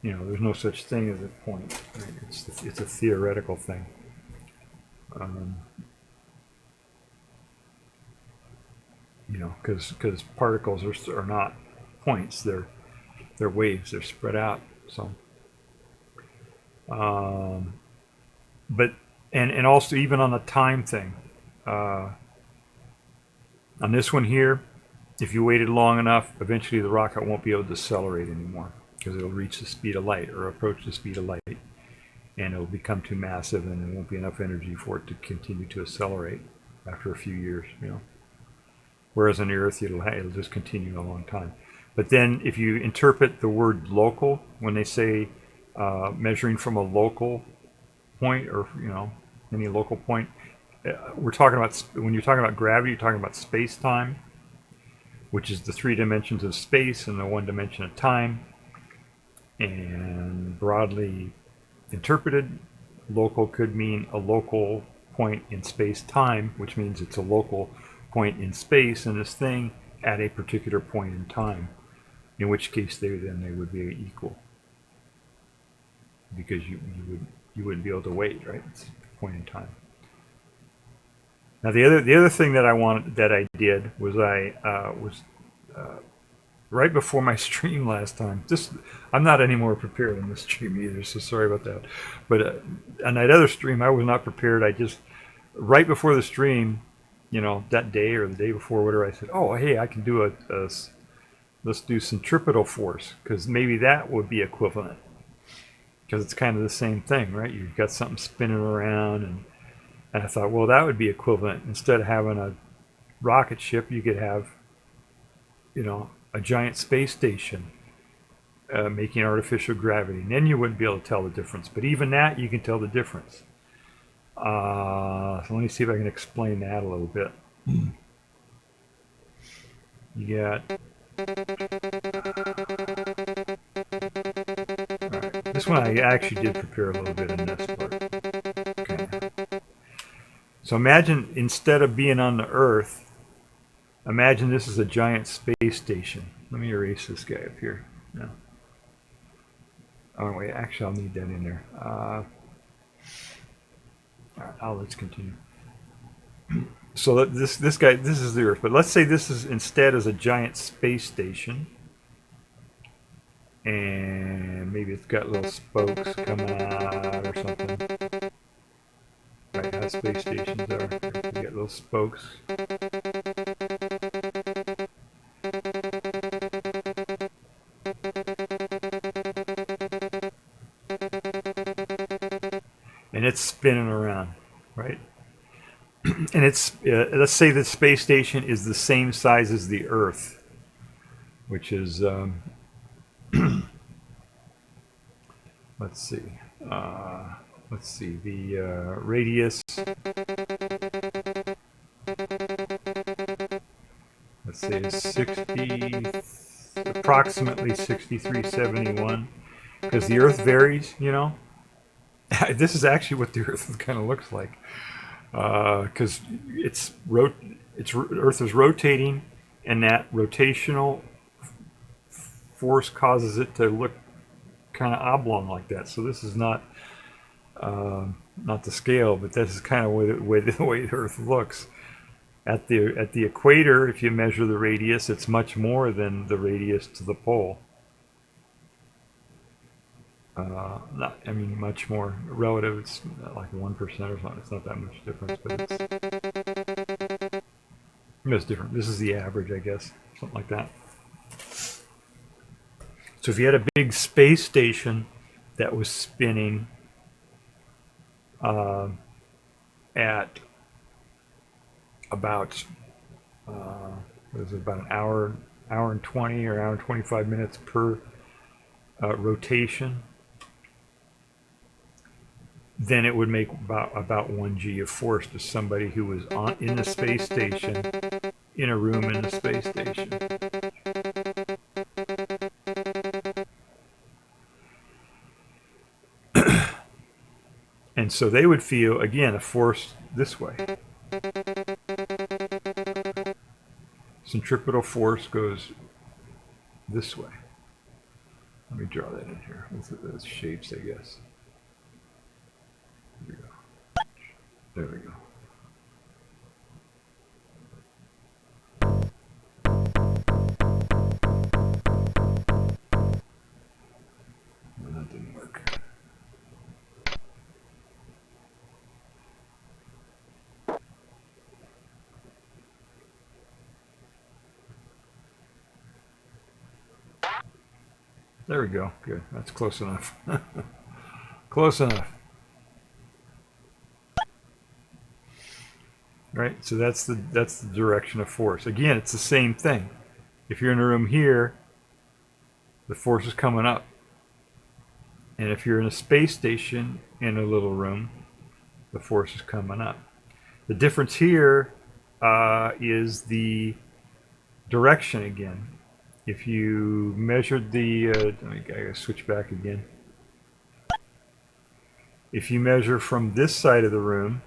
there's no such thing as a point. Right? It's a theoretical thing. Because particles are not points; they're waves. They're spread out. So, but also even on the time thing, on this one here, if you waited long enough, eventually the rocket won't be able to accelerate anymore, because it'll reach the speed of light or approach the speed of light, and it'll become too massive, and there won't be enough energy for it to continue to accelerate after a few years. Whereas on the Earth, it'll just continue a long time. But then, if you interpret the word local, when they say measuring from a local point, or any local point, we're talking about, when you're talking about gravity, you're talking about space-time, which is the 3 dimensions of space and the 1 dimension of time. And broadly interpreted, local could mean a local point in space-time, which means it's a local point in space in this thing at a particular point in time, in which case they would be equal, because you wouldn't be able to wait, right? It's a point in time. Now the other thing that I did was right before my stream last time. I'm not any more prepared on this stream either, so sorry about that. But on that other stream, I was not prepared. I just, right before the stream, that day or the day before, whatever, I said, oh, hey, I can do let's do centripetal force, because maybe that would be equivalent, because it's kind of the same thing, right? You've got something spinning around, and I thought, well, that would be equivalent. Instead of having a rocket ship, you could have, a giant space station making artificial gravity. And then you wouldn't be able to tell the difference. But even that, you can tell the difference. So let me see if I can explain that a little bit. You got... Alright, this one I actually did prepare a little bit in this part. Okay. So imagine, instead of being on the Earth, imagine this is a giant space station. Let me erase this guy up here. No. Oh wait, actually I'll need that in there. Alright, let's continue. So this guy, this is the Earth, but let's say this is instead as a giant space station, and maybe it's got little spokes coming out or something. Right, how space stations are. You get little spokes. And it's spinning around, right? And it's, let's say the space station is the same size as the Earth, which is, let's see, the radius, let's say is approximately 6371, because the Earth varies, you know. This is actually what the Earth kind of looks like. Because Earth is rotating, and that rotational force causes it to look kind of oblong like that. So this is not the scale, but this is kind of the way the Earth looks. At the equator, if you measure the radius, it's much more than the radius to the pole. I mean, much more relative. It's like 1% or something. It's not that much difference, but it's different. This is the average, I guess, something like that. So if you had a big space station that was spinning at about what is it, about an hour and 20 or hour and 25 minutes per rotation, then it would make about 1 g of force to somebody who was in the space station, in a room in the space station. And so they would feel, again, a force this way. Centripetal force goes this way. Let me draw that in here. Those shapes, I guess. There we go. There we go. No, that didn't work. There we go. Good. That's close enough. Close enough. Right? So that's the direction of force. Again, it's the same thing. If you're in a room here, the force is coming up. And if you're in a space station in a little room, the force is coming up. The difference here is the direction again. If you measured the, I gotta switch back again. If you measure from this side of the room,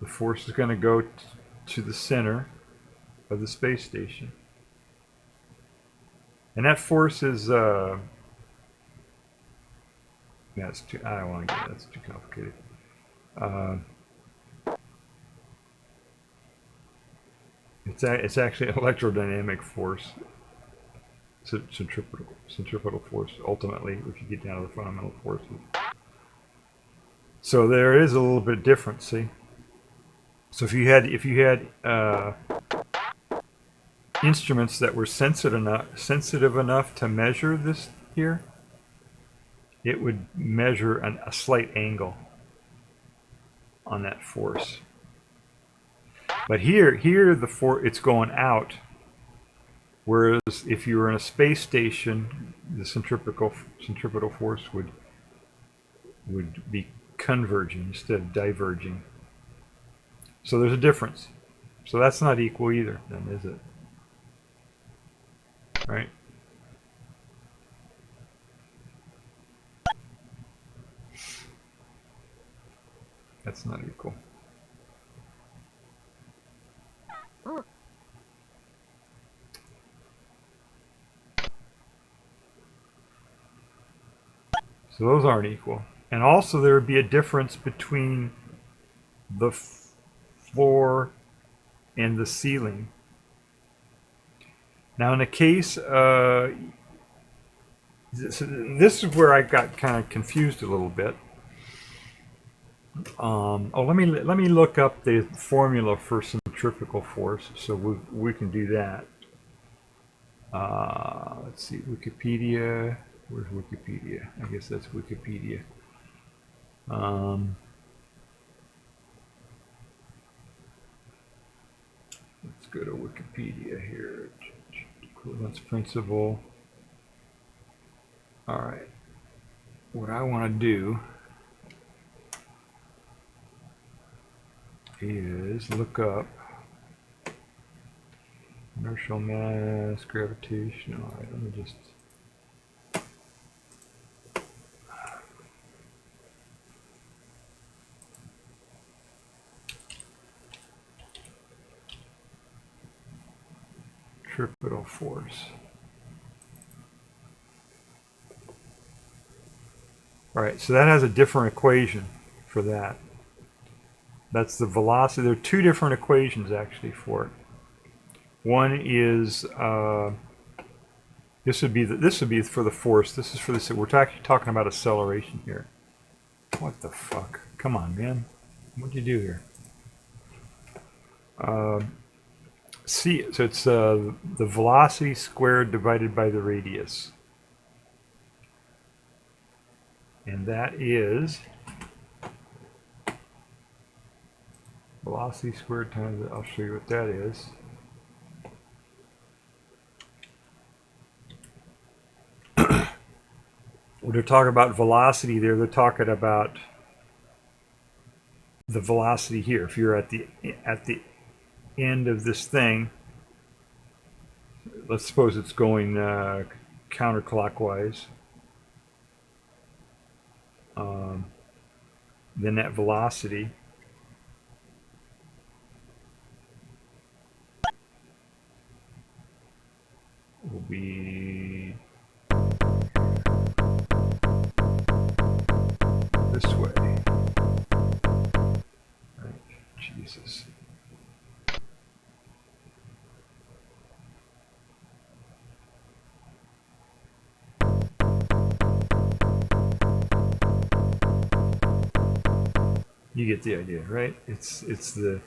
the force is going to go to the center of the space station. And that force is, yeah, it's too, I don't want to get that's too complicated. It's actually electrodynamic force, centripetal force, ultimately, if you get down to the fundamental forces. So there is a little bit of difference, see? So if you had instruments that were sensitive enough to measure this here, it would measure a slight angle on that force. But here the it's going out, Whereas if you were in a space station, the centripetal force would be converging instead of diverging. So there's a difference. So that's not equal either, then, is it? Right? That's not equal. So those aren't equal. And also there would be a difference between the floor and the ceiling. Now in the case, this is where I got kind of confused a little bit. Let me look up the formula for centrifugal force, so we can do that. Let's see, Wikipedia. Where's Wikipedia? I guess that's Wikipedia. Let's go to Wikipedia here. Equivalence principle. All right. What I want to do is look up inertial mass, gravitational. All right, let me just. Centripetal force. All right, so that has a different equation for that. That's the velocity. There are two different equations actually for it. One is this would be for the force. This is for the. We're actually talking about acceleration here. What the fuck? Come on, man. What'd you do here? C. So it's the velocity squared divided by the radius, and that is velocity squared times. I'll show you what that is. When they're talking about velocity there, they're talking about the velocity here. If you're at the end of this thing, let's suppose it's going counterclockwise, then that velocity will be this way. Right. Jesus. You get the idea, right? It's the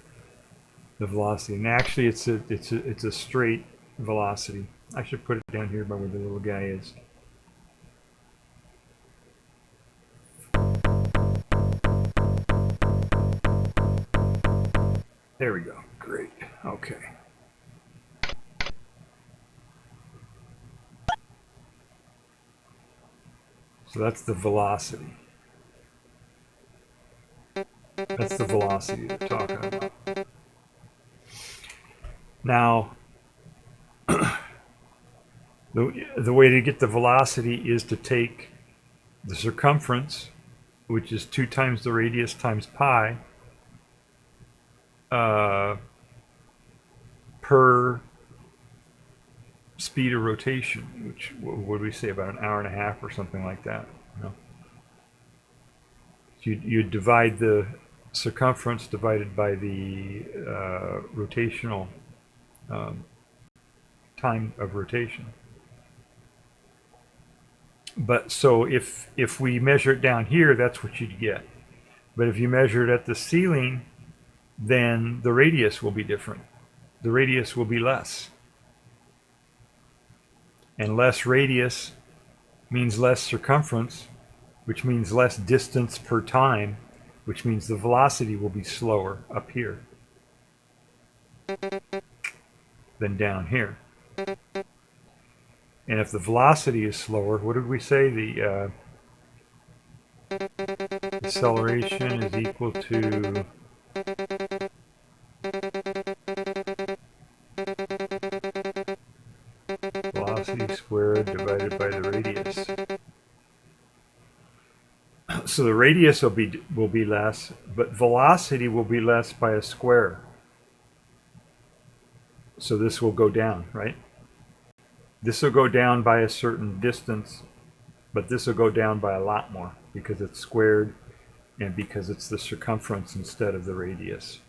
velocity, and actually it's a straight velocity. I should put it down here by where the little guy is. There we go. Great. Okay. So that's the velocity. That's the velocity they're talking about. Now, the way to get the velocity is to take the circumference, which is 2 times the radius times pi, per speed of rotation, which, what would we say, about an hour and a half or something like that. No? So you divide the circumference divided by the rotational time of rotation. But so if we measure it down here, that's what you'd get. But if you measure it at the ceiling, then the radius will be different. The radius will be less. And less radius means less circumference, which means less distance per time, which means the velocity will be slower up here than down here. And if the velocity is slower, what did we say? The acceleration is equal to velocity squared divided by the radius. So the radius will be less, but velocity will be less by a square. So this will go down, right? This will go down by a certain distance, but this will go down by a lot more because it's squared and because it's the circumference instead of the radius.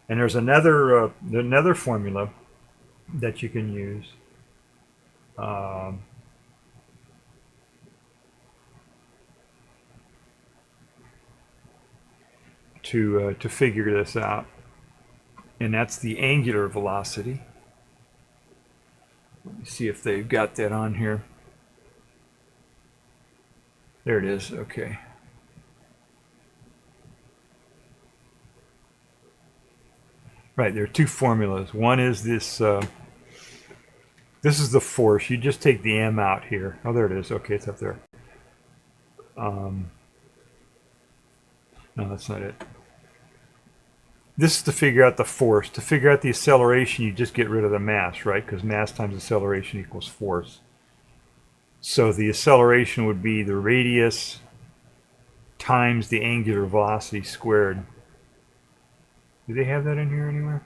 And there's another formula that you can use. To figure this out, and that's the angular velocity. Let me see if they've got that on here. There it is. Okay. Right, there are two formulas. One is this. This is the force. You just take the m out here. Oh, there it is. Okay, it's up there. No, that's not it. This is to figure out the force. To figure out the acceleration, you just get rid of the mass, right? Because mass times acceleration equals force. So the acceleration would be the radius times the angular velocity squared. Do they have that in here anywhere?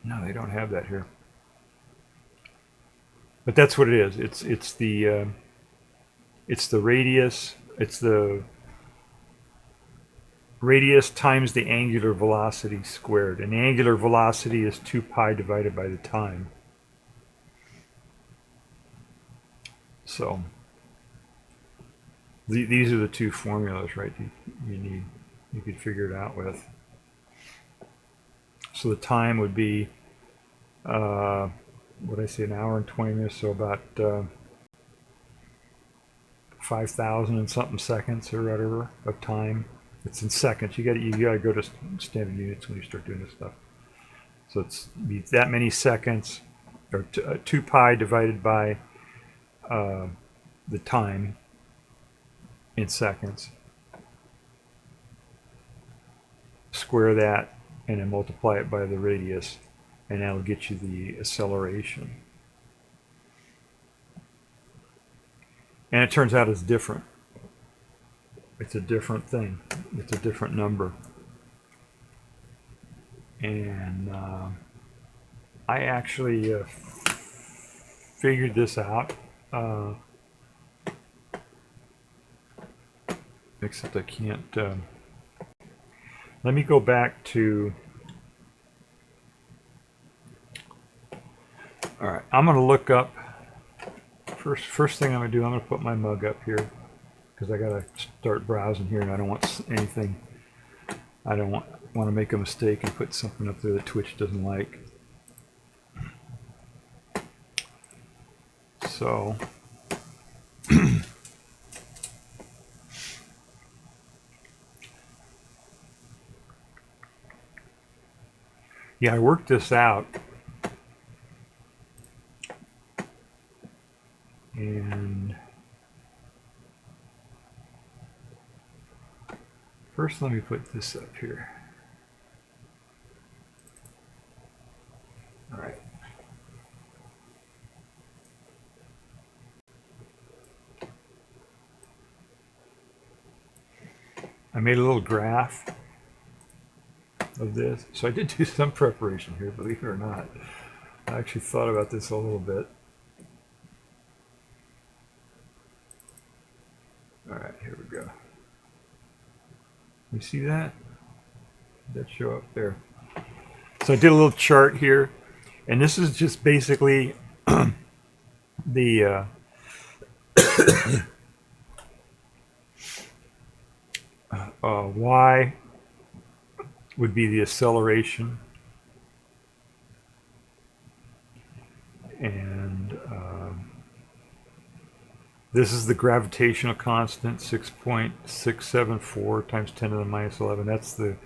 No, they don't have that here. But that's what it is. It's the radius. It's the radius times the angular velocity squared. And the angular velocity is 2 pi divided by the time. So these are the two formulas, right? You could figure it out with. So the time would be, what did I say, an hour and 20 minutes, so about 5,000 and something seconds or whatever of time. It's in seconds. You gotta go to standard units when you start doing this stuff. So it's be that many seconds, or 2 pi divided by the time in seconds. Square that and then multiply it by the radius, and that'll get you the acceleration. And it turns out it's different. It's a different thing. It's a different number. And I actually figured this out. Except I can't. Let me go back to. All right, I'm going to look up. First thing I'm going to do, I'm going to put my mug up here because I got to start browsing here, and I don't want anything. I don't want to make a mistake and put something up there that Twitch doesn't like. So. Yeah, I worked this out, and first let me put this up here. All right. I made a little graph of this. So I did do some preparation here, believe it or not. I actually thought about this a little bit. All right, here we go. You see that? Did that show up there? So I did a little chart here, and this is just basically the y would be the acceleration, and this is the gravitational constant, 6.674 times 10 to the minus 11. That's the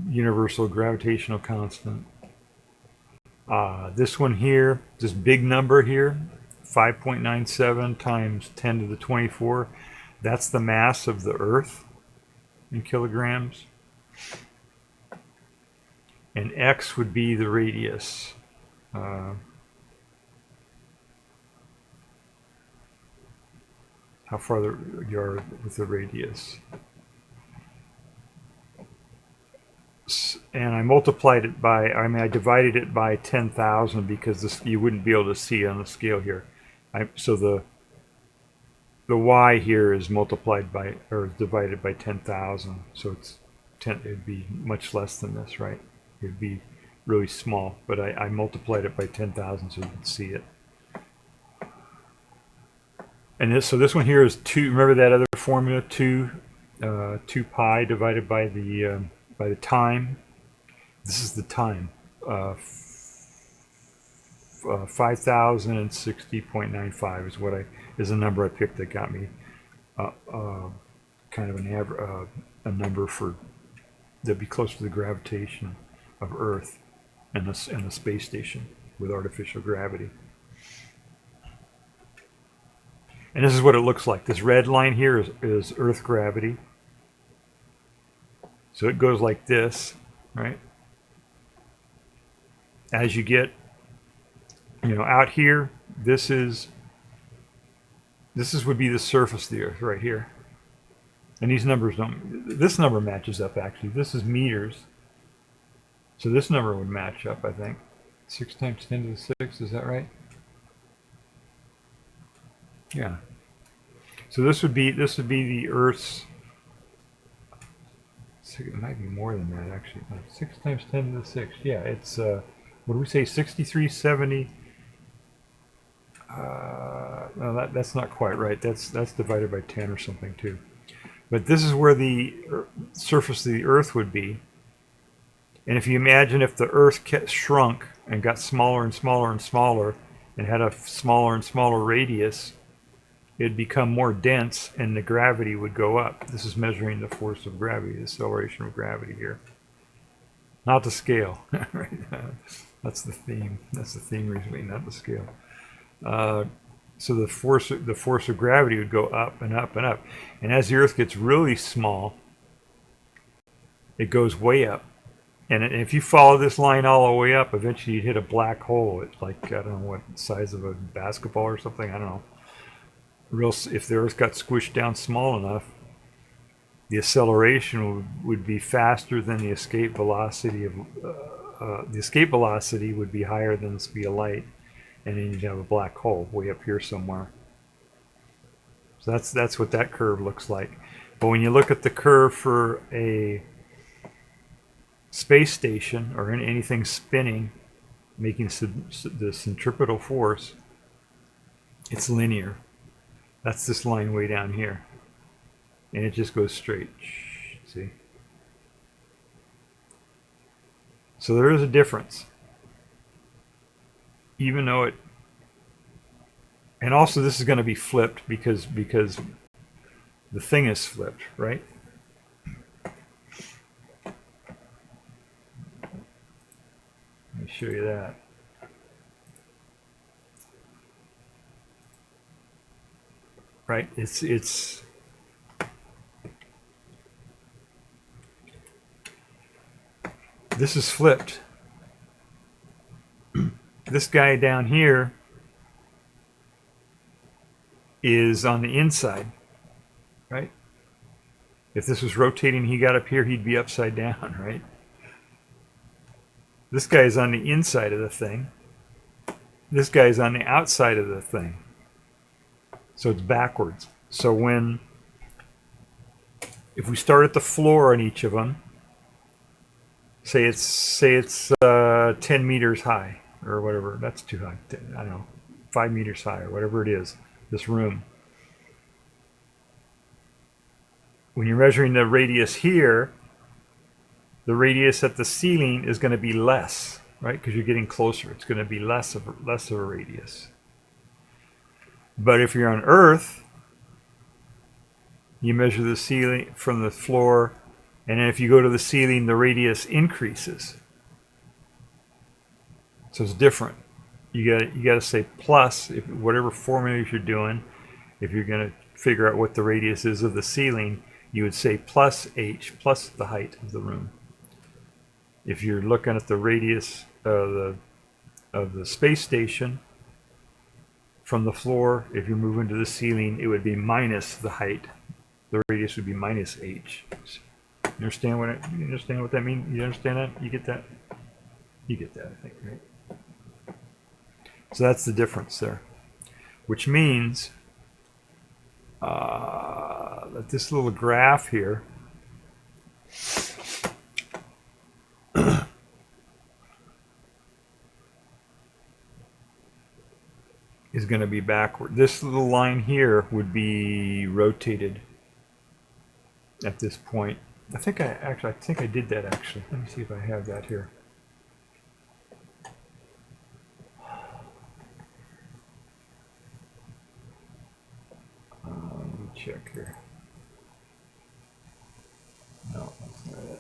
universal gravitational constant. This one here, this big number here, 5.97 times 10 to the 24, that's the mass of the Earth in kilograms. And x would be the radius. How far you are with the radius. And I multiplied it by, I divided it by 10,000 because this, you wouldn't be able to see on the scale here. So the y here is multiplied by, or divided by 10,000. So it's 10, it'd be much less than this, right? It'd be really small, but I multiplied it by 10,000 so you can see it. And so this one here is 2, remember that other formula, 2 pi divided by the time. This is the time, 5060.95 is what is a number I picked that got me kind of an average, a number for that'd be close to the gravitation of Earth and the space station with artificial gravity. And this is what it looks like. This red line here is Earth gravity. So it goes like this, right? As you get, out here, this would be the surface of the Earth right here. And these numbers this number matches up actually. This is meters. So this number would match up, I think. 6 times 10 to the 6, is that right? Yeah. So this would be the Earth's, it might be more than that actually. 6 times 10 to the 6. Yeah, it's what do we say, 6370? No, that's not quite right. That's divided by 10 or something too. But this is where the surface of the Earth would be. And if you imagine if the Earth shrunk and got smaller and smaller and smaller and had a smaller and smaller radius, it'd become more dense and the gravity would go up. This is measuring the force of gravity, the acceleration of gravity here. Not the scale. Right? That's the theme. That's the theme recently, not the scale. So the force of gravity would go up and up and up. And as the Earth gets really small, it goes way up. And if you follow this line all the way up, eventually you'd hit a black hole. It's like, I don't know what size of a basketball or something. I don't know. If the Earth got squished down small enough, the acceleration would be faster than the escape velocity of the escape velocity would be higher than the speed of light, and then you'd have a black hole way up here somewhere. So that's what that curve looks like. But when you look at the curve for a space station or anything spinning, making the centripetal force, it's linear. That's this line way down here. And it just goes straight. See? So there is a difference. Even though it... And also this is going to be flipped because the thing is flipped, right? Let me show you that. Right? It's this is flipped. This guy down here is on the inside, right? If this was rotating, he got up here, he'd be upside down, right? This guy's on the inside of the thing. This guy's on the outside of the thing. So it's backwards. So if we start at the floor on each of them, say it's 10 meters high or whatever. That's too high. I don't know, 5 meters high or whatever it is. This room. When you're measuring the radius here, the radius at the ceiling is going to be less, right? Because you're getting closer. It's going to be less of a radius. But if you're on Earth, you measure the ceiling from the floor, and then if you go to the ceiling, the radius increases. So it's different. You got to say plus, if whatever formulas you're doing. If you're going to figure out what the radius is of the ceiling, you would say plus h, plus the height of the room. If you're looking at the radius of the space station from the floor, if you're moving to the ceiling, it would be minus the height. The radius would be minus h. You understand what that means? You understand that? You get that? You get that, I think, right? So that's the difference there, which means that this little graph here is going to be backward. This little line here would be rotated at this point. I think I did that actually. Let me see if I have that here. Let me check here. No, that's not it.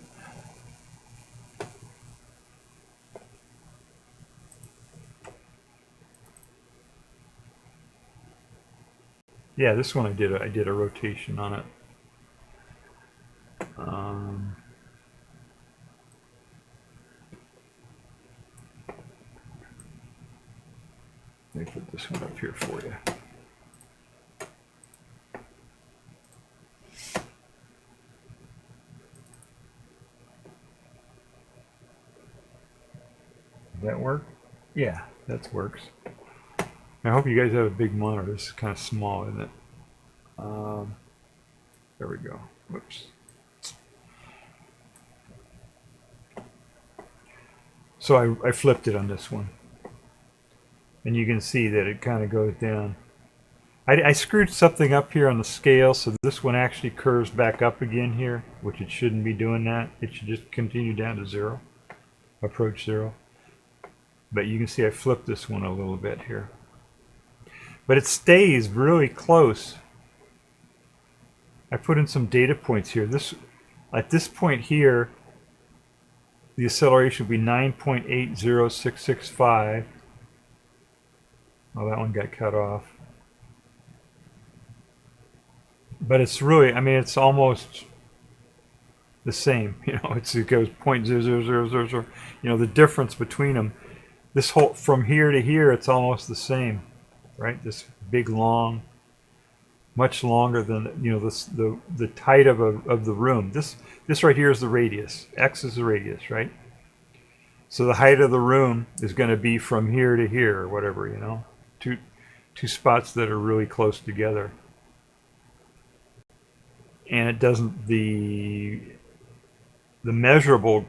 Yeah, this one I did a rotation on it. Let me put this one up here for you. Does that work? Yeah, that works. I hope you guys have a big monitor. This is kind of small, isn't it? There we go. Whoops. So I flipped it on this one. And you can see that it kind of goes down. I screwed something up here on the scale, so this one actually curves back up again here, which it shouldn't be doing that. It should just continue down to 0, approach 0. But you can see I flipped this one a little bit here. But it stays really close. I put in some data points here. At this point here, the acceleration would be 9.80665. Oh, that one got cut off. But it's really, I mean, it's almost the same. You know, it goes 0.00000. You know, the difference between them. This whole, from here to here, it's almost the same, right? This big, long, much longer than, you know, the height of the room. This right here is the radius. X is the radius, right? So the height of the room is going to be from here to here, or whatever, you know, two spots that are really close together. And it doesn't, the measurable,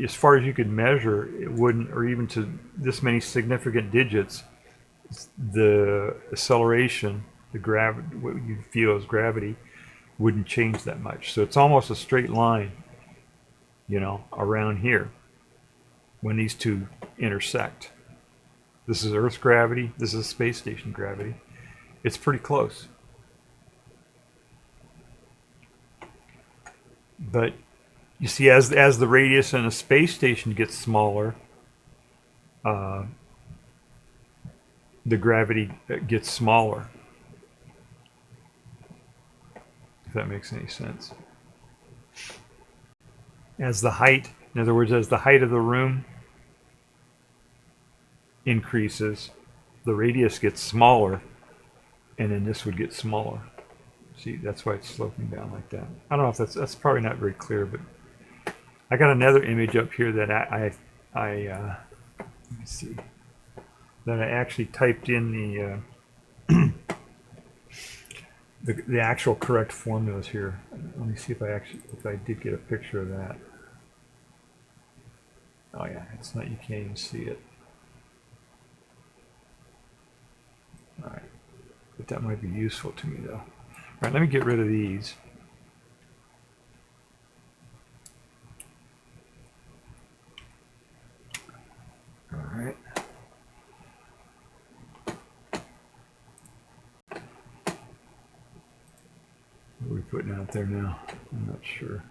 as far as you could measure, it wouldn't, or even to this many significant digits, the acceleration, the gravity, what you feel as gravity, wouldn't change that much. So it's almost a straight line, you know, around here when these two intersect. This is Earth's gravity, this is space station gravity. It's pretty close. But you see, as the radius in a space station gets smaller, the gravity gets smaller. If that makes any sense. As the height, in other words, as the height of the room increases, the radius gets smaller, and then this would get smaller. See, that's why it's sloping down like that. I don't know if that's probably not very clear, but I got another image up here that I let me see, that I actually typed in the actual correct formulas here. Let me see if I did get a picture of that. Oh yeah, it's not, you can't even see it. All right, but that might be useful to me though. All right, let me get rid of these. All right. What are we putting out there now? I'm not sure.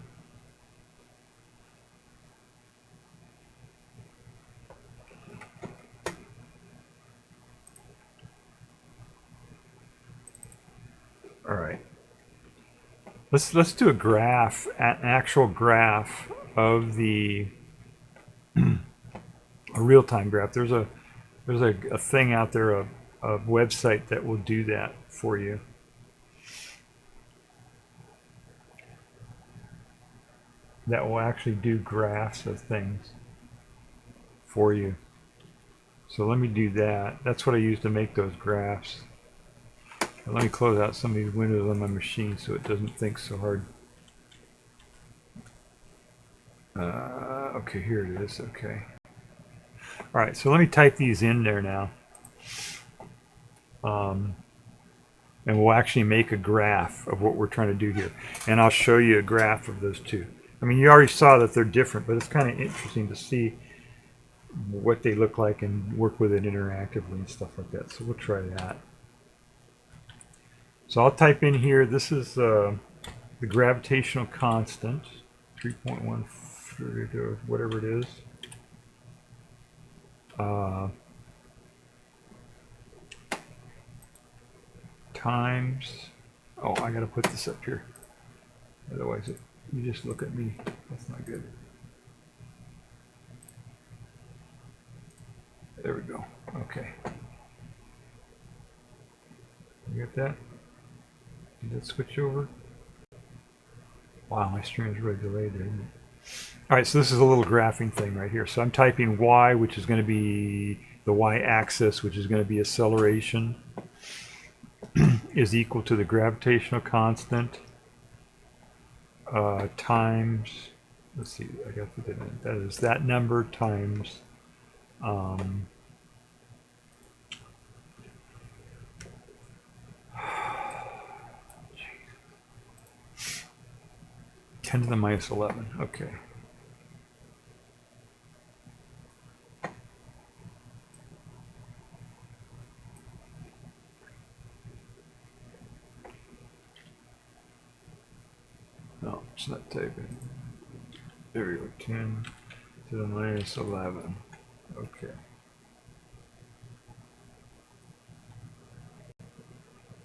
All right. Let's do a graph, an actual graph of the a real-time graph. There's a thing out there, a website that will do that for you. That will actually do graphs of things for you. So let me do that. That's what I use to make those graphs. And let me close out some of these windows on my machine so it doesn't think so hard. Okay, here it is. Okay. All right, so let me type these in there now. And we'll actually make a graph of what we're trying to do here. And I'll show you a graph of those two. I mean, you already saw that they're different, but it's kind of interesting to see what they look like and work with it interactively and stuff like that. So we'll try that. So I'll type in here, this is the gravitational constant, 3.1 or whatever it is. Times, oh, I gotta put this up here. Otherwise, you just look at me. That's not good. There we go. Okay. You get that? Did that switch over? Wow, my stream is really delayed there, isn't it? All right, so this is a little graphing thing right here. So I'm typing y, which is going to be the y-axis, which is going to be acceleration, is equal to the gravitational constant times, let's see, I got to put that in. That is that number times 10 to the minus 11. Okay. No, it's not typing. There we go. 10 to the minus 11. Okay.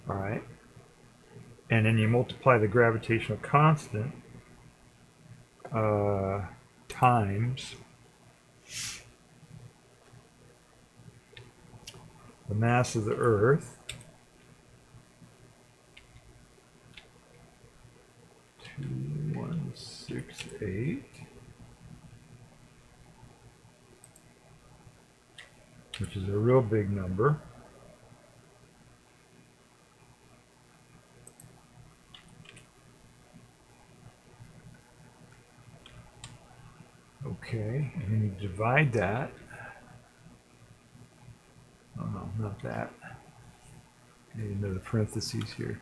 All right. And then you multiply the gravitational constant times the mass of the Earth, 2168, which is a real big number. Okay, and then you divide that. Oh no, not that. I need another parentheses here.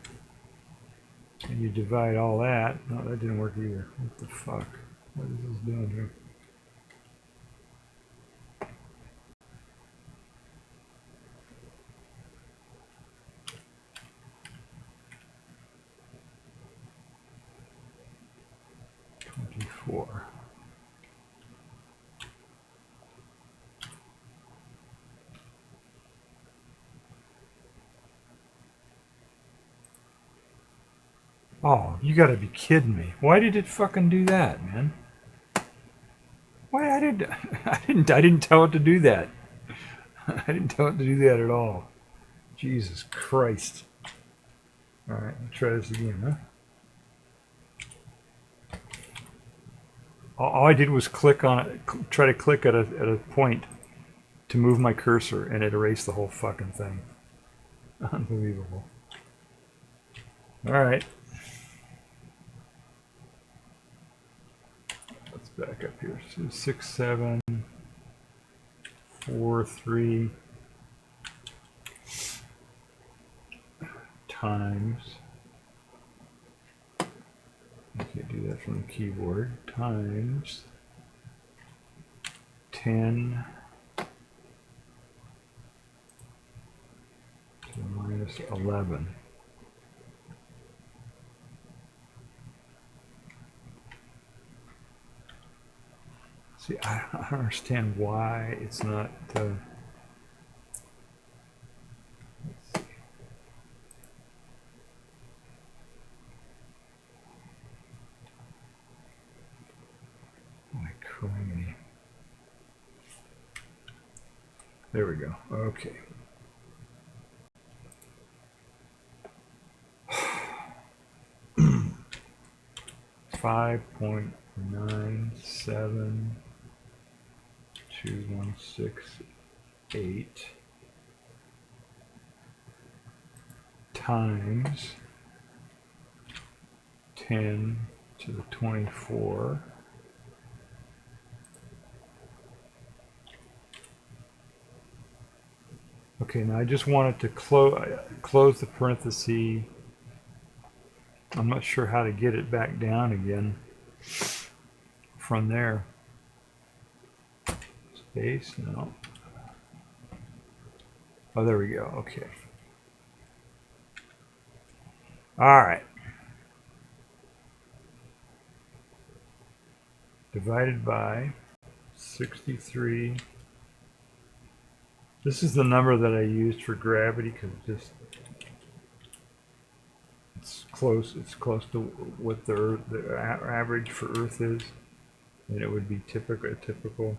And you divide all that. No, that didn't work either. What the fuck? What is this doing here? Oh, you gotta be kidding me. Why did it fucking do that, man? Why I didn't tell it to do that. I didn't tell it to do that at all. Jesus Christ. Alright, let's try this again, huh? All I did was click on it, try to click at a point to move my cursor, and it erased the whole fucking thing. Unbelievable. Alright. Let's back up here. So 6, 7, 4, 3 times. I can't do that from the keyboard. Times 10 to the minus 11. See, I don't understand why it's not. Let's see. There we go. Okay. $5.97216 times 10 to the 24 Okay, now I just wanted to close the parenthesis. I'm not sure how to get it back down again from there. Space, no. Oh, there we go, okay. All right. Divided by 63. This is the number that I used for gravity because it's close to what the average for Earth is, and it would be a typical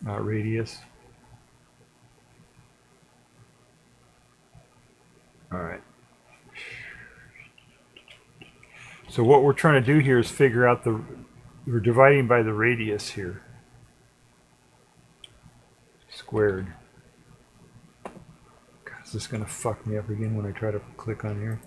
radius. All right. So what we're trying to do here is figure out we're dividing by the radius here. Squared. God, is this going to fuck me up again when I try to click on here?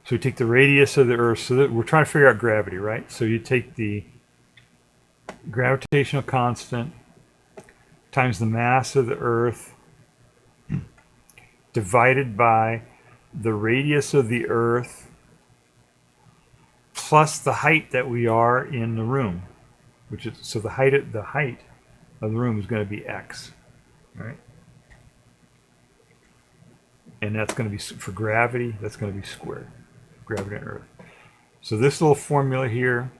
So you take the radius of the Earth, so that we're trying to figure out gravity, right? So you take the gravitational constant times the mass of the Earth divided by the radius of the Earth plus the height that we are in the room, which is, so the height of the room is going to be x, right? And that's going to be, for gravity, that's going to be squared, gravity on Earth. So this little formula here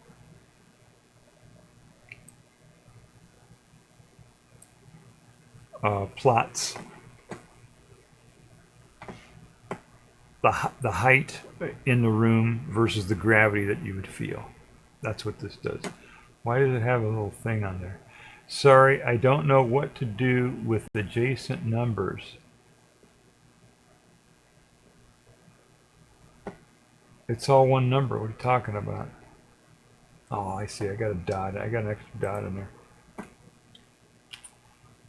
plots the height in the room versus the gravity that you would feel. That's what this does. Why does it have a little thing on there? Sorry, I don't know what to do with adjacent numbers. It's all one number. What are you talking about? Oh, I see. I got a dot. I got an extra dot in there.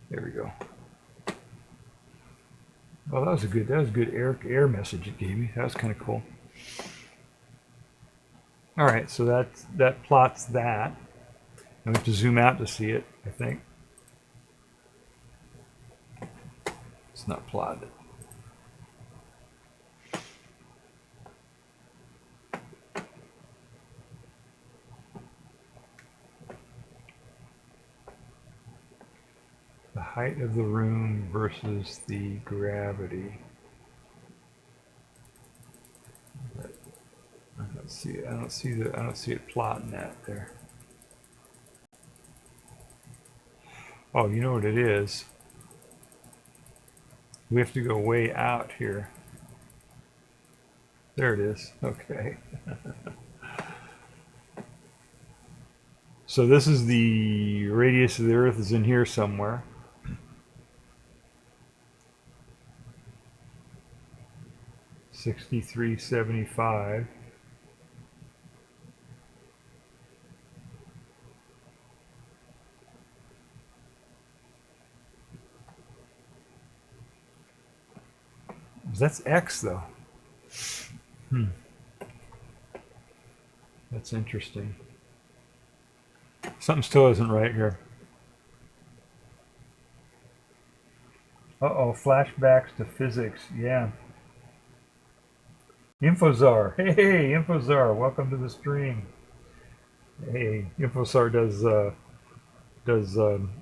There we go. Oh, that was a good error message it gave me. That was kind of cool. All right, so that plots that. And we have to zoom out to see it, I think. It's not plotted. The height of the room versus the gravity. I don't see it. I don't see it plotting that there. Oh, you know what it is? We have to go way out here. There it is. Okay. So this is the radius of the Earth is in here somewhere. $63.75. That's X though. That's interesting. Something still isn't right here. Uh-oh, flashbacks to physics. Yeah. Infozar. Hey, Infozar, welcome to the stream. Hey, Infozar does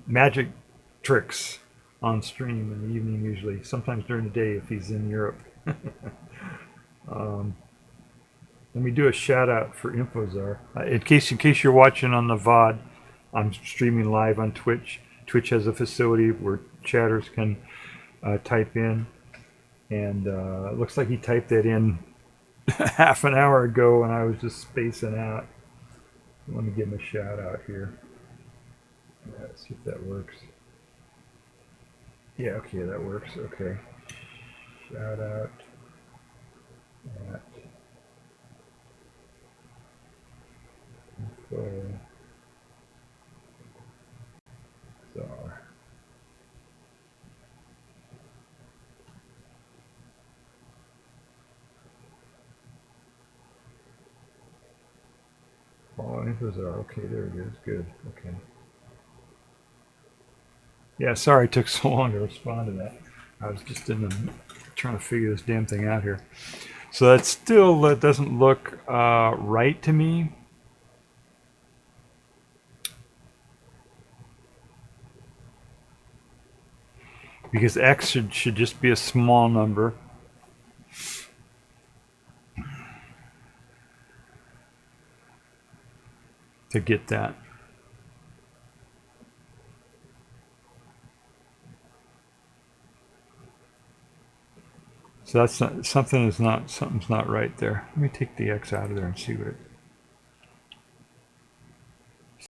magic tricks on stream in the evening usually, sometimes during the day if he's in Europe. Let me do a shout out for Infozar. In case you're watching on the VOD, I'm streaming live on Twitch. Twitch has a facility where chatters can type in. And it looks like he typed that in half an hour ago, and I was just spacing out. Let me give him a shout out here. Let's see if that works. Yeah, okay, that works. Okay. Shout out at info czar. Follow info czar. Okay, there it is. Good. Okay. Yeah, sorry it took so long to respond to that. I was just trying to figure this damn thing out here. So that still doesn't look right to me. Because x should just be a small number. To get that. So that's not, something's not right there. Let me take the x out of there and see what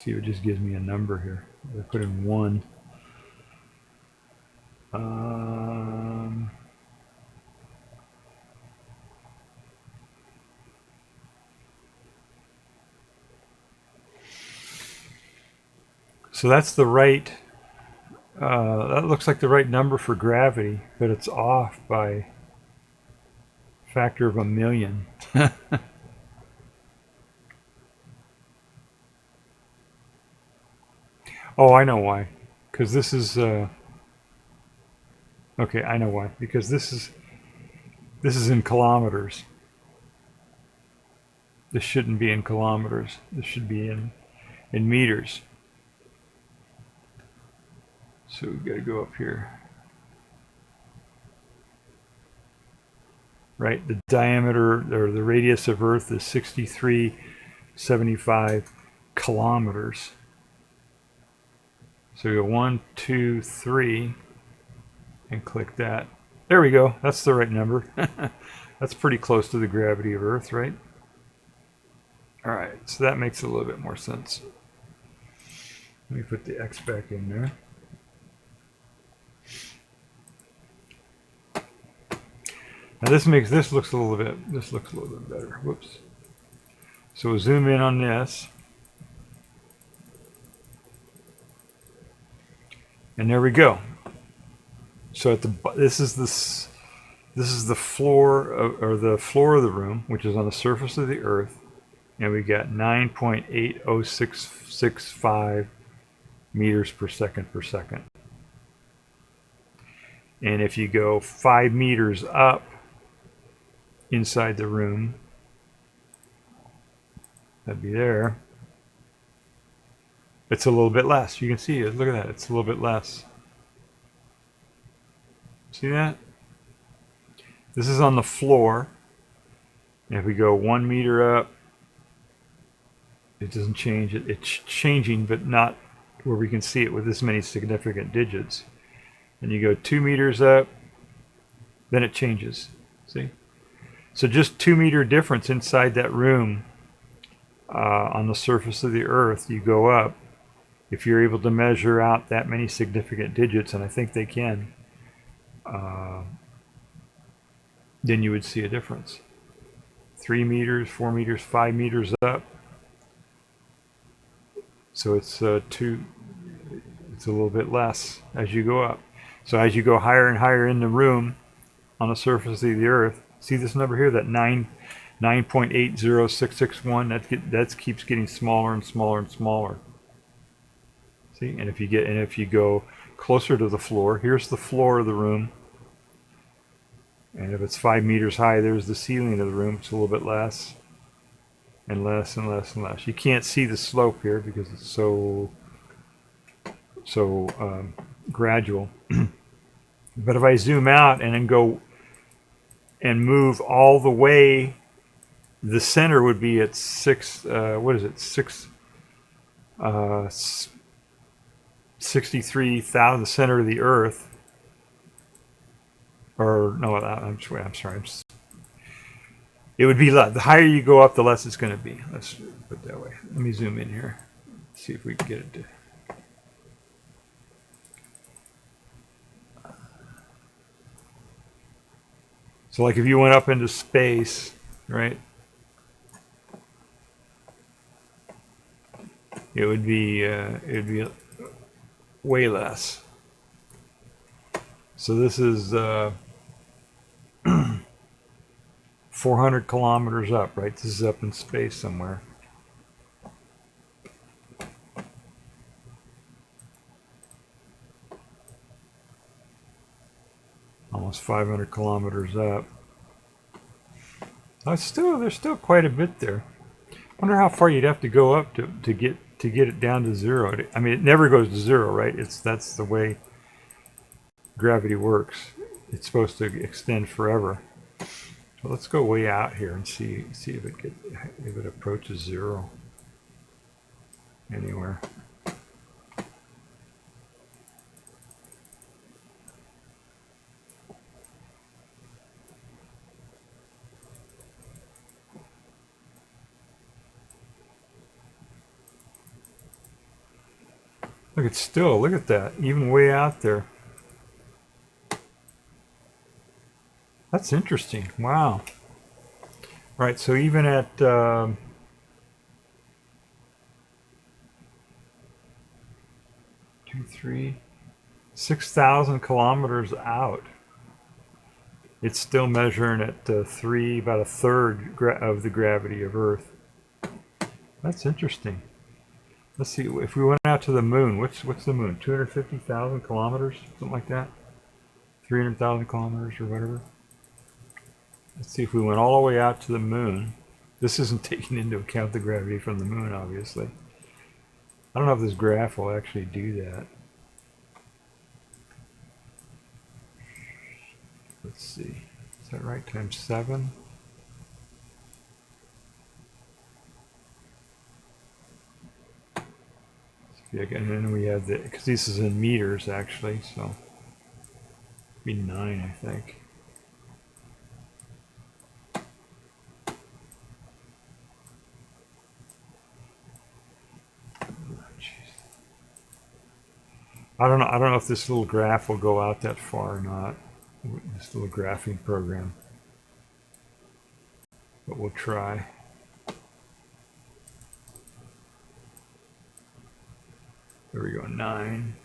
it just gives me a number here. I put in 1. So that's the right. That looks like the right number for gravity, but it's off by a factor of 1,000,000. Oh, I know why. Because this is. Okay, I know why. Because this is in kilometers. This shouldn't be in kilometers. This should be in meters. So we've got to go up here. Right, the diameter or the radius of Earth is 6375 kilometers. So we go 1, 2, 3, and click that. There we go. That's the right number. That's pretty close to the gravity of Earth, right? All right, so that makes a little bit more sense. Let me put the x back in there. Now this looks a little bit better. Whoops. So we'll zoom in on this. And there we go. So at this is the floor of the room, which is on the surface of the Earth, and we got 9.80665 meters per second per second. And if you go 5 meters up inside the room, that'd be there. It's a little bit less. You can see it. Look at that. It's a little bit less. See that? This is on the floor. And if we go 1 meter up, it doesn't change. It's changing, but not where we can see it with this many significant digits. And you go 2 meters up, then it changes. See? So just 2 meter difference inside that room on the surface of the Earth, you go up. If you're able to measure out that many significant digits, and I think they can, then you would see a difference. 3 meters, 4 meters, 5 meters up. So it's it's a little bit less as you go up. So as you go higher and higher in the room on the surface of the Earth, see this number here, that 9.80661, that keeps getting smaller and smaller and smaller. See, and if you go closer to the floor, here's the floor of the room. And if it's 5 meters high, there's the ceiling of the room. It's a little bit less and less and less and less. You can't see the slope here because it's so gradual. But if I zoom out and then go and move all the way, the center would be at 63,000, the center of the Earth. Or no, I'm sorry. It would be less. The higher you go up, the less it's going to be. Let's put it that way. Let me zoom in here. See if we can get it to. So like if you went up into space, right? It would be way less. So this is 400 kilometers up, right? This is up in space somewhere. Almost 500 kilometers up. There's still quite a bit there. Wonder how far you'd have to go up to get it down to zero. I mean, it never goes to zero, right? That's the way gravity works. It's supposed to extend forever. So let's go way out here and see if it approaches zero anywhere. Look at that, even way out there. That's interesting. Wow. Right, so even at 6,000 kilometers out, it's still measuring at about a third of the gravity of Earth. That's interesting. Let's see, if we went out to the moon, what's the moon? 250,000 kilometers, something like that? 300,000 kilometers or whatever. Let's see if we went all the way out to the moon. This isn't taking into account the gravity from the moon, obviously. I don't know if this graph will actually do that. Let's see. Is that right? Times 7? And then we have because this is in meters actually, so it'd be 9, I think. I don't know if this little graph will go out that far or not. This little graphing program, but we'll try. There we go, 9.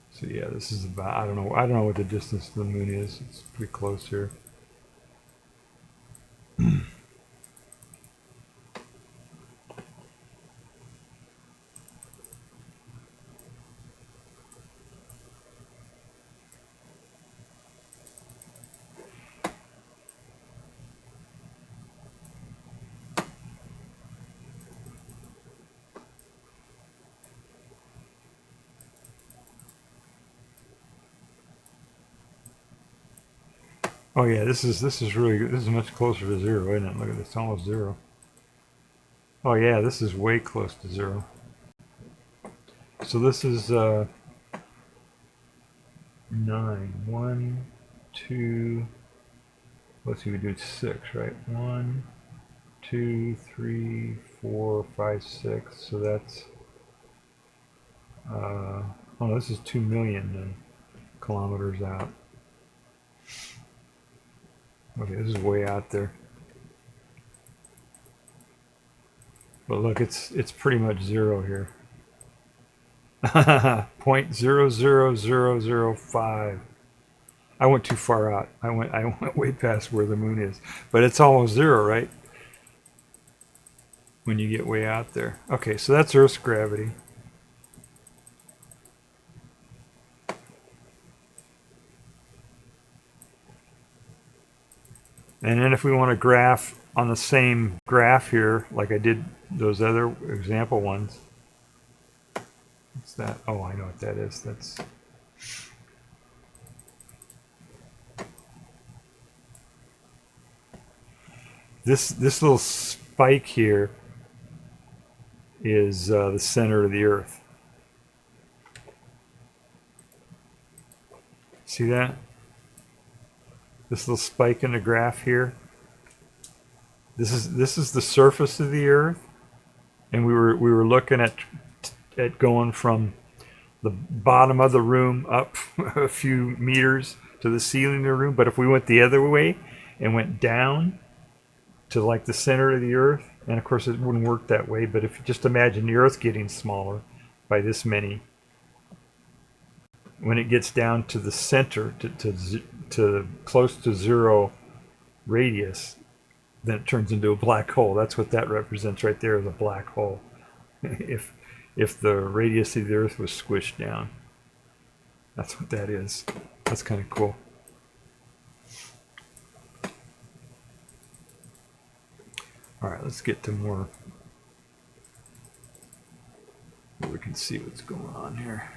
So yeah, this is about, I don't know what the distance to the moon is. It's pretty close here. Oh yeah, this is really good. This is much closer to zero, isn't it? Look at this, it's almost zero. Oh yeah, this is way close to zero. So this is 9. 1, 2. Let's see, we do 6, right? 1, 2, 3, 4, 5, 6. So that's oh no, this is 2 million then, kilometers out. Okay, this is way out there. But look, it's pretty much zero here. 0.00005. I went too far out. I went way past where the moon is. But it's almost zero, right? When you get way out there. Okay, so that's Earth's gravity. And then if we want to graph on the same graph here, like I did those other example ones. What's that? Oh, I know what that is. That's this little spike here is the center of the Earth. See that? This little spike in the graph here. This is the surface of the Earth, and we were looking at going from the bottom of the room up a few meters to the ceiling of the room. But if we went the other way and went down to like the center of the Earth, and of course it wouldn't work that way, but if you just imagine the Earth getting smaller by this many, when it gets down to the center, to close to zero radius, then it turns into a black hole. That's what that represents right there, is a black hole. if the radius of the Earth was squished down. That's what that is. That's kind of cool. All right, let's get to more where we can see what's going on here.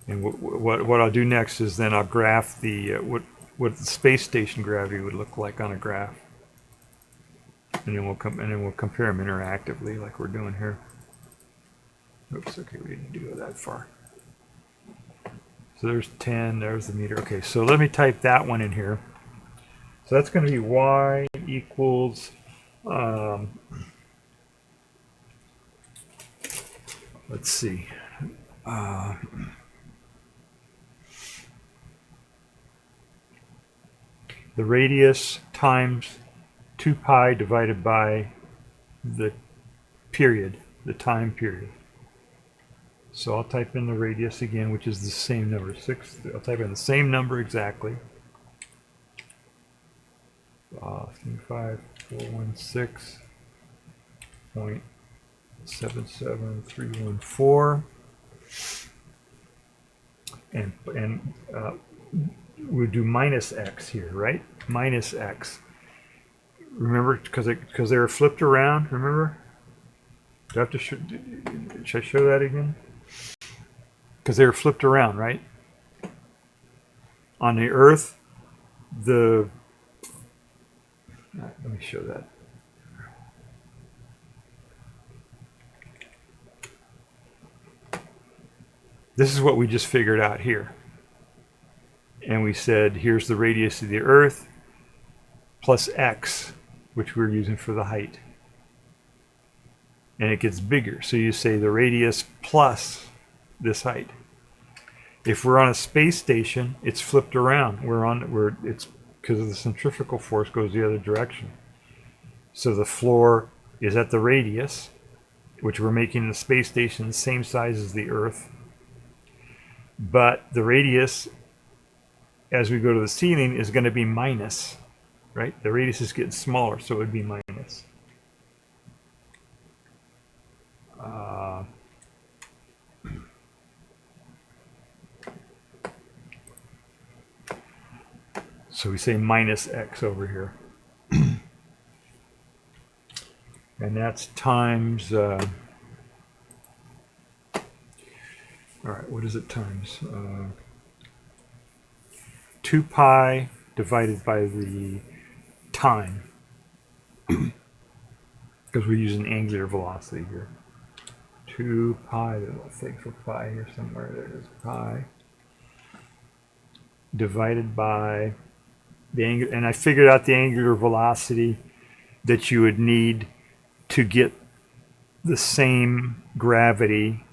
And what I'll do next is then I'll graph the what the space station gravity would look like on a graph, and then we'll compare them interactively like we're doing here. Oops, okay, we didn't go that far. So there's 10, there's the meter. Okay, so let me type that one in here. So that's going to be y equals, let's see, the radius times 2 pi divided by the period, the time period. So I'll type in the radius again, which is the same number, 6. I'll type in the same number exactly. 35416.77314, and we'll do minus x here, right? Minus x. Remember, because they were flipped around. Remember? Do I have to should I show that again? Because they were flipped around, right? On the Earth, let me show that. This is what we just figured out here. And we said, here's the radius of the Earth plus x, which we're using for the height. And it gets bigger. So you say the radius plus this height. If we're on a space station, it's flipped around. It's because of the centrifugal force goes the other direction. So the floor is at the radius, which we're making the space station the same size as the Earth. But the radius, as we go to the ceiling, is going to be minus, right? The radius is getting smaller, so it would be minus. So we say minus x over here. And that's times, all right, what is it times? 2 pi divided by the time, because we're using angular velocity here. 2 pi, there's a thing for pi here somewhere, there is pi, divided by the angular, and I figured out the angular velocity that you would need to get the same gravity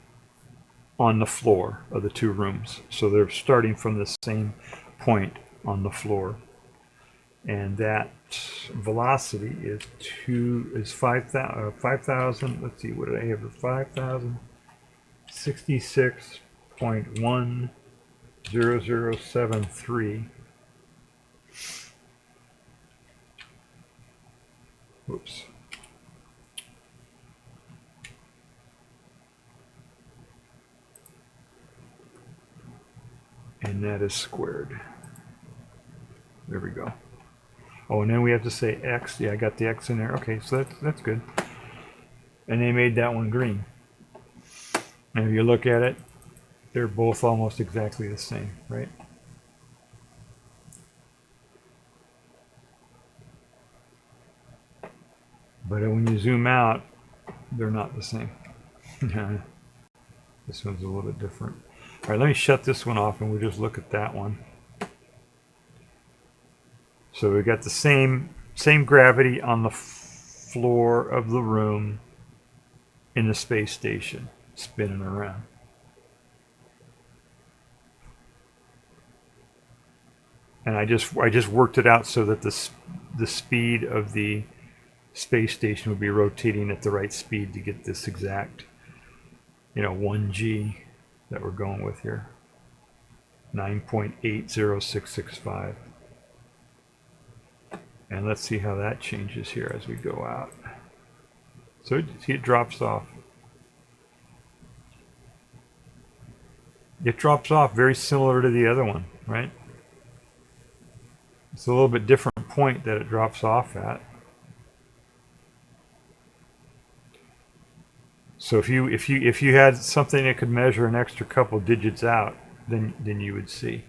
on the floor of the two rooms. So they're starting from the same point on the floor. And that velocity is 5,000, let's see, what did I have for 5,066.10073. Whoops. And that is squared. There we go. Oh, and then we have to say x. Yeah, I got the x in there. Okay, so that's good. And they made that one green. And if you look at it, they're both almost exactly the same, right? But when you zoom out, they're not the same. This one's a little bit different. All right, let me shut this one off and we'll just look at that one. So we got the same gravity on the floor of the room in the space station, spinning around. And I just worked it out so that the speed of the space station would be rotating at the right speed to get this exact, 1G that we're going with here. 9.80665. And let's see how that changes here as we go out. So it drops off. It drops off very similar to the other one, right? It's a little bit different point that it drops off at. So if you had something that could measure an extra couple digits out, then you would see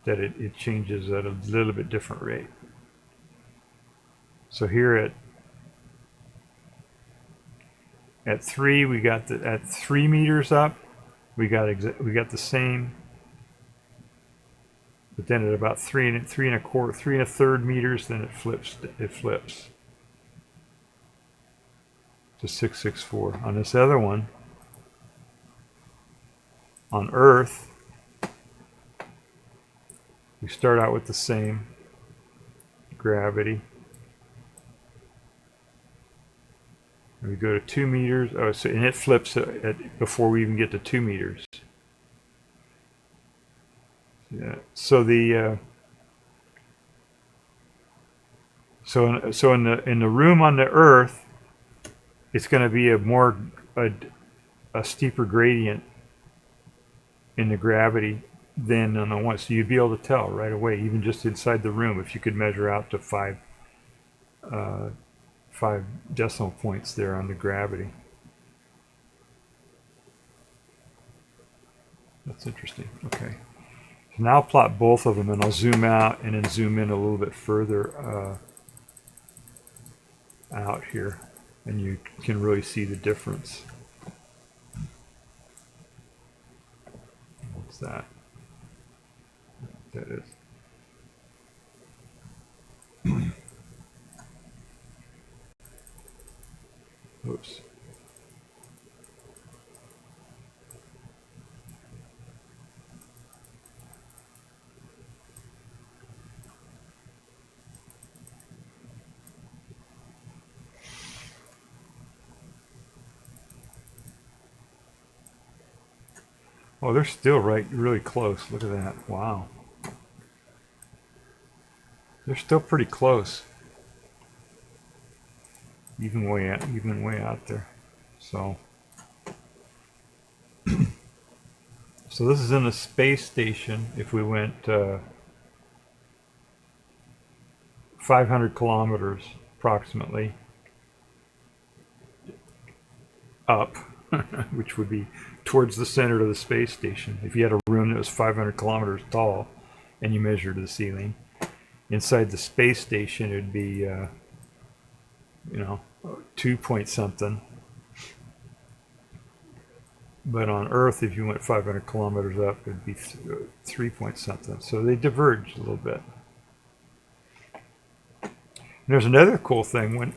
that it changes at a little bit different rate. So here at 3, we got at 3 meters up, we got the same. But then at about 3 1/4 meters, then it flips to 664. On this other one, on Earth, we start out with the same gravity. And we go to 2 meters. And it flips before we even get to 2 meters. Yeah. So in the room on the Earth, it's going to be a steeper gradient in the gravity than on the one. So you'd be able to tell right away, even just inside the room, if you could measure out to 5 decimal points there on the gravity. That's interesting. Okay. So now I'll plot both of them, and I'll zoom out and then zoom in a little bit further out here, and you can really see the difference. What's that? That is. Oops. Oh, they're still really close. Look at that. Wow. They're still pretty close. Even way out there. So so this is in the space station. If we went 500 kilometers approximately up, which would be towards the center of the space station. If you had a room that was 500 kilometers tall and you measured the ceiling, inside the space station it'd be 2 point something. But on Earth, if you went 500 kilometers up, it'd be 3 point something. So they diverged a little bit. And there's another cool thing when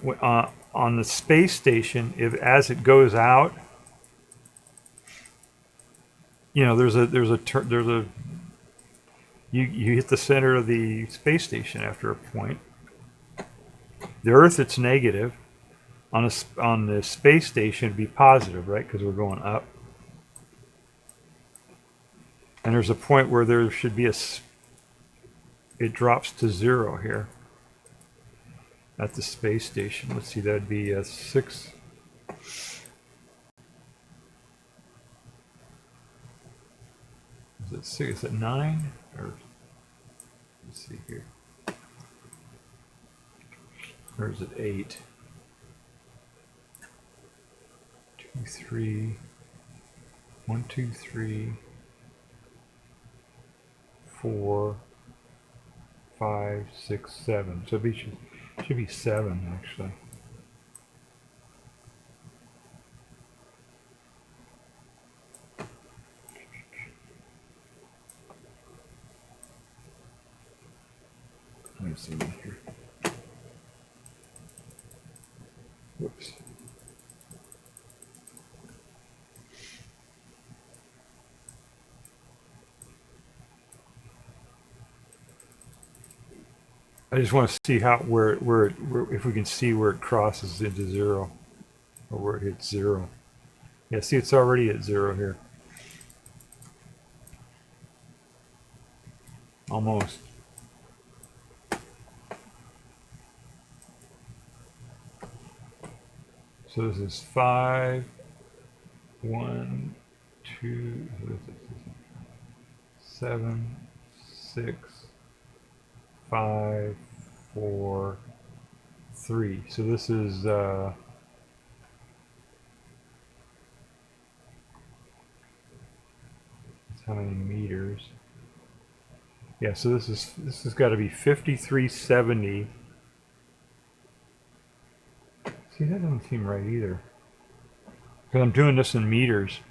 on the space station, as it goes out, there's a you hit the center of the space station after a point. The Earth, it's negative. On the space station, it'd be positive, right? Because we're going up. And there's a point where there should be it drops to 0 here at the space station. Let's see, that'd be 6. Is it 6? Is it 9? Or let's see here. Or is it 8? 2, 3. 1, 2, 3. 4, 5, 6, 7. So it should be 7 actually. zoom in here. Whoops. I just want to see how where if we can see where it crosses into 0 or where it hits 0. Yeah, see, it's already at 0 here. Almost. So this is 5, 1, 2, 7, 6, 5, 4, 3. So this is that's how many meters? Yeah, so this has got to be 5370. See, that doesn't seem right either. Because I'm doing this in meters.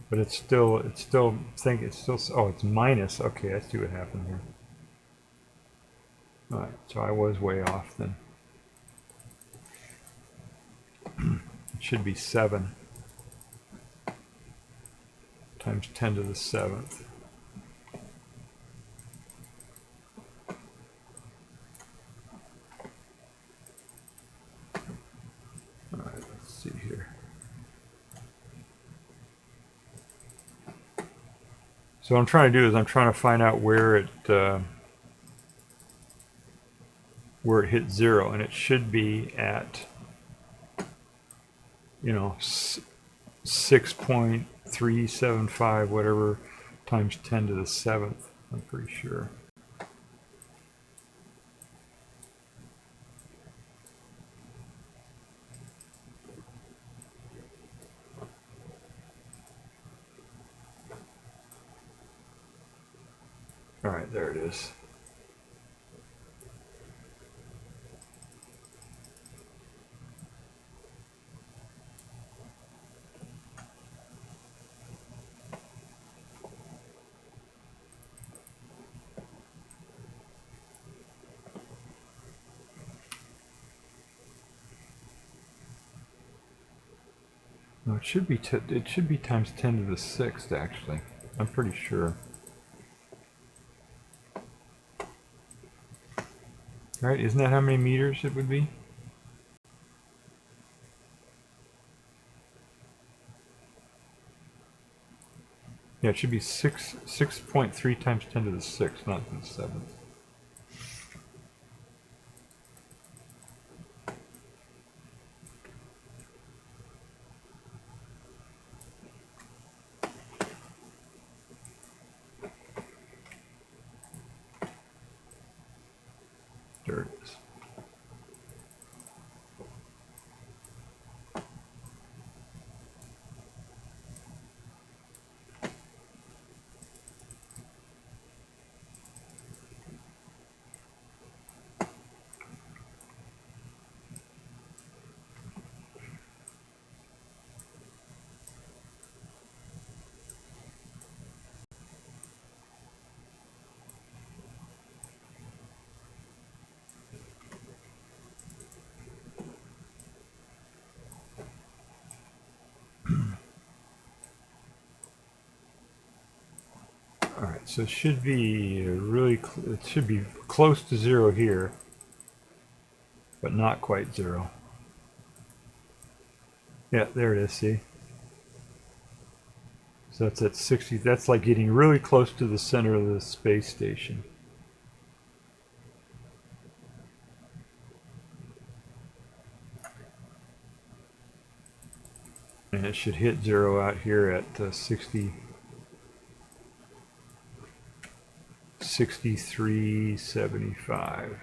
But it's still, oh, it's minus. Okay, I see what happened here. Alright, so I was way off then. It should be 7 times 10 to the 7th. Alright, let's see here. So what I'm trying to do is I'm trying to find out where it hit 0, and it should be at, you know, 6.375 whatever times 10 to the 7th. I'm pretty sure. All right, there it is. No, it should be times 10 to the 6th actually. I'm pretty sure. Right, isn't that how many meters it would be? Yeah, it should be 6.3 times 10 to the 6th, not to the 7th. There it is. Alright, so it should be it should be close to 0 here, but not quite 0. Yeah, there it is, see? So that's at 60, that's like getting really close to the center of the space station. And it should hit 0 out here at 6375.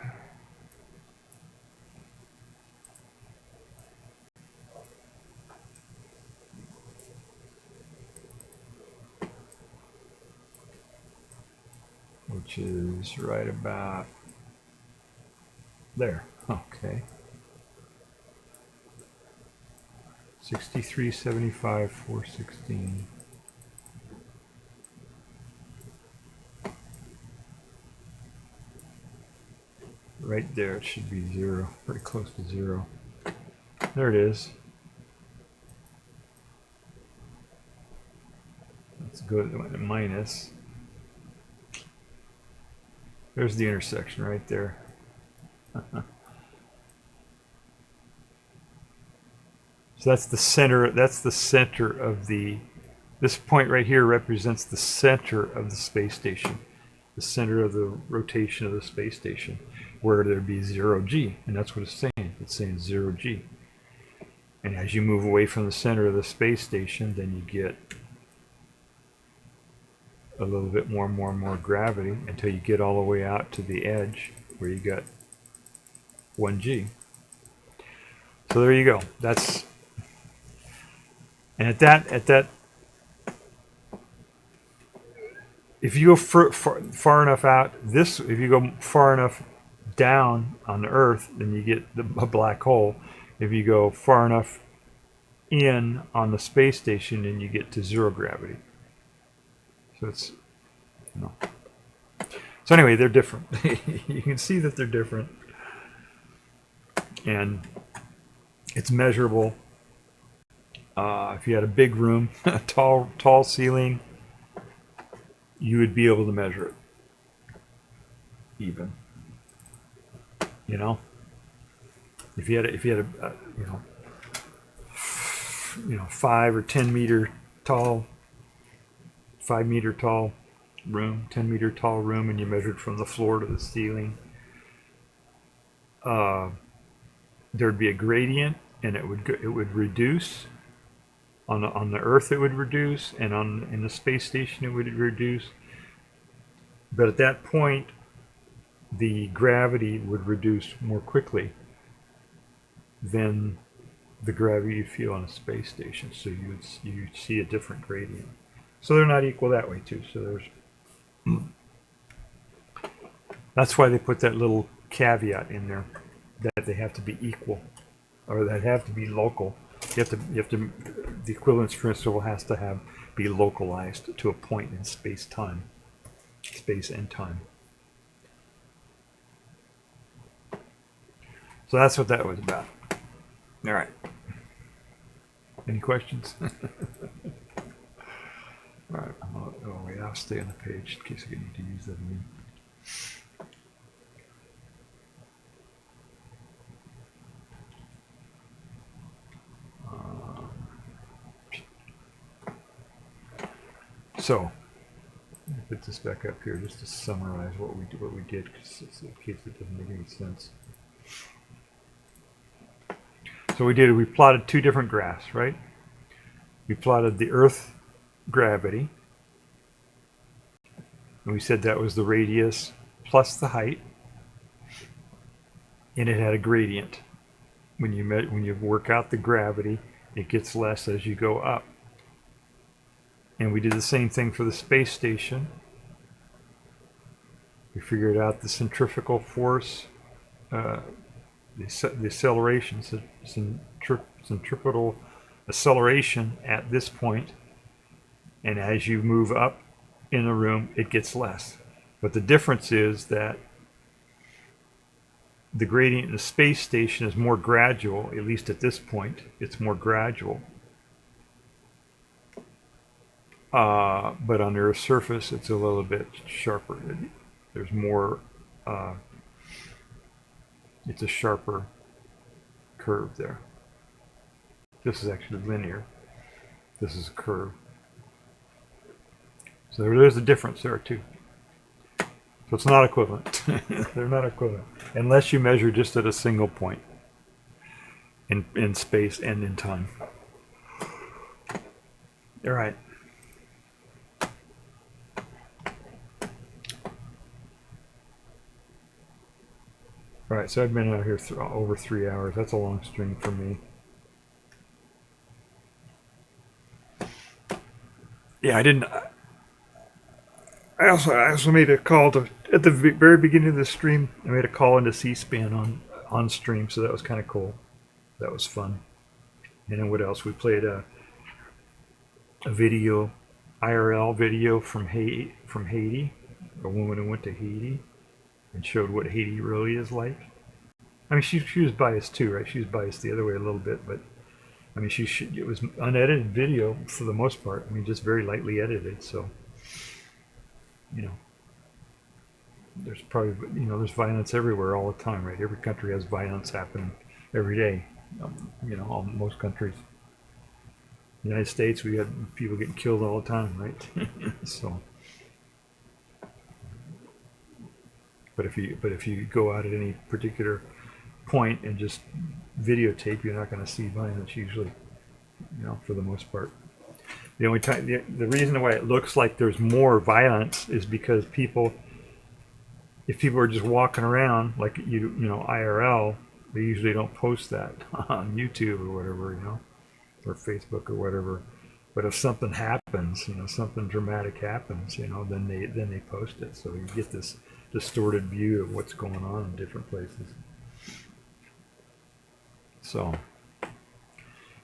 Which is right about there. Okay. 6375,416. Right there, it should be 0, pretty close to 0. There it is. Let's go to minus. There's the intersection right there. So that's the center. That's the center of the. This point right here represents the center of the space station, the center of the rotation of the space station, where there'd be 0g, and that's what it's saying. It's saying 0g. And as you move away from the center of the space station, then you get a little bit more and more and more gravity until you get all the way out to the edge where you got 1g. So there you go. That's, and at that if you go far enough out, if you go far enough down on the Earth, then you get a black hole. If you go far enough in on the space station, then you get to 0 gravity. So it's, no. So anyway, they're different. You can see that they're different, and it's measurable. If you had a big room, a tall ceiling, you would be able to measure it. Even, you know, if you had a you know 5 or 10 meter tall, 5 meter tall room, 10 meter tall room, and you measured from the floor to the ceiling, there'd be a gradient, and it would reduce. On the Earth it would reduce, and in the space station it would reduce. But at that point, the gravity would reduce more quickly than the gravity you feel on a space station. So you'd see a different gradient. So they're not equal that way too. So there's that's why they put that little caveat in there that they have to be equal, or that have to be local. You have to. The equivalence principle has to be localized to a point in space and time. So that's what that was about. All right. Any questions? All right. Oh wait, I'll stay on the page in case I need to use that again. So, let me put this back up here just to summarize what we did, because in case it doesn't make any sense. So we plotted 2 different graphs, right? We plotted the Earth gravity, and we said that was the radius plus the height, and it had a gradient. When you work out the gravity, it gets less as you go up. And we did the same thing for the space station. We figured out the centrifugal force, the acceleration, centripetal acceleration at this point. And as you move up in the room, it gets less. But the difference is that the gradient in the space station is more gradual, at least at this point. It's more gradual. But on Earth's surface, it's a little bit sharper. There's more, it's a sharper curve there. This is actually linear. This is a curve. So there's a difference there too. So it's not equivalent. They're not equivalent. Unless you measure just at a single point in space and in time. All right. All right, so I've been out here over 3 hours. That's a long string for me. Yeah, I also made a call at the very beginning of the stream. I made a call into C-SPAN on stream, so that was kind of cool. That was fun. And then what else? We played a video, IRL video from Haiti, a woman who went to Haiti and showed what Haiti really is like. I mean, she was biased too, right? She was biased the other way a little bit, but I mean, it was unedited video for the most part. I mean, just very lightly edited. So, you know, there's probably, you know, there's violence everywhere all the time, right? Every country has violence happening every day. You know, most countries. United States, we had people getting killed all the time, right? So, but if you go out at any particular point and just videotape, you're not going to see violence usually, you know, for the most part. The only time, the reason why it looks like there's more violence is because if people are just walking around like you know, IRL, they usually don't post that on YouTube or whatever, you know, or Facebook or whatever. But if something happens, you know, something dramatic happens, you know, then they post it. So you get this distorted view of what's going on in different places. So,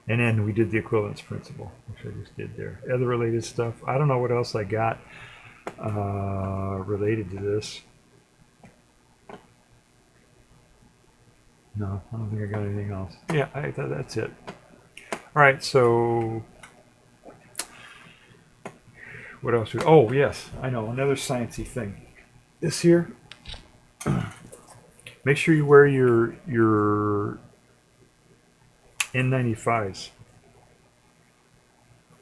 and then we did the equivalence principle, which I just did there. Other related stuff. I don't know what else I got related to this. No, I don't think I got anything else. Yeah, I thought that's it. All right, so what else? Oh, yes, I know, another sciencey thing. This here, make sure you wear your N95s.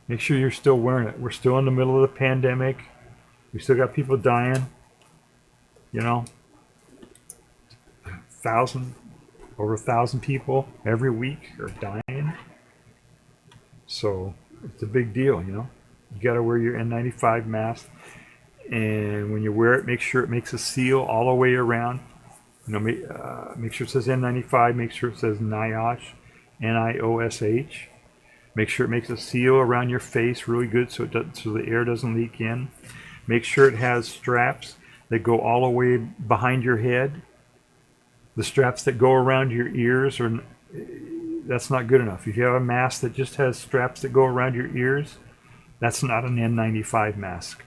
Make sure you're still wearing it. We're still in the middle of the pandemic. We still got people dying. You know, over 1,000 people every week are dying. So it's a big deal, you know. You got to wear your N95 mask, and when you wear it, make sure it makes a seal all the way around. You know, make sure it says N95. Make sure it says NIOSH, N-I-O-S-H. Make sure it makes a seal around your face really good so the air doesn't leak in. Make sure it has straps that go all the way behind your head. The straps that go around your ears that's not good enough. If you have a mask that just has straps that go around your ears, that's not an N95 mask.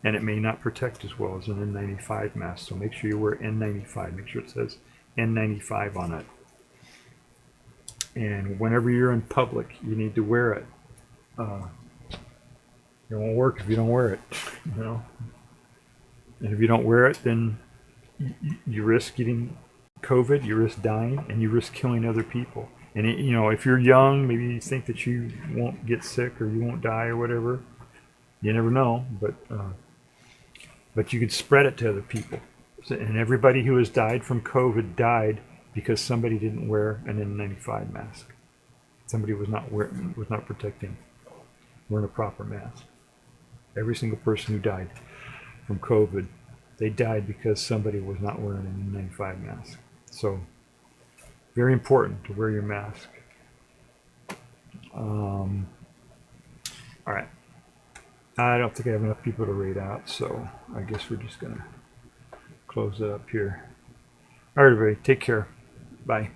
And it may not protect as well as an N95 mask. So make sure you wear N95. Make sure it says N95 on it. And whenever you're in public, you need to wear it. It won't work if you don't wear it, you know. And if you don't wear it, then you risk getting COVID, you risk dying, and you risk killing other people. And you know, if you're young, maybe you think that you won't get sick or you won't die or whatever. You never know, but you could spread it to other people. And everybody who has died from COVID died because somebody didn't wear an N95 mask. Somebody was not protecting, wearing a proper mask. Every single person who died from COVID, they died because somebody was not wearing an N95 mask. So, very important to wear your mask. All right. I don't think I have enough people to rate out, so I guess we're just going to close it up here. All right, everybody, take care. Bye.